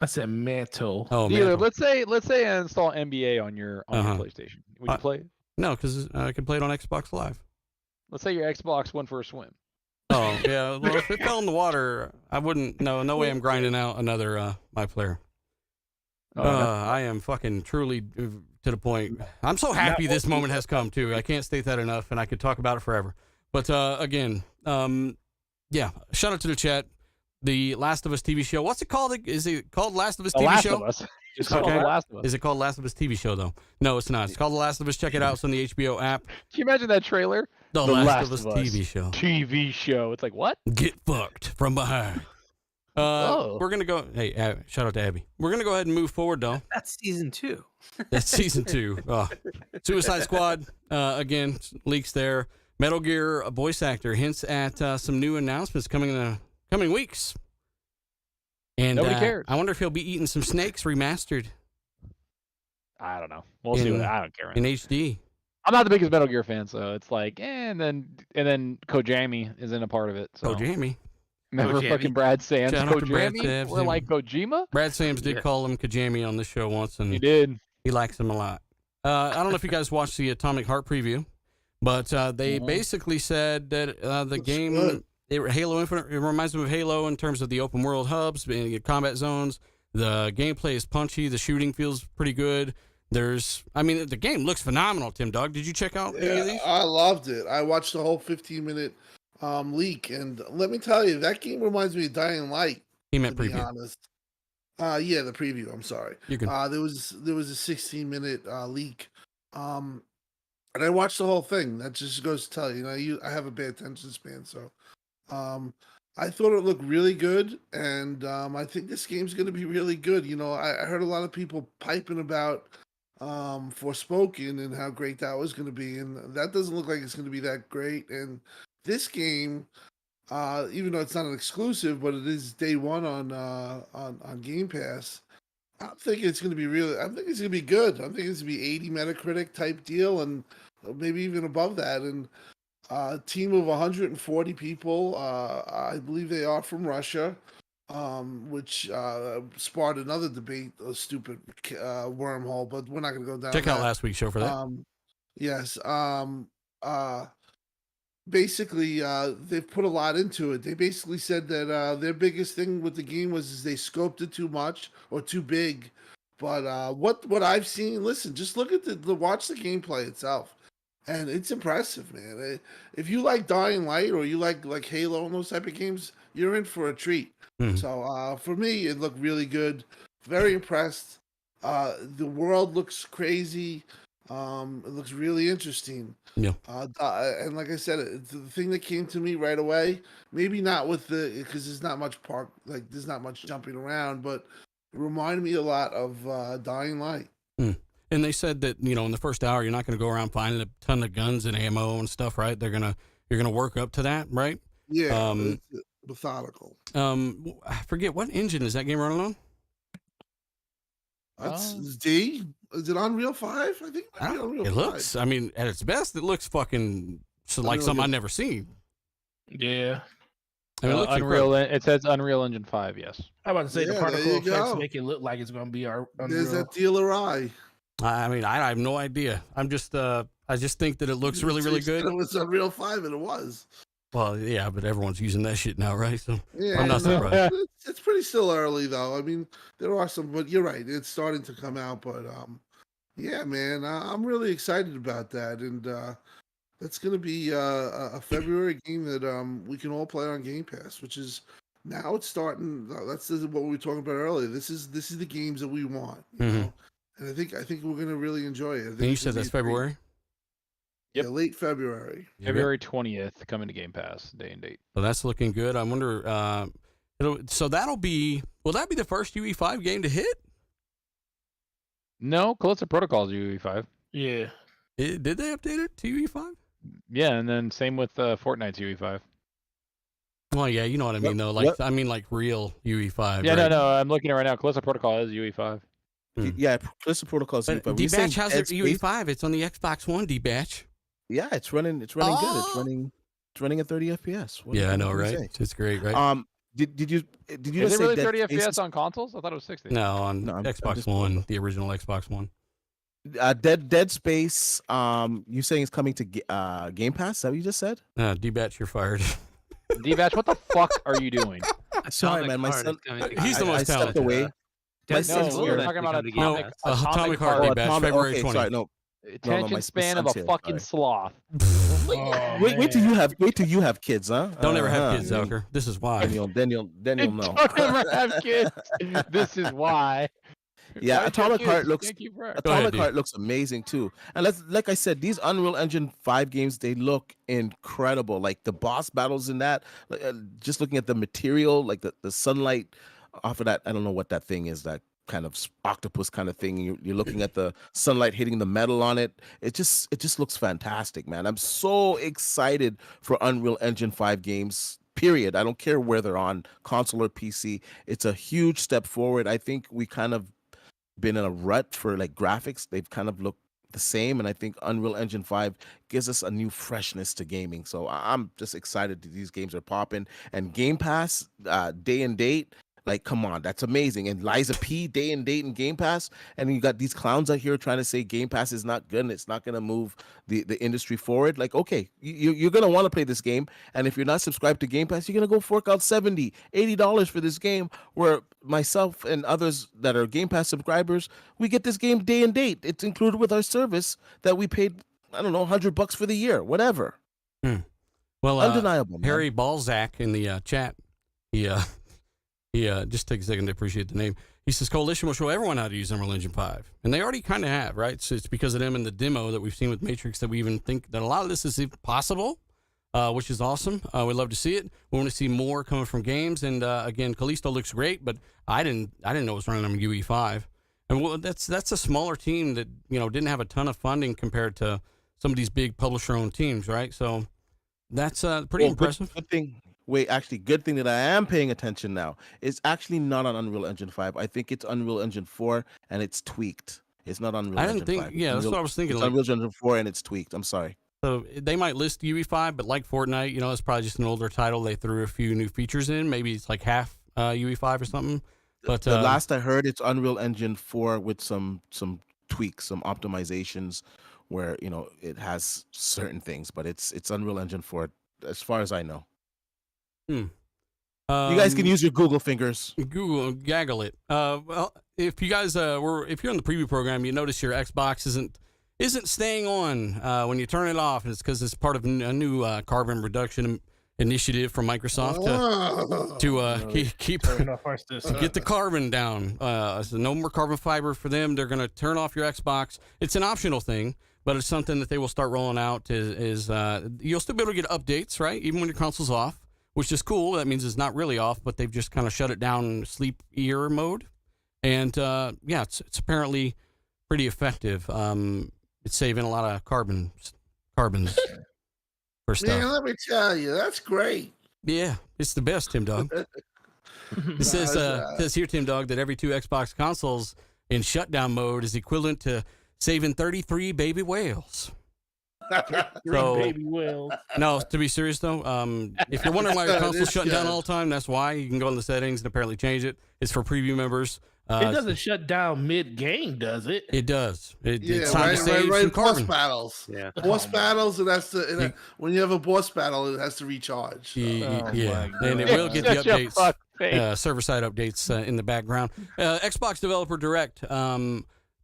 E: I said mantle.
B: Oh,
A: Dealer,
B: man.
A: let's say I install NBA on your
B: Uh-huh.
A: PlayStation. Would you play it?
B: No, because I can play it on Xbox Live.
A: Let's say your Xbox went for a swim.
B: Oh, yeah. Well, if it fell in the water, I wouldn't. No way I'm grinding out another My Player. I am fucking truly to the point. I'm so happy this moment has come, too. I can't state that enough, and I could talk about it forever. But again, yeah, shout out to the chat. The Last of Us TV show. What's it called? Is it called Last of Us TV show?
A: Of Us. It's
B: Okay.
A: called The Last of Us.
B: Is it called Last of Us TV show, though? No, it's not. It's called The Last of Us. Check it out. It's on the HBO app.
A: Can you imagine that trailer?
B: The Last of Us TV show.
A: TV show. It's like, what?
B: Get fucked from behind. We're going to go. Hey, shout out to Abby. We're going to go ahead and move forward, though.
D: that's season 2.
B: That's season 2. Oh. Suicide Squad, again, leaks there. Metal Gear voice actor hints at some new announcements coming in the coming weeks. And
A: Nobody cares.
B: I wonder if he'll be eating some snakes remastered
A: I don't know. We'll see. I don't care.
B: in HD.
A: I'm not the biggest Metal Gear fan, so it's like, and then Kojami isn't a part of it. So
B: Jamie.
A: remember
D: Kojami.
A: fucking Brad Sam's
B: Shout out to Brad
A: Kojami?
B: Sams,
A: We're
B: yeah.
A: like Kojima.
B: Brad Sams did
D: Yeah.
B: call him Kajami on the show once, and
A: He did.
B: he likes him a lot. I don't know if you guys watched the Atomic Heart preview, But they
C: Mhm.
B: basically said that the
F: Looks
B: game,
F: good.
B: Halo Infinite, it reminds them of Halo in terms of the open world hubs, combat zones. The gameplay is punchy. The shooting feels pretty good. The game looks phenomenal, Tim Dog. Did you check out any of
F: Yeah,
B: these?
F: I loved it. I watched the whole 15-minute leak, and let me tell you, that game reminds me of Dying Light.
B: He
F: To
B: meant
F: be
B: preview.
F: honest, yeah, the preview. I'm sorry.
B: You can.
F: There was a 16-minute leak, and I watched the whole thing. That just goes to tell you, I have a bad attention span, so I thought it looked really good, and I think this game's going to be really good. I heard a lot of people piping about Forspoken and how great that was going to be, and that doesn't look like it's going to be that great. And this game, even though it's not an exclusive, but it is day one on Game Pass. I'm thinking it's going to be really. I think it's going to be good. I think it's going to be 80 Metacritic type deal, and maybe even above that. And a team of 140 people. I believe they are from Russia, which sparked another debate, a stupid wormhole. But we're not going to go down.
B: Check out
F: that.
B: last week's show for that.
F: Yes. Basically, they've put a lot into it. They basically said that their biggest thing with the game was they scoped it too much or too big. But what I've seen, listen, just look at watch the gameplay itself, and it's impressive, man. If you like Dying Light or you like Halo and those type of games, you're in for a treat.
B: Mhm.
F: So for me, it looked really good. Very impressed. The world looks crazy. It looks really interesting.
B: Yeah.
F: And like I said, the thing that came to me right away, maybe not because there's not much there's not much jumping around, but it reminded me a lot of Dying Light.
B: And they said that, in the first hour, you're not going to go around finding a ton of guns and ammo and stuff, right? You're going to work up to that, right?
F: Yeah, it's methodical.
B: I forget, what engine is that game running on?
F: That's D. Is it Unreal 5? I think it might be Unreal 5.
B: Looks, at its best, it looks fucking like something I've never seen.
E: Yeah.
B: It looks incredible.
A: Unreal. It says Unreal Engine 5. Yes.
E: I'm about to say the
F: Yeah,
E: particle
F: there you
E: effects
F: go.
E: make it look like it's going to be our Unreal.
F: There's that dealer eye.
B: I have no idea. I just think that it looks really, really good.
F: It was Unreal 5, and it was.
B: Well, yeah, but everyone's using that shit now, right? So
F: Yeah,
B: I'm not surprised.
F: It's pretty still early, though. I mean, there are some, but you're right. It's starting to come out. But yeah, man, I'm really excited about that, and that's going to be a February game that we can all play on Game Pass, which is now it's starting. That's what we were talking about earlier. This is the games that we want, you know? And I think we're going to really enjoy it.
B: And you said that's February?
F: Yeah, late February.
A: February 20th, coming to Game Pass, day and date.
B: So that's looking good. I wonder. So that'll be. Will that be the first UE5 game to hit?
A: No, Callisto Protocol's UE5.
E: Yeah.
B: Did they update it to UE5?
A: Yeah, and then same with Fortnite's UE5.
B: Well, yeah, you know what I mean, though. Like real UE5.
A: Yeah,
B: right?
A: no, I'm looking at it right now. Callisto Protocol is UE5.
C: Yeah, Callisto Protocol is
B: But
C: UE5.
B: D-Batch has it UE5. It's on the Xbox One, D-Batch.
C: Yeah, it's running good. It's running at 30 FPS.
B: Yeah, I know, right? It's great, right?
C: Did you
A: Is it really 30 FPS on consoles? I thought it was 60.
B: No, on Xbox One, the original Xbox One.
C: Dead Space, you saying it's coming to Game Pass? Is that what you just said?
B: D-Batch, you're fired.
A: D-Batch, what the fuck are you doing?
C: Sorry, man. My son,
B: he's the most talented.
C: I stepped away.
A: No, we're talking about
B: Atomic Heart D-Batch, February 20th.
C: Sorry, no.
A: Attention span of a fucking sloth.
C: Wait till you have kids, huh?
B: Don't ever have kids, Zucker. This is why.
C: Then you'll know.
A: Don't ever have kids. This is why.
C: Yeah, Atomic Heart looks
B: Heart
C: looks amazing too. And like I said, these Unreal Engine 5 games, they look incredible. Like the boss battles in that, just looking at the material, like the sunlight off of that. I don't know what that thing is, that kind of octopus kind of thing. You're looking at the sunlight hitting the metal on it. It just looks fantastic, man. I'm so excited for Unreal Engine 5 games. Period. I don't care where they're on, console or PC. It's a huge step forward. I think we kind of been in a rut for like graphics. They've kind of looked the same, and I think Unreal Engine 5 gives us a new freshness to gaming. So I'm just excited that these games are popping. And Game Pass, day and date, Like, come on, that's amazing. And Liza P, day and date in Game Pass, and you got these clowns out here trying to say Game Pass is not good and it's not going to move the industry forward. Like, okay, you're going to want to play this game, and if you're not subscribed to Game Pass, you're going to go fork out $70, $80 for this game, where myself and others that are Game Pass subscribers, we get this game day and date. It's included with our service that we paid, I don't know, $100 for the year, whatever.
B: Well,
C: undeniable, man.
B: Harry Balzac in the chat, he just take a second to appreciate the name. He says Coalition will show everyone how to use Unreal Engine 5, and they already kind of have, right? So it's because of them and the demo that we've seen with Matrix that we even think that a lot of this is possible, which is awesome. We'd love to see it. We want to see more coming from games, and again, Callisto looks great, but I didn't know it was running on UE5, and that's a smaller team that didn't have a ton of funding compared to some of these big publisher-owned teams, right? So. That's pretty impressive.
C: Good thing. Wait, actually, good thing that I am paying attention now. It's actually not on Unreal Engine 5. I think it's Unreal Engine 4, and it's tweaked. It's not Unreal Engine 5.
B: Yeah, that's what I was thinking.
C: It's Unreal Engine 4, and it's tweaked. I'm sorry.
B: So they might list UE5, but like Fortnite, it's probably just an older title. They threw a few new features in. Maybe it's like half UE5 or something. But
C: the last I heard, it's Unreal Engine 4 with some tweaks, some optimizations, where it has certain things, but it's Unreal Engine 4 as far as I know.
B: You
C: guys can use your Google fingers.
B: Gaggle it. Well, if you guys if you're on the preview program, you notice your Xbox isn't staying on when you turn it off. It's because it's part of a new carbon reduction initiative from Microsoft to keep get the carbon down. So no more carbon fiber for them. They're going to turn off your Xbox. It's an optional thing, but it's something that they will start rolling out. Is you'll still be able to get updates, right? Even when your console's off, which is cool. That means it's not really off, but they've just kind of shut it down in sleep ear mode. And it's apparently pretty effective. It's saving a lot of carbons for stuff.
F: Man, let me tell you, that's great.
B: Yeah, it's the best, Tim Dog. It says here, Tim Dog, that every 2 Xbox consoles in shutdown mode is equivalent to saving 33 baby whales.
E: Baby whales.
B: No, to be serious though, if you're wondering why your console's shutting down all the time, that's why. You can go in the settings and apparently change it. It's for preview members.
E: It doesn't shut down mid-game, does it?
B: It does. It's
F: time
B: to save some carbon.
F: Boss battles.
D: Yeah.
F: Boss battles, and when you have a boss battle, it has to recharge. So.
B: Yeah. And it will get the updates, server-side updates in the background. Xbox Developer Direct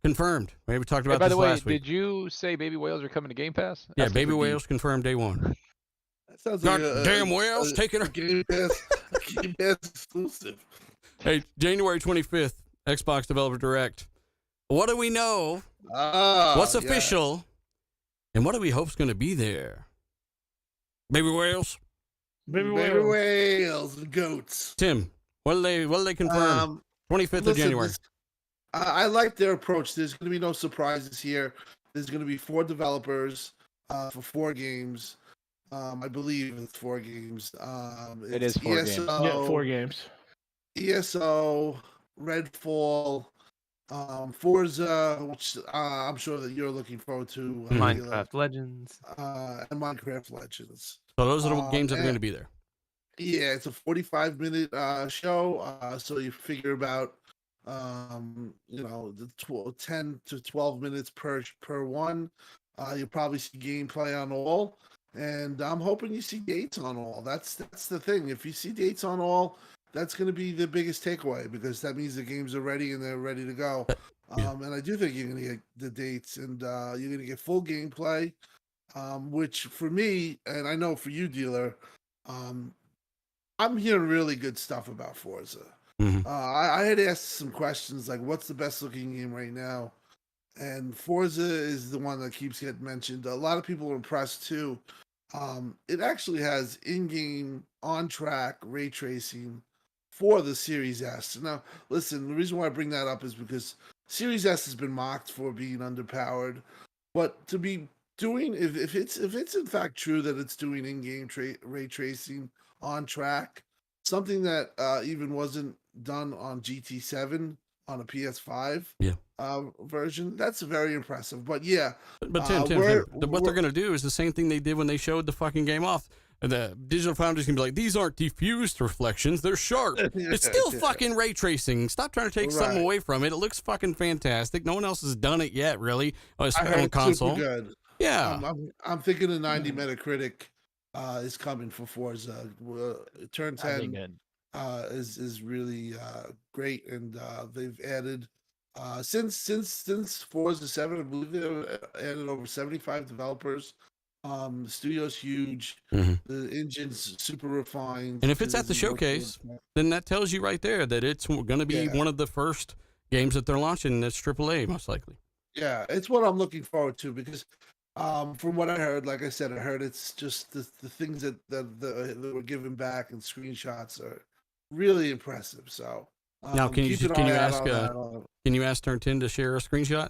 B: confirmed. Maybe we talked about
A: by
B: this
A: the way,
B: last week.
A: did you say Baby Whales are coming to Game Pass?
B: Yeah, Baby Whales confirmed day 1.
F: That sounds like
B: damn whales taking a
F: Game Pass exclusive.
B: Hey, January 25th, Xbox Developer Direct. What do we know? What's official? Yes. And what do we hope's going to be there? Baby whales?
E: Baby
F: whales and goats.
B: Tim, what do they confirm? 25th of January.
F: I like their approach. There's going to be no surprises here. There's going to be 4 developers for 4 games. I believe it's 4 games.
A: It is 4 games.
E: Yeah, 4 games.
F: ESO, Redfall, Forza, which I'm sure that you're looking forward to.
D: Minecraft Legends.
F: And Minecraft Legends.
B: So those are the games that are going to be there.
F: Yeah, it's a 45-minute show. So you figure about, the 10 to 12 minutes per one. You'll probably see gameplay on all. And I'm hoping you see dates on all. That's the thing. If you see dates on all, that's going to be the biggest takeaway, because that means the games are ready and they're ready to go. And I do think you're going to get the dates, and you're going to get full gameplay, which for me, and I know for you, Dealer, I'm hearing really good stuff about Forza.
B: Mm-hmm.
F: I had asked some questions like, what's the best looking game right now? And Forza is the one that keeps getting mentioned. A lot of people are impressed too. It actually has in-game, on-track ray tracing for the Series S. Now, listen, the reason why I bring that up is because Series S has been mocked for being underpowered, but to be doing, if it's in fact true that it's doing in-game ray tracing on track, something that even wasn't done on GT7 on a PS5 version, that's very impressive. But yeah,
B: but Tim, what they're going to do is the same thing they did when they showed the fucking game off. the Digital Foundry's gonna be like, these aren't diffused reflections, they're sharp. It's still fucking ray tracing. Stop trying to take something away from it. It looks fucking fantastic. No one else has done it yet, really, on console.
F: Super good.
B: Yeah.
F: I'm thinking a 90 Metacritic is coming for Forza. Turn 10 is really great, and they've added since Forza 7, I believe they've added over 75 developers. The studio's huge. The engine's super refined.
B: And if it's at the showcase, then that tells you right there that it's going to be one of the first games that they're launching that's AAA, most likely.
F: Yeah, it's what I'm looking forward to because from what I heard, like I said, I heard it's just the things that were given back and screenshots are really impressive. So
B: now, can you ask Turn 10 to share a screenshot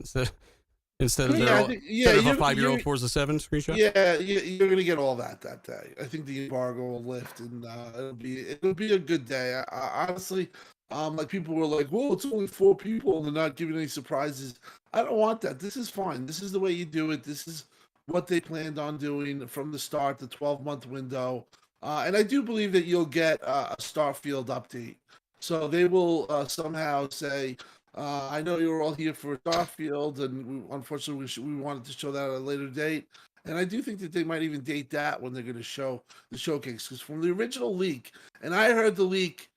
B: instead of a 5-year-old Forza 7 screenshot?
F: Yeah, you're gonna get all that day. I think the embargo will lift, and it'll be a good day. I honestly, like people were like, "Well, it's only 4 people, and they're not giving any surprises." I don't want that. This is fine. This is the way you do it. This is what they planned on doing from the start, the 12-month window. And I do believe that you'll get a Starfield update. So they will somehow say, I know you were all here for Starfield, and unfortunately we wanted to show that at a later date. And I do think that they might even date that when they're going to show the showcase. Because from the original leak, and I heard the leak,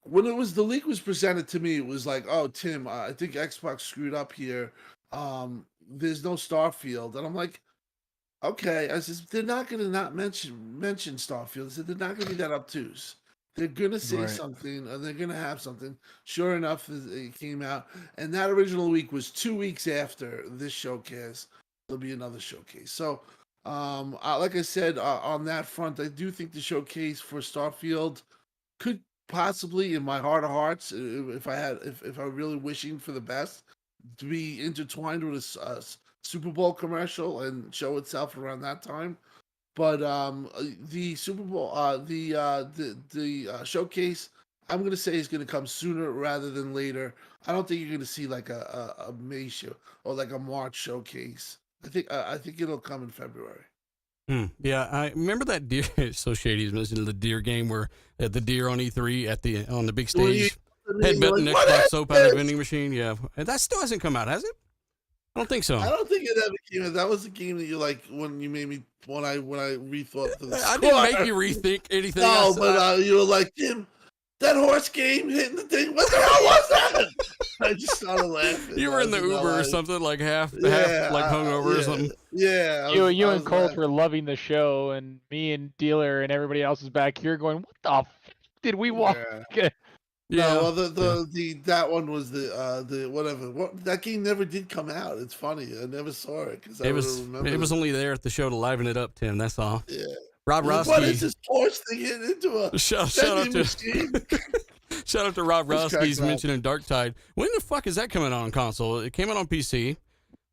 F: when the leak was presented to me, it was like, oh, Tim, I think Xbox screwed up here. There's no Starfield. And I'm like, okay. I said, they're not going to not mention Starfield. I said, they're not going to be that obtuse. They're going to say something, and they're going to have something. Sure enough, it came out. And that original week was 2 weeks after this showcase. There'll be another showcase. So, like I said, on that front, I do think the showcase for Starfield could possibly, in my heart of hearts, if I'm really wishing for the best, to be intertwined with a Super Bowl commercial and show itself around that time. But the Super Bowl, the showcase, I'm gonna say is gonna come sooner rather than later. I don't think you're gonna see like a May show or like a March showcase. I think it'll come in February.
B: Yeah, I remember that deer. So Shady's mentioned the deer game where the deer on E3 on the big stage, headbutting Xbox soap out of the vending machine. Yeah, that still hasn't come out, has it? I don't think so.
F: I don't think it ever came out. That was the game that you like when you made me when I rethought for the
B: I didn't make you rethink anything.
F: No, but you were like, Tim, that horse game hitting the thing. What the hell was that? I just started laughing.
B: You were in the Uber or something, like half like hungover or something.
F: Yeah.
A: You and Colt were loving the show, and me and Dealer and everybody else is back here going, "What the f did we watch?"
B: Yeah.
F: No, well, that one was the whatever. That game never did come out. It's funny. I never saw it because it
B: was only there at the show to liven it up, Tim. That's all.
F: Yeah.
B: Rob Roski.
F: What is this horse thing getting into a
B: shout out to Rob Roski. He's mentioning Darktide. When the fuck is that coming out on console? It came out on PC.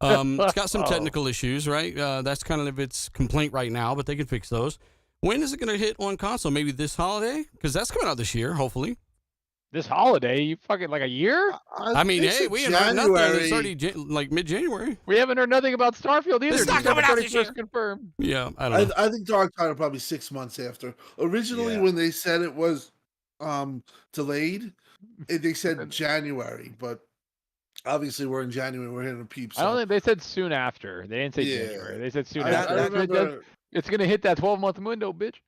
B: It's got some technical issues, right? That's kind of its complaint right now, but they can fix those. When is it going to hit on console? Maybe this holiday? Because that's coming out this year, hopefully.
A: This holiday? You fucking like a year?
B: I mean, hey, we haven't heard nothing. It's already like mid-January.
A: We haven't heard nothing about Starfield either.
B: It's not coming out this year.
A: Confirmed.
B: Yeah, I don't know.
F: I think Darktide probably 6 months after. Originally, when they said it was delayed, they said January, but obviously we're in January. We're hitting a peep. So.
A: I don't think they said soon after. They didn't say January. They said soon after.
F: I remember,
A: it's gonna hit that 12-month window, bitch.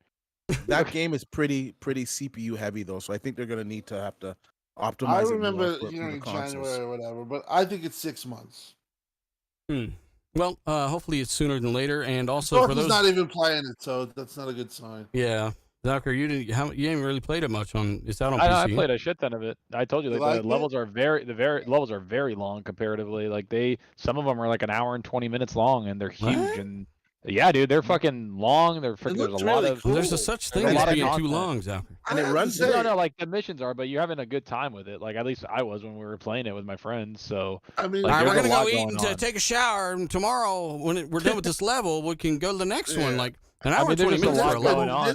C: That game is pretty CPU heavy though, so I think they're gonna have to optimize.
F: I remember hearing January or whatever, but I think it's 6 months.
B: Well, hopefully it's sooner than later, and also for those
F: not even playing it, so that's not a good sign.
B: Yeah, Zucker, you haven't really played it much on. It's out on PC.
A: I played a shit ton of it. I told you that the levels are levels are very long comparatively. Like some of them are like an hour and 20 minutes long, and they're huge and. Yeah, dude, they're fucking long. There's a lot of.
B: Cool. There's a such thing as being too long, Zucker.
C: And it runs.
A: No, like the missions are, but you're having a good time with it. Like at least I was when we were playing it with my friends. So
F: I mean,
B: we're gonna go eat and take a shower, and tomorrow when we're done with this level, we can go to the next one. Like an hour and 20 minutes for a level.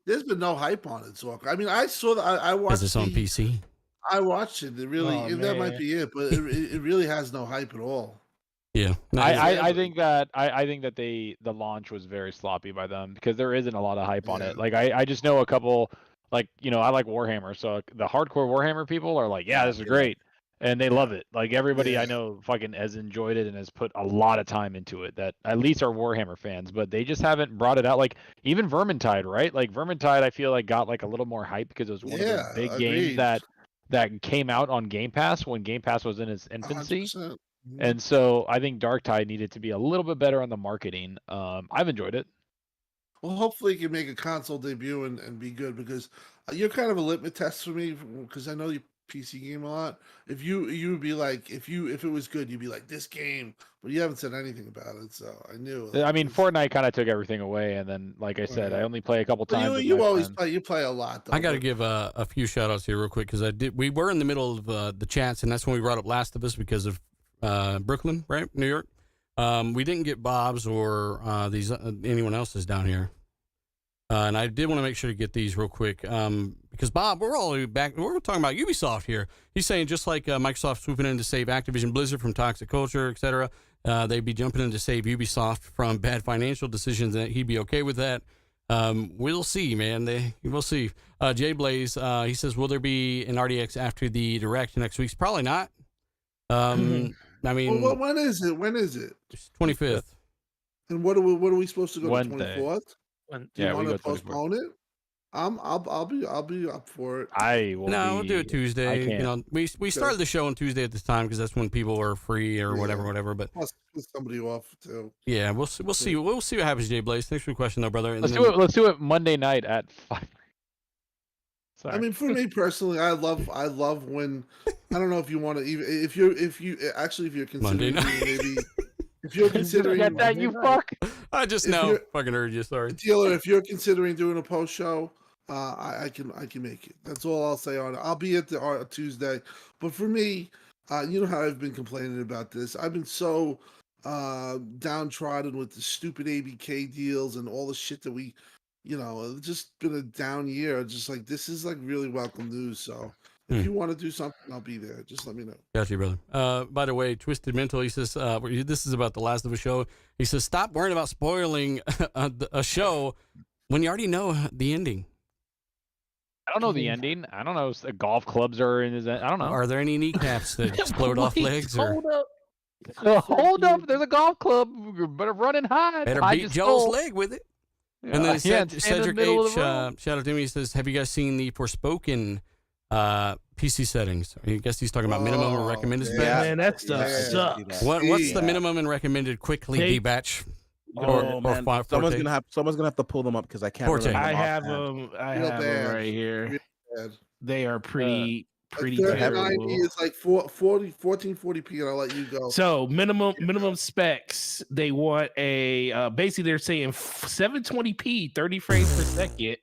F: There's been no hype on it, Zucker. I mean, I saw that. I watched.
B: Is this on PC?
F: I watched it. It really that might be it, but it really has no hype at all.
B: Yeah, no,
A: I think that the launch was very sloppy by them because there isn't a lot of hype on
F: Yeah.
A: it. Like I just know a couple, like I like Warhammer, so the hardcore Warhammer people are like, yeah, this is great, and they love it. Like everybody I
F: Yeah.
A: know fucking has enjoyed it and has put a lot of time into it. That at least are Warhammer fans, but they just haven't brought it out. Like even Vermintide, right? Like Vermintide, I feel like got like a little more hype because it was one of those big games
F: Agreed.
A: that came out on Game Pass when Game Pass was in its infancy.
F: 100%.
A: And so I think Dark Tide needed to be a little bit better on the marketing. I've enjoyed it.
F: Well, hopefully you can make a console debut and be good because you're kind of a litmus test for me because I know you PC game a lot. If you would be like if it was good, you'd be like this game, but you haven't said anything about it, so I knew.
A: I mean, Fortnite kind of took everything away, and then like I said, I only play a couple times.
F: But you always play. You play a lot. Though,
B: I got to give a few shout outs here real quick because we were in the middle of the chats, and that's when we brought up Last of Us because of Brooklyn, right, New York. We didn't get Bob's or anyone else's down here. And I did want to make sure to get these real quick because Bob, we're all back. We're talking about Ubisoft here. He's saying just like Microsoft swooping in to save Activision Blizzard from toxic culture, etc., they'd be jumping in to save Ubisoft from bad financial decisions, and he'd be okay with that. We'll see, man. We'll see. Jay Blaze, he says, will there be an RDX after the direct next week? Probably not. I mean,
F: when is it?
B: 25th.
F: And what are we supposed to go
A: Wednesday.
F: to 24th? Do you want to postpone it? I'll be up for it.
B: We'll do it Tuesday. We started the show on Tuesday at this time because that's when people are free or whatever. But
F: plus somebody off too.
B: Yeah, we'll see. We'll see what happens, Jay Blaze. Thanks for the question, though, brother.
A: Let's do it Monday night at 5. Sorry.
F: I mean, for me personally, I love when I don't know if you want to even if you're considering maybe. If you're considering
A: that, you fuck.
B: I just know fucking heard you. Sorry,
F: Dealer. If you're considering doing a post show, I can make it. That's all I'll say on it. I'll be at the Tuesday, but for me, you know how I've been complaining about this. I've been so downtrodden with the stupid ABK deals and all the shit that we, it's just been a down year. Just like this is like really welcome news. So. If you want to do something, I'll be there. Just let me know.
B: Got you, brother. By the way, Twisted Mental, he says, this is about the Last of Us show. He says, stop worrying about spoiling a show when you already know the ending.
A: I don't know the ending. I don't know. Golf clubs are in his. I don't know.
B: Are there any kneecaps that explode off legs?
A: Hold up. There's a golf club. You better run and hide.
B: Better
A: hide
B: beat Joel's leg with it. And then Cedric H, shout out to me. He says, have you guys seen the Forspoken PC settings? I guess he's talking about minimum and recommended specs.
E: Man, that stuff sucks.
B: What's the minimum and recommended quickly, batch?
C: Man. Someone's gonna have to pull them up because I can't.
E: I have them right here. They are pretty
F: terrible. 3090 is like 1440p, and I'll let you go.
E: So minimum specs. They want a basically they're saying 720p, 30 frames per second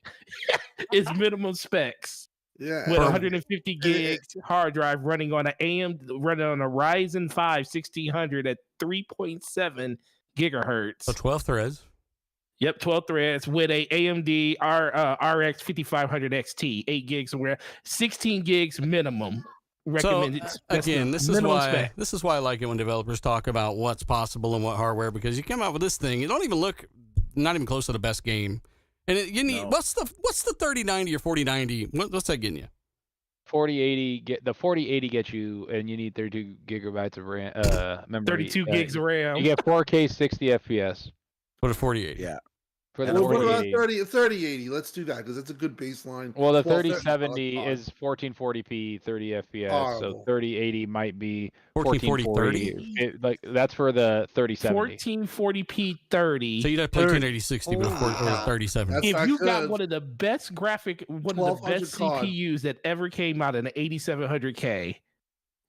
E: is minimum specs.
F: Yeah,
E: with 150 gigs hard drive running on a Ryzen 5 1600 at 3.7 gigahertz.
B: So 12 threads.
E: Yep, 12 threads with a AMD RX 5500 XT, 8 gigs of RAM, 16 gigs minimum recommended.
B: So, again, this is why I like it when developers talk about what's possible and what hardware, because you come out with this thing, you don't even look not even close to the best game. And you need what's the 3090 or 4090? What's that getting you?
A: 4080 the 4080 gets you, and you need 32 gigabytes of RAM, memory.
E: 32 gigs of RAM.
A: You get 4K 60 FPS.
B: For the 4080.
C: Yeah.
F: For the 3080, let's do that because it's a good baseline.
A: Well, the 3070 is 1440p 30 FPS, so 3080 might be 1440. Like that's for the 3070.
E: 1440p 30.
B: So you'd have to play 1080-60 with 3070.
E: If you got one of the best one of the best CPUs that ever came out in the 8700K,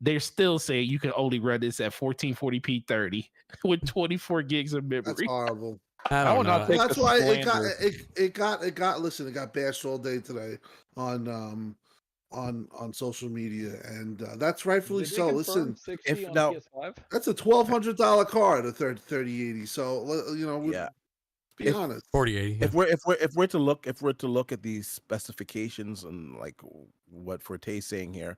E: they're still saying you can only run this at 1440p 30 with 24 gigs of memory.
F: That's horrible.
B: I don't know.
F: That's why it got bashed all day today on social media, and that's rightfully so. Listen, that's a $1,200 card, a 3080. So be honest.
B: 4080.
C: If we're to look at these specifications and like what Forte's saying here,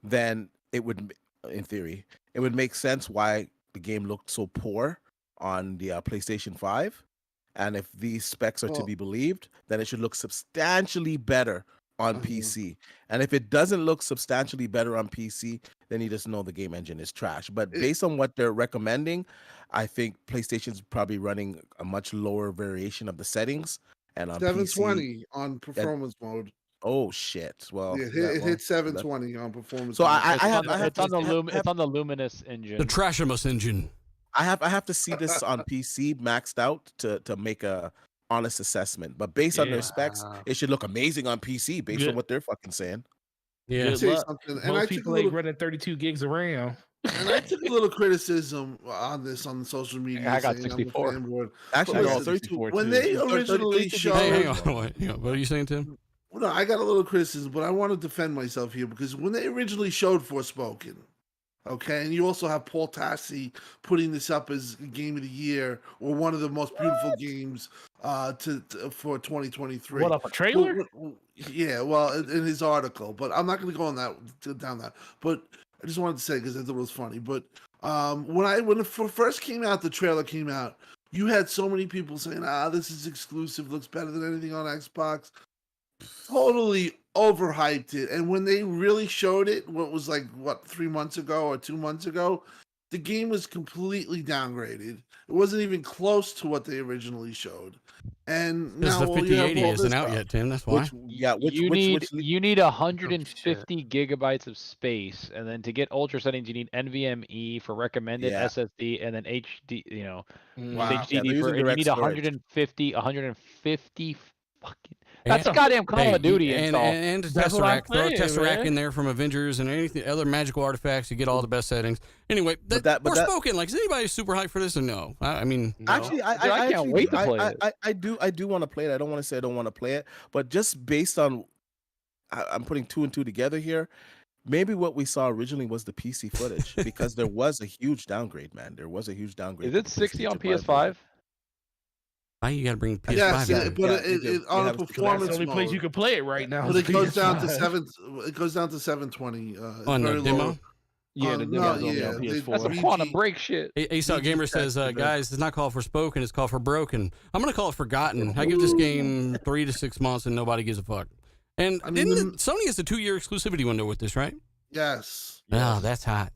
C: then it would, in theory, it would make sense why the game looked so poor on the PlayStation 5. And if these specs are to be believed, then it should look substantially better on PC. And if it doesn't look substantially better on PC, then you just know the game engine is trash. But based on what they're recommending, I think PlayStation's probably running a much lower variation of the settings. And on
F: 720
C: PC,
F: on performance mode.
C: Oh shit! Well,
F: Yeah, it hit 720 on performance.
C: So
F: mode.
A: It's on the Luminous engine.
B: The Trashimus engine.
C: I have to see this on PC maxed out to make a honest assessment. But based on their specs, it should look amazing on PC based on what they're fucking saying.
B: Yeah,
E: Good luck. Most people ain't running 32 gigs of RAM.
F: And I took a little criticism on this on social media.
A: I got 64.
C: Actually,
F: no,
C: 34
F: when
C: too.
F: they originally showed,
B: hang on, wait, what are you saying, Tim?
F: No, I got a little criticism, but I want to defend myself here because when they originally showed Forspoken, okay, and you also have Paul Tassi putting this up as Game of the Year or one of the most beautiful games for 2023.
E: What, up a trailer?
F: Yeah, well, in his article, but I'm not going to go on down that. But I just wanted to say because I thought it was funny. But when it first came out, the trailer came out. You had so many people saying, this is exclusive, looks better than anything on Xbox. Totally overhyped it. And when they really showed it, 3 months ago or 2 months ago, the game was completely downgraded. It wasn't even close to what they originally showed. And
B: now
F: the
B: 5080 isn't out yet, Tim. That's why.
A: You need 150 gigabytes of space, and then to get ultra settings, you need NVMe for recommended SSD, and then HD. HDD for. And you need 150 fucking. That's a goddamn Call of Duty install.
B: And Tesseract. Throw a Tesseract in there from Avengers and anything other magical articefacts. You get all the best settings. Anyway, Forspoken. Like, is anybody super hyped for this or no? I mean,
C: actually, I can't wait to play it. I do want to play it. I don't want to say I don't want to play it, but just based on, I'm putting two and two together here. Maybe what we saw originally was the PC footage because there was a huge downgrade, man. There was a huge downgrade.
A: Is it 60 on PS5?
B: Why you gotta bring PS5
F: out? But on a performance
E: that's the only place you can play it right now.
F: But it goes down to 720.
B: On the demo.
E: Yeah, the demo on PS4.
A: That's a quantum break shit.
B: ASOC Gamer says, guys, it's not called Forspoken, it's called for Broken. I'm gonna call it Forgotten. I give this game 3 to 6 months and nobody gives a fuck. And Sony has a 2-year exclusivity window with this, right?
F: Yes.
B: Oh, that's hot.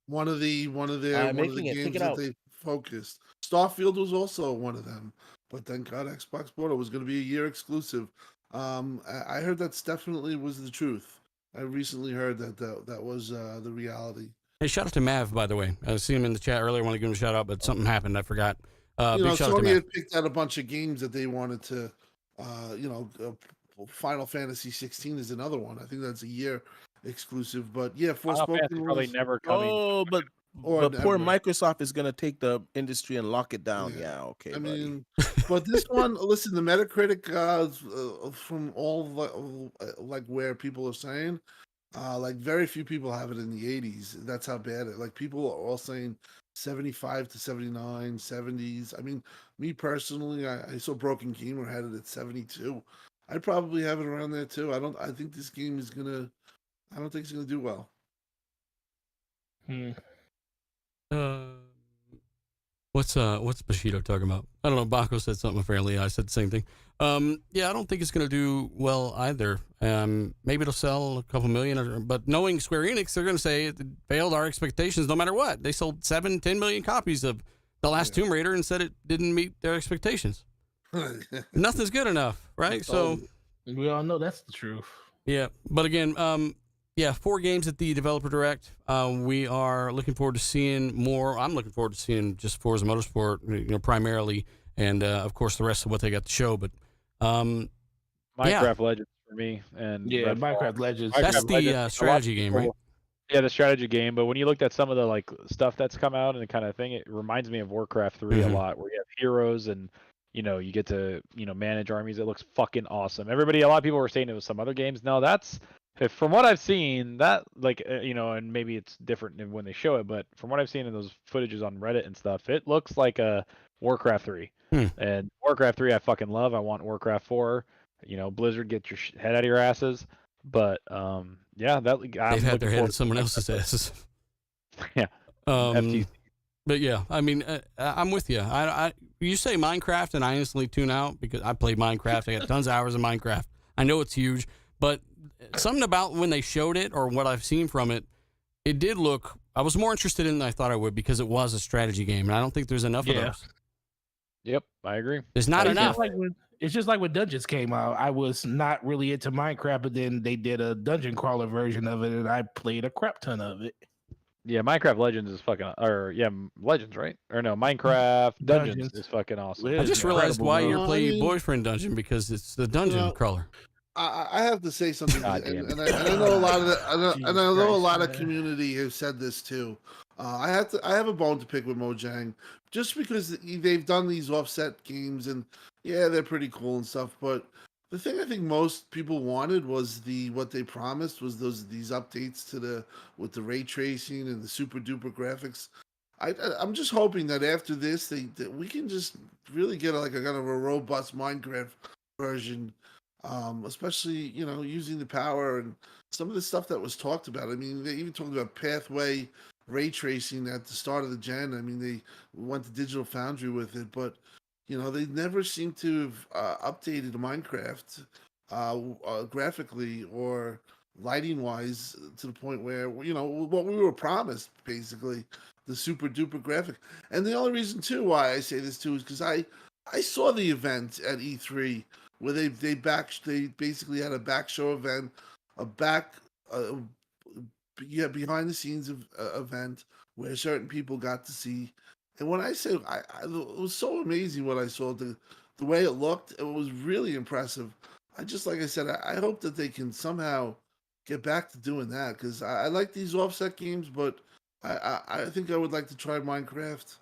F: One of the games that they focused. Starfield was also one of them. But thank God Xbox bought it. Was going to be a year exclusive. I heard that's definitely was the truth. I recently heard that was the reality.
B: Hey, shout out to Mav, by the way. I see him in the chat earlier. I want to give him a shout out, but something happened. I forgot.
F: Sony had picked out a bunch of games that they wanted to, Final Fantasy 16 is another one. I think that's a year exclusive. But yeah, Forspoken
A: probably never coming.
C: Oh, but poor Microsoft is going to take the industry and lock it down. Yeah, okay.
F: I mean, but this one, listen, the Metacritic from all where people are saying, very few people have it in the 80s. That's how bad it. Like people are all saying 75 to 79, 70s. I mean, me personally, I saw Broken Gamer had it at 72. I'd probably have it around there too. I think this game is gonna. I don't think it's gonna do well.
B: What's Bushido talking about? I don't know. Baco said something apparently. I said the same thing. Yeah, I don't think it's going to do well either. Maybe it'll sell a couple million, but knowing Square Enix, they're going to say it failed our expectations no matter what. They sold 7-10 million copies of the last Tomb Raider and said it didn't meet their expectations. Nothing's good enough, right? So
E: we all know that's the truth.
B: Yeah, but again, 4 games at the Developer Direct. We are looking forward to seeing more. I'm looking forward to seeing just Forza Motorsport, primarily, and of course the rest of what they got to show. But
A: Minecraft Legends for me, and
E: Minecraft Legends.
B: That's the strategy game, right?
A: Yeah, the strategy game. But when you looked at some of the stuff that's come out and the kind of thing, it reminds me of Warcraft 3 a lot, where you have heroes and you get to manage armies. It looks fucking awesome. A lot of people were saying it was some other games. No, that's. From what I've seen, that and maybe it's different than when they show it, but from what I've seen in those footages on Reddit and stuff, it looks like a Warcraft 3. And Warcraft 3 I fucking love. I want Warcraft 4. Blizzard, get your head out of your asses. But
B: they've had their head in someone else's asses.
A: Yeah. FTC.
B: But yeah, I mean, I'm with you. You say Minecraft, and I instantly tune out because I played Minecraft. I got tons of hours of Minecraft. I know it's huge, but something about when they showed it or what I've seen from it, it did look. I was more interested in it than I thought I would because it was a strategy game, and I don't think there's enough of those.
A: Yep, I agree.
B: There's not enough.
E: It's just like when Dungeons came out. I was not really into Minecraft, but then they did a dungeon crawler version of it, and I played a crap ton of it.
A: Yeah, Minecraft Legends is fucking, Legends, right? Or no, Minecraft Dungeons is fucking awesome.
B: I just realized why you're playing Boyfriend Dungeon because it's the dungeon crawler.
F: I have to say something, and I know a lot of I know a lot of community have said this too. I have a bone to pick with Mojang, just because they've done these offset games, and yeah, they're pretty cool and stuff. But the thing I think most people wanted was what they promised was these updates with the ray tracing and the super duper graphics. I'm just hoping that after this, that we can just really get a kind of a robust Minecraft version. Especially using the power and some of the stuff that was talked about. I mean, they even talked about pathway ray tracing at the start of the gen. I mean, they went to Digital Foundry with it, but they never seem to have updated Minecraft graphically or lighting wise to the point where what we were promised, basically the super duper graphic. And the only reason too why I say this too is because I saw the event at E3 where they basically had a back show event, behind the scenes event where certain people got to see. And when I say it was so amazing what I saw, the way it looked, it was really impressive. Like I said, I hope that they can somehow get back to doing that, because I like these offset games, but I think I would like to try Minecraft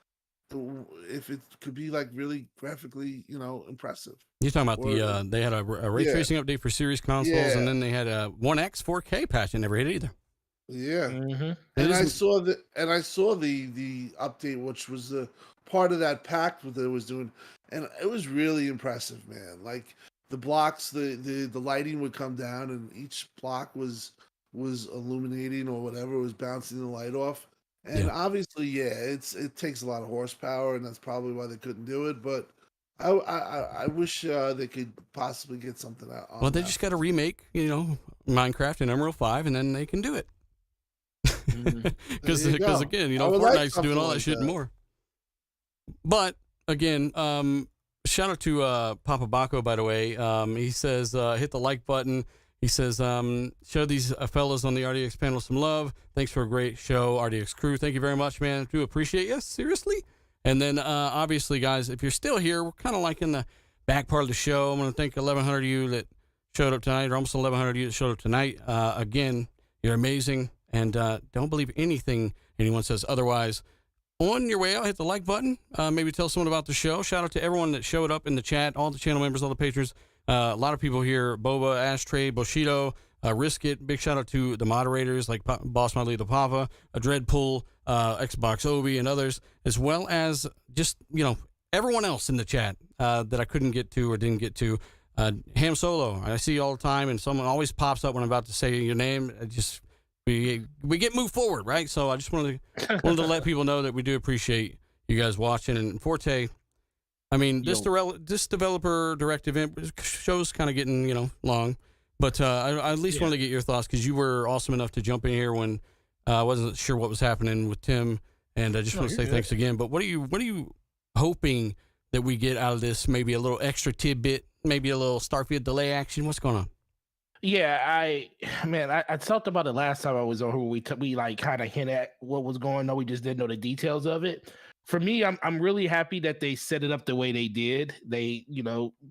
F: if it could be really graphically, impressive.
B: You're talking about they had a ray tracing update for series consoles, and then they had a 1X 4K patch. I never hit it either.
F: Yeah,
E: mm-hmm.
F: And I saw the update, which was the part of that pack that it was doing, and it was really impressive, man. Like the blocks, the lighting would come down, and each block was illuminating or whatever, was bouncing the light off. And obviously, it takes a lot of horsepower, and that's probably why they couldn't do it. But I wish they could possibly get something out.
B: Well, they just got to remake, Minecraft and Emerald 5, and then they can do it. Because again, Fortnite's doing all that shit and more. But again, shout out to Papa Baco, by the way. He says hit the like button. He says show these fellas on the RDX panel some love. Thanks for a great show, RDX crew. Thank you very much, man. Do appreciate you, seriously. And then obviously, guys, if you're still here, we're kind of like in the back part of the show. I'm going to thank 1,100 of you that showed up tonight, or almost 1,100 of you that showed up tonight. Again, you're amazing. And don't believe anything anyone says otherwise. On your way out, hit the like button. Maybe tell someone about the show. Shout out to everyone that showed up in the chat, all the channel members, all the patrons. A lot of people here, Boba, Ashtray, Bushido, Risk It. Big shout out to the moderators like Boss Madley the Papa, Dreadpool, Xbox Obi, and others, as well as just, everyone else in the chat that I couldn't get to or didn't get to. Ham Solo, I see you all the time, and someone always pops up when I'm about to say your name. We get moved forward, right? So I just wanted to let people know that we do appreciate you guys watching. And Forte, I mean, this developer directive show's kind of getting long, but I at least wanted to get your thoughts, because you were awesome enough to jump in here when I wasn't sure what was happening with Tim, and I just want to say thanks again. But what are you hoping that we get out of this? Maybe a little extra tidbit, maybe a little Starfield delay action. What's going on?
E: Yeah, I talked about it last time I was on here. We kind of hint at what was going on. We just didn't know the details of it. For me, I'm really happy that they set it up the way they did. They,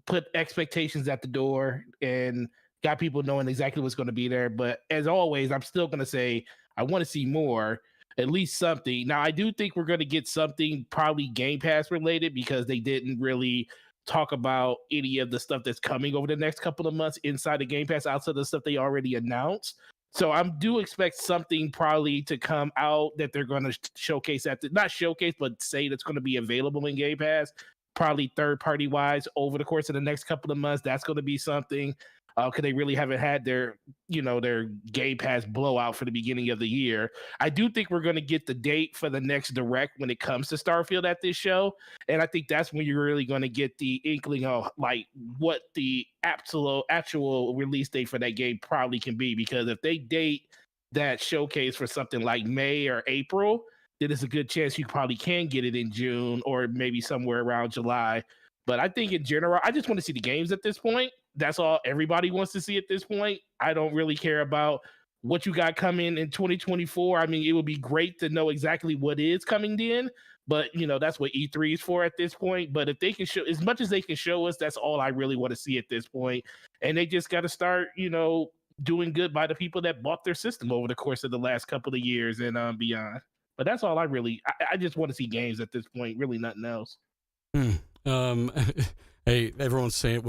E: put expectations at the door and got people knowing exactly what's going to be there. But as always, I'm still going to say I want to see more, at least something. Now, I do think we're going to get something probably Game Pass related, because they didn't really talk about any of the stuff that's coming over the next couple of months inside the Game Pass, outside of the stuff they already announced. So I do expect something probably to come out that they're going to showcase not showcase, but say that's going to be available in Game Pass, probably third party wise over the course of the next couple of months. That's going to be something. because they really haven't had their their Game Pass blowout for the beginning of the year. I do think we're going to get the date for the next direct when it comes to Starfield at this show, and I think that's when you're really going to get the inkling of like what the actual release date for that game probably can be. Because if they date that showcase for something like May or April, then it's a good chance you probably can get it in June or maybe somewhere around July. But I think in general, I just want to see the games at this point. That's all everybody wants to see at this point. I don't really care about what you got coming in 2024. I mean, it would be great to know exactly what is coming in, but that's what E3 is for at this point. But if they can show as much as they can show us, that's all I really want to see at this point. And they just got to start, doing good by the people that bought their system over the course of the last couple of years and beyond. But that's all I just want to see games at this point, really nothing else.
B: Hey, everyone's saying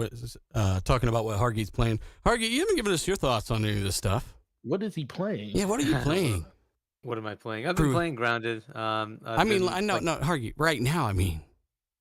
B: talking about what Hargey's playing. Hargey, you haven't given us your thoughts on any of this stuff.
E: What is he playing?
B: Yeah, what are you playing?
D: What am I playing? I've been playing Grounded.
B: I mean, no, Hargey, right now, I mean.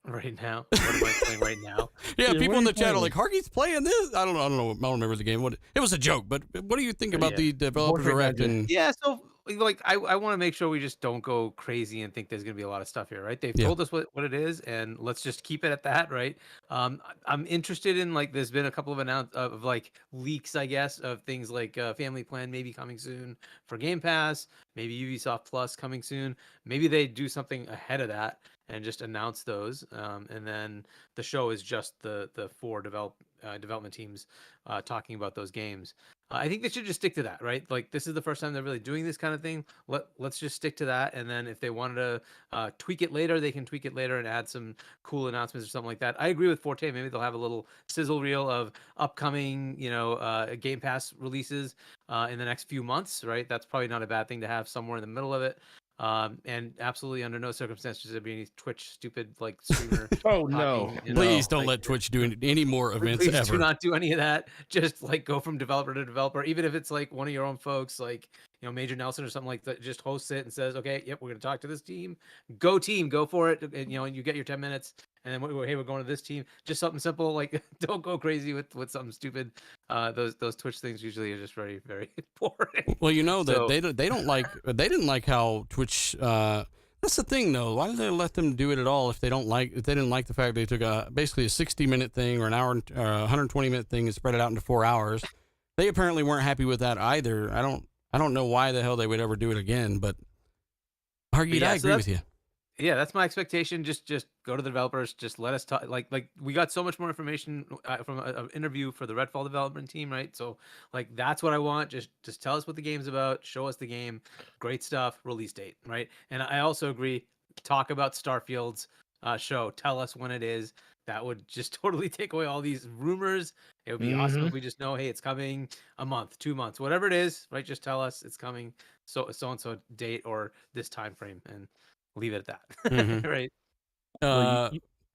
D: Right now? What am I playing right now?
B: Yeah, people in the chat are like, Hargey's playing this? I don't know. I don't remember the game. It was a joke, but what do you think about the developer direct?
D: Yeah, so like I want to make sure we just don't go crazy and think there's going to be a lot of stuff here, right? They've told us what it is, and let's just keep it at that, right? I'm interested in, like, there's been a couple of like leaks, I guess, of things like Family Plan maybe coming soon for Game Pass, maybe Ubisoft Plus coming soon. Maybe they do something ahead of that and just announce those, and then the show is just the four development teams talking about those games. I think they should just stick to that, right? Like, this is the first time they're really doing this kind of thing. Let's just stick to that, and then if they wanted to tweak it later, they can tweak it later and add some cool announcements or something like that. I agree with Forte. Maybe they'll have a little sizzle reel of upcoming, Game Pass releases in the next few months, right? That's probably not a bad thing to have somewhere in the middle of it. And absolutely under no circumstances should there be any Twitch stupid like streamer.
E: Oh no!
B: Please don't let Twitch do any more events
D: please
B: ever.
D: Do not do any of that. Just like go from developer to developer, even if it's like one of your own folks, like Major Nelson or something like that. Just hosts it and says, okay, yep, we're gonna talk to this team. Go team, go for it. And you get your 10 minutes. And then hey, we're going to this team. Just something simple. Like, don't go crazy with something stupid. Those Twitch things usually are just very, very boring.
B: Well, that they didn't like how Twitch. That's the thing, though. Why did they let them do it at all if they didn't like the fact they took basically a 60-minute thing or an hour, 120-minute thing and spread it out into 4 hours? They apparently weren't happy with that either. I don't know why the hell they would ever do it again, but Hargey, I agree with you.
D: Yeah, that's my expectation. Just go to the developers. Just let us talk. Like we got so much more information from an interview for the Redfall development team, right? So like that's what I want. Just tell us what the game's about. Show us the game. Great stuff. Release date, right? And I also agree. Talk about Starfield's show. Tell us when it is. That would just totally take away all these rumors. It would be awesome if we just know, hey, it's coming a month, 2 months, whatever it is, right? Just tell us it's coming. So and so date or this time frame and leave it at that. Right.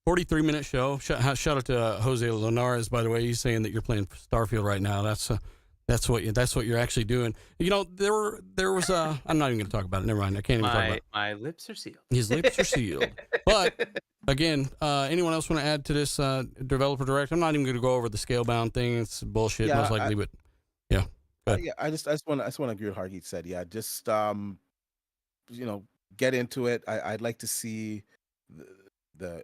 B: 43-minute show. Shout out to Jose Linares, by the way. He's saying that you're playing Starfield right now. That's what you're actually doing. There was I'm not even going to talk about it. Never mind. I can't even talk about it.
D: My lips are sealed.
B: His lips are sealed. But again, anyone else want to add to this developer direct? I'm not even going to go over the scale bound thing. It's bullshit, most likely. But yeah.
C: I just want to agree with what Hargeet said. Yeah, just get into it. I'd like to see the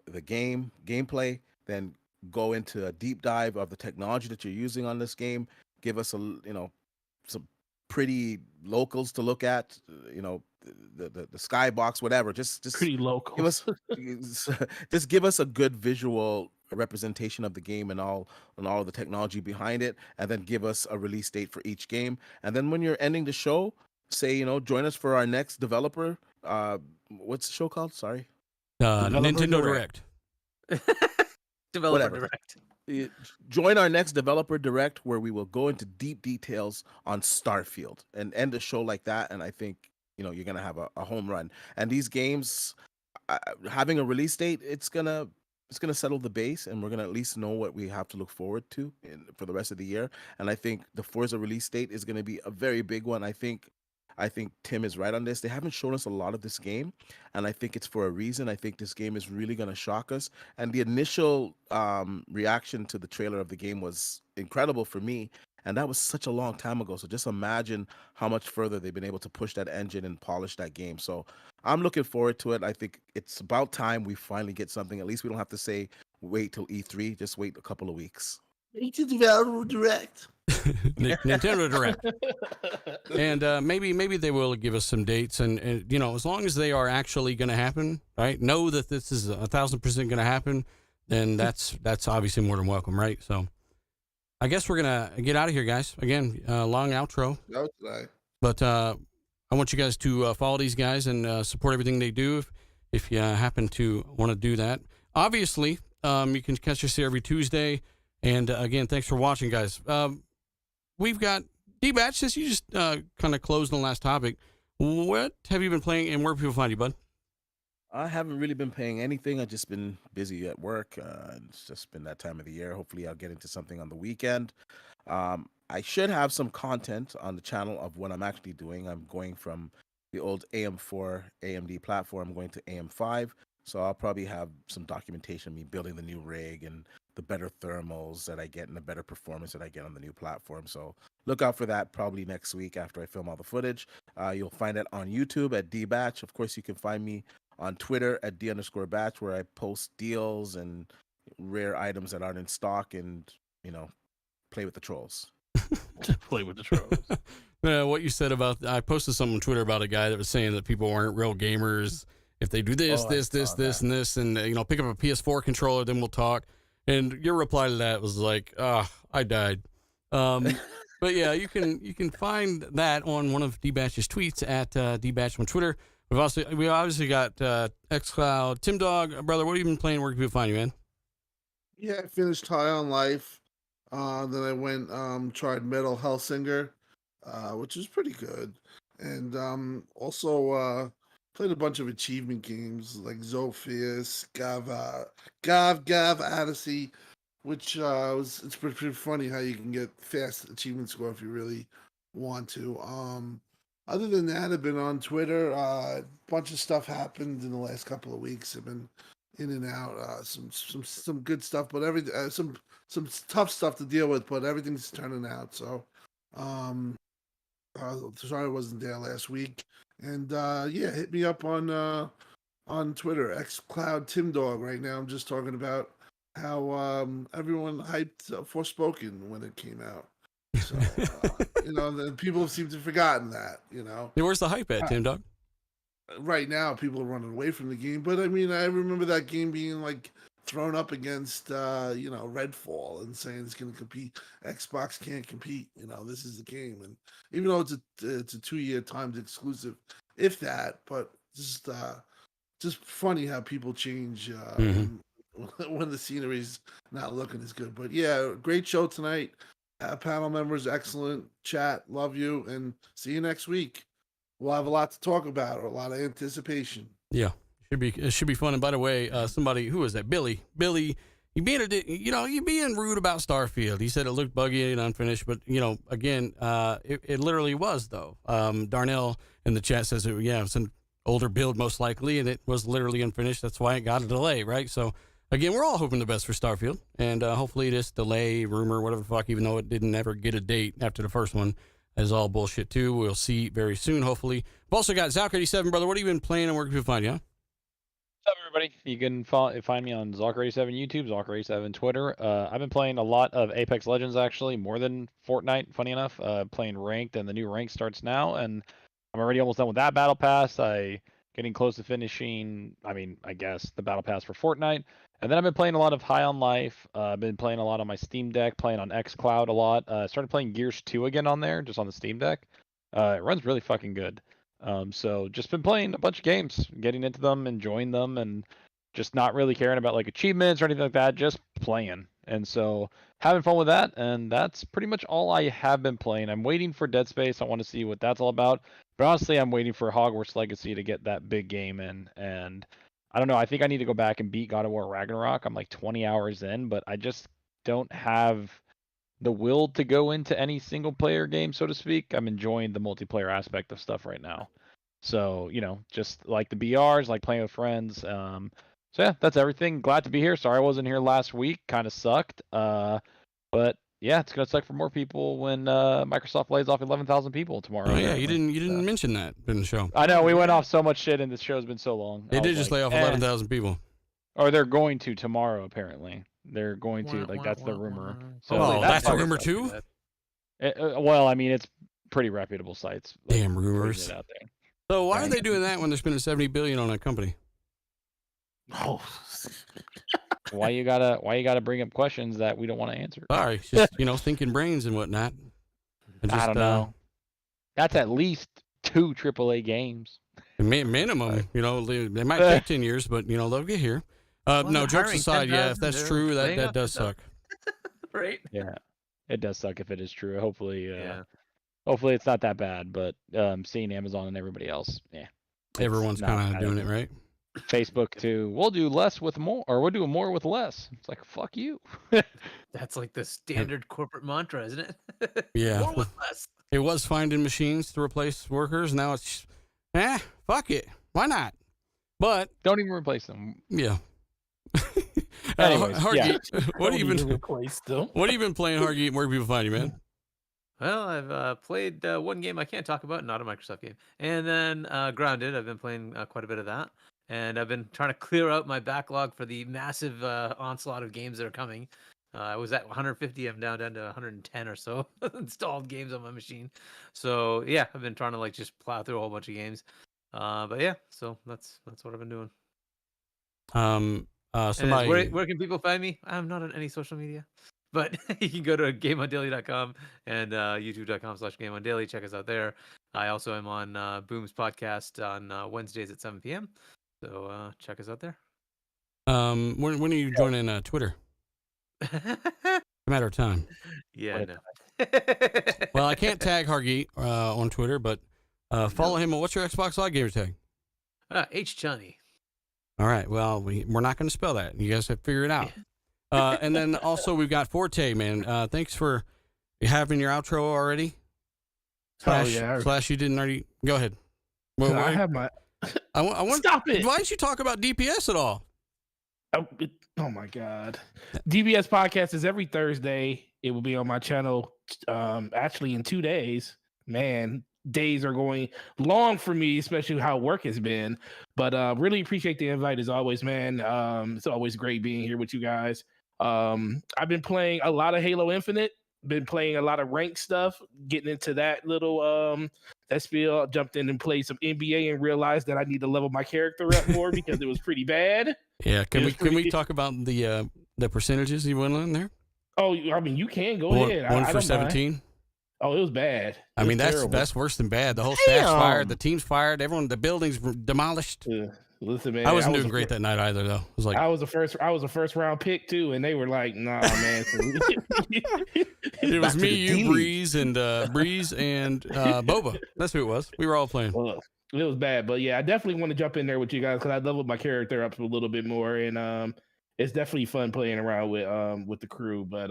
C: gameplay, then go into a deep dive of the technology that you're using on this game. Give us some pretty locals to look at. The skybox, whatever. Just
E: pretty local.
C: Just give us a good visual representation of the game and all of the technology behind it, and then give us a release date for each game. And then when you're ending the show, say join us for our next developer. What's the show called? Sorry.
B: Nintendo Direct.
D: Developer
C: Whatever.
D: Direct.
C: Join our next developer direct where we will go into deep details on Starfield and end the show like that. And I think you're gonna have a home run. And these games, having a release date, it's gonna settle the base, and we're gonna at least know what we have to look forward to for the rest of the year. And I think the Forza release date is gonna be a very big one. I think I think Tim is right on this. They haven't shown us a lot of this game, and I think it's for a reason. I think this game is really going to shock us. And the initial reaction to the trailer of the game was incredible for me. And that was such a long time ago. So just imagine how much further they've been able to push that engine and polish that game. So I'm looking forward to it. I think it's about time we finally get something. At least we don't have to say wait till E3. Just wait a couple of weeks.
F: Wait to develop direct.
B: Nintendo Direct. And maybe they will give us some dates, and as long as they are actually going to happen, right? Know that this is 1,000% going to happen, then that's obviously more than welcome, right? So I guess we're gonna get out of here, guys. Again, long outro.
F: No, today.
B: But I want you guys to follow these guys and support everything they do if you happen to want to do that. Obviously, you can catch us here every Tuesday. And again, thanks for watching, guys. We've got D-Batch, since you just kind of closed on the last topic. What have you been playing, and where can people find you, bud?
C: I haven't really been playing anything. I've just been busy at work. It's just been that time of the year. Hopefully, I'll get into something on the weekend. I should have some content on the channel of what I'm actually doing. I'm going from the old AM4 AMD platform going to AM5. So I'll probably have some documentation of me building the new rig and the better thermals that I get and the better performance that I get on the new platform. So look out for that probably next week after I film all the footage. You'll find it on YouTube at DBatch. Of course, you can find me on Twitter at D_batch, where I post deals and rare items that aren't in stock and, play with the trolls.
E: Play with the trolls.
B: What you said about, I posted something on Twitter about a guy that was saying that people aren't real gamers if they do this, and this, and pick up a PS4 controller, then we'll talk. And your reply to that was like, I died. But yeah, you can find that on one of D-Batch's tweets at D-Batch on Twitter. We obviously got xCloud. Tim Dog, brother, what have you been playing? Where can people find you, man?
F: Yeah, I finished High on Life. Then I went tried Metal Hellsinger, which is pretty good. And also played a bunch of achievement games like Zophius, Gav Odyssey, which it's pretty funny how you can get fast achievement score if you really want to. Other than that, I've been on Twitter. A bunch of stuff happened in the last couple of weeks. I've been in and out. Some good stuff, but some tough stuff to deal with. But everything's turning out. So, sorry I wasn't there last week. And hit me up on Twitter, xcloud Tim Dog. Right now, I'm just talking about how everyone hyped Forspoken when it came out. So the people seem to have forgotten that.
B: Yeah, where's the hype at, Tim Dog?
F: Right now, people are running away from the game, but I mean, I remember that game being like thrown up against Redfall and saying it's going to compete. Xbox can't compete. This is the game, and even though it's a 2-year timed exclusive, if that, but just funny how people change when the scenery's not looking as good. But yeah, great show tonight. Panel members, excellent chat. Love you, and see you next week. We'll have a lot to talk about, or a lot of anticipation.
B: Yeah, it should be fun. And by the way, somebody, who was that? Billy, you being rude about Starfield. He said it looked buggy and unfinished, but again, it literally was though. Darnell in the chat says it's an older build most likely, and it was literally unfinished. That's why it got a delay, right? So again, we're all hoping the best for Starfield, and hopefully this delay, rumor, whatever the fuck, even though it didn't ever get a date after the first one, is all bullshit too. We'll see very soon, hopefully. We've also got Zalk87, brother. What have you been playing, and where can people find you?
A: What's up, everybody? You can find me on Zalk87 YouTube, Zalk87 Twitter. I've been playing a lot of Apex Legends, actually, more than Fortnite, funny enough. Playing ranked, and the new rank starts now, and I'm already almost done with that battle pass. Getting close to finishing, I guess, the battle pass for Fortnite. And then I've been playing a lot of High on Life. I've been playing a lot on my Steam Deck, playing on xCloud a lot. Started playing Gears 2 again on there, just on the Steam Deck. It runs really fucking good. So just been playing a bunch of games, getting into them, enjoying them, and just not really caring about like achievements or anything like that, just playing. And so having fun with that, and that's pretty much all I have been playing. I'm waiting for Dead Space. I want to see what that's all about. But honestly, I'm waiting for Hogwarts Legacy to get that big game in, and I don't know. I think I need to go back and beat God of War Ragnarok. I'm like 20 hours in, but I just don't have the will to go into any single player game, so to speak. I'm enjoying the multiplayer aspect of stuff right now. So, just like the BRs, like playing with friends. So yeah, that's everything. Glad to be here. Sorry I wasn't here last week. Kind of sucked. But yeah, it's gonna suck for more people when Microsoft lays off 11,000 people tomorrow.
B: Oh yeah,
A: apparently.
B: you didn't mention that in the show.
A: I know we went off so much shit, and this show's been so long.
B: They did just lay off 11,000 people.
A: Or they're going to tomorrow. Apparently, they're going to. Like that's the rumor. So
B: that's a rumor too.
A: Well, I mean, it's pretty reputable sites.
B: Damn rumors.
A: Out there.
B: So why are they doing that when they're spending $70 billion on a company?
E: Oh.
A: Why you gotta bring up questions that we don't want to answer?
B: Sorry, just thinking brains and whatnot.
A: I don't know. That's at least 2 AAA games.
B: Minimum, they might take 10 years, but they'll get here. No, jokes aside, yeah, if that's true, that does suck.
D: Right?
A: Yeah, it does suck if it is true. Hopefully, hopefully it's not that bad. But seeing Amazon and everybody else,
B: everyone's kind of doing it, right?
A: Facebook too. We'll do less with more, or we'll do more with less. It's like fuck you.
D: That's like the standard corporate mantra, isn't it?
B: Yeah.
D: More with less.
B: It was finding machines to replace workers. Now it's, fuck it. Why not? But
A: don't even replace them.
B: Yeah.
A: Anyways,
B: what have you been playing, Hargeet? Where can people find you, man?
D: Well, I've played one game I can't talk about, not a Microsoft game, and then Grounded. I've been playing quite a bit of that, and I've been trying to clear out my backlog for the massive onslaught of games that are coming. I was at 150. I'm down to 110 or so installed games on my machine. So yeah, I've been trying to just plow through a whole bunch of games. But yeah, so that's what I've been doing. Where can people find me? I'm not on any social media, but you can go to gameondaily.com and youtube.com/gameondaily. Check us out there. I also am on Boom's podcast on Wednesdays at 7 p.m. So check us out there.
B: When are you joining Twitter? A matter of time.
D: Yeah, no.
B: Well, I can't tag Hargeet on Twitter, but follow him. What's your Xbox Live gamer tag?
D: H-Chunny.
B: All right. Well, we're not going to spell that. You guys have to figure it out. And then also we've got Forte, man. Thanks for having your outro already. Slash, you didn't already. Go ahead.
E: Well, I have my.
B: I want.
E: Stop it.
B: Why didn't you talk about DPS at all?
E: Oh my God. DBS podcast is every Thursday. It will be on my channel actually in 2 days. Man, days are going long for me, especially how work has been. But really appreciate the invite as always, man. It's always great being here with you guys. I've been playing a lot of Halo Infinite, been playing a lot of ranked stuff, getting into that little that spiel. Jumped in and played some NBA and realized that I need to level my character up more because it was pretty bad.
B: Yeah, can we talk about the percentages you went on there?
E: Oh, I mean, you can go ahead.
B: 1 for 17.
E: Oh, it was bad.
B: I mean, that's worse than bad. The whole staff's fired, the team's fired, the building's demolished.
E: Listen, man,
B: I wasn't doing great that night either, though. It was like
E: I was a first round pick too, and they were like, "Nah, man."
B: It was me, you, Breeze, and Boba. That's who it was. We were all playing.
E: Well, it was bad, but yeah, I definitely want to jump in there with you guys because I leveled my character up a little bit more, and it's definitely fun playing around with the crew. But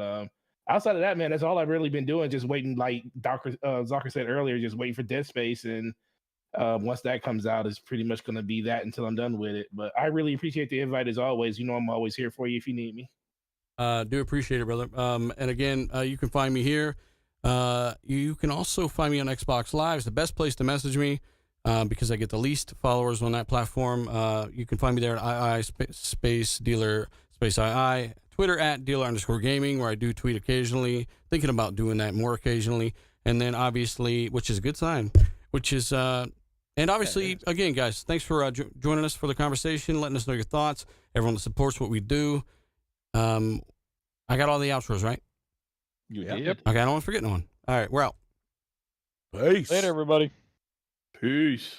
E: outside of that, man, that's all I've really been doing. Just waiting, like Zucker said earlier, just waiting for Dead Space, and once that comes out, it's pretty much going to be that until I'm done with it. But I really appreciate the invite as always. You know, I'm always here for you if you need me.
B: Do appreciate it, brother. And again, you can find me here. You can also find me on Xbox Live. It's the best place to message me because I get the least followers on that platform. You can find me there at space dealer space II. Twitter at dealer_gaming, where I do tweet occasionally. Thinking about doing that more occasionally. And then obviously, which is a good sign, which is and obviously, again, guys, thanks for joining us for the conversation, letting us know your thoughts. Everyone that supports what we do. I got all the outros, right?
A: Yep.
B: Okay, I don't want to forget one. All right, we're out.
C: Peace.
A: Later, everybody.
E: Peace.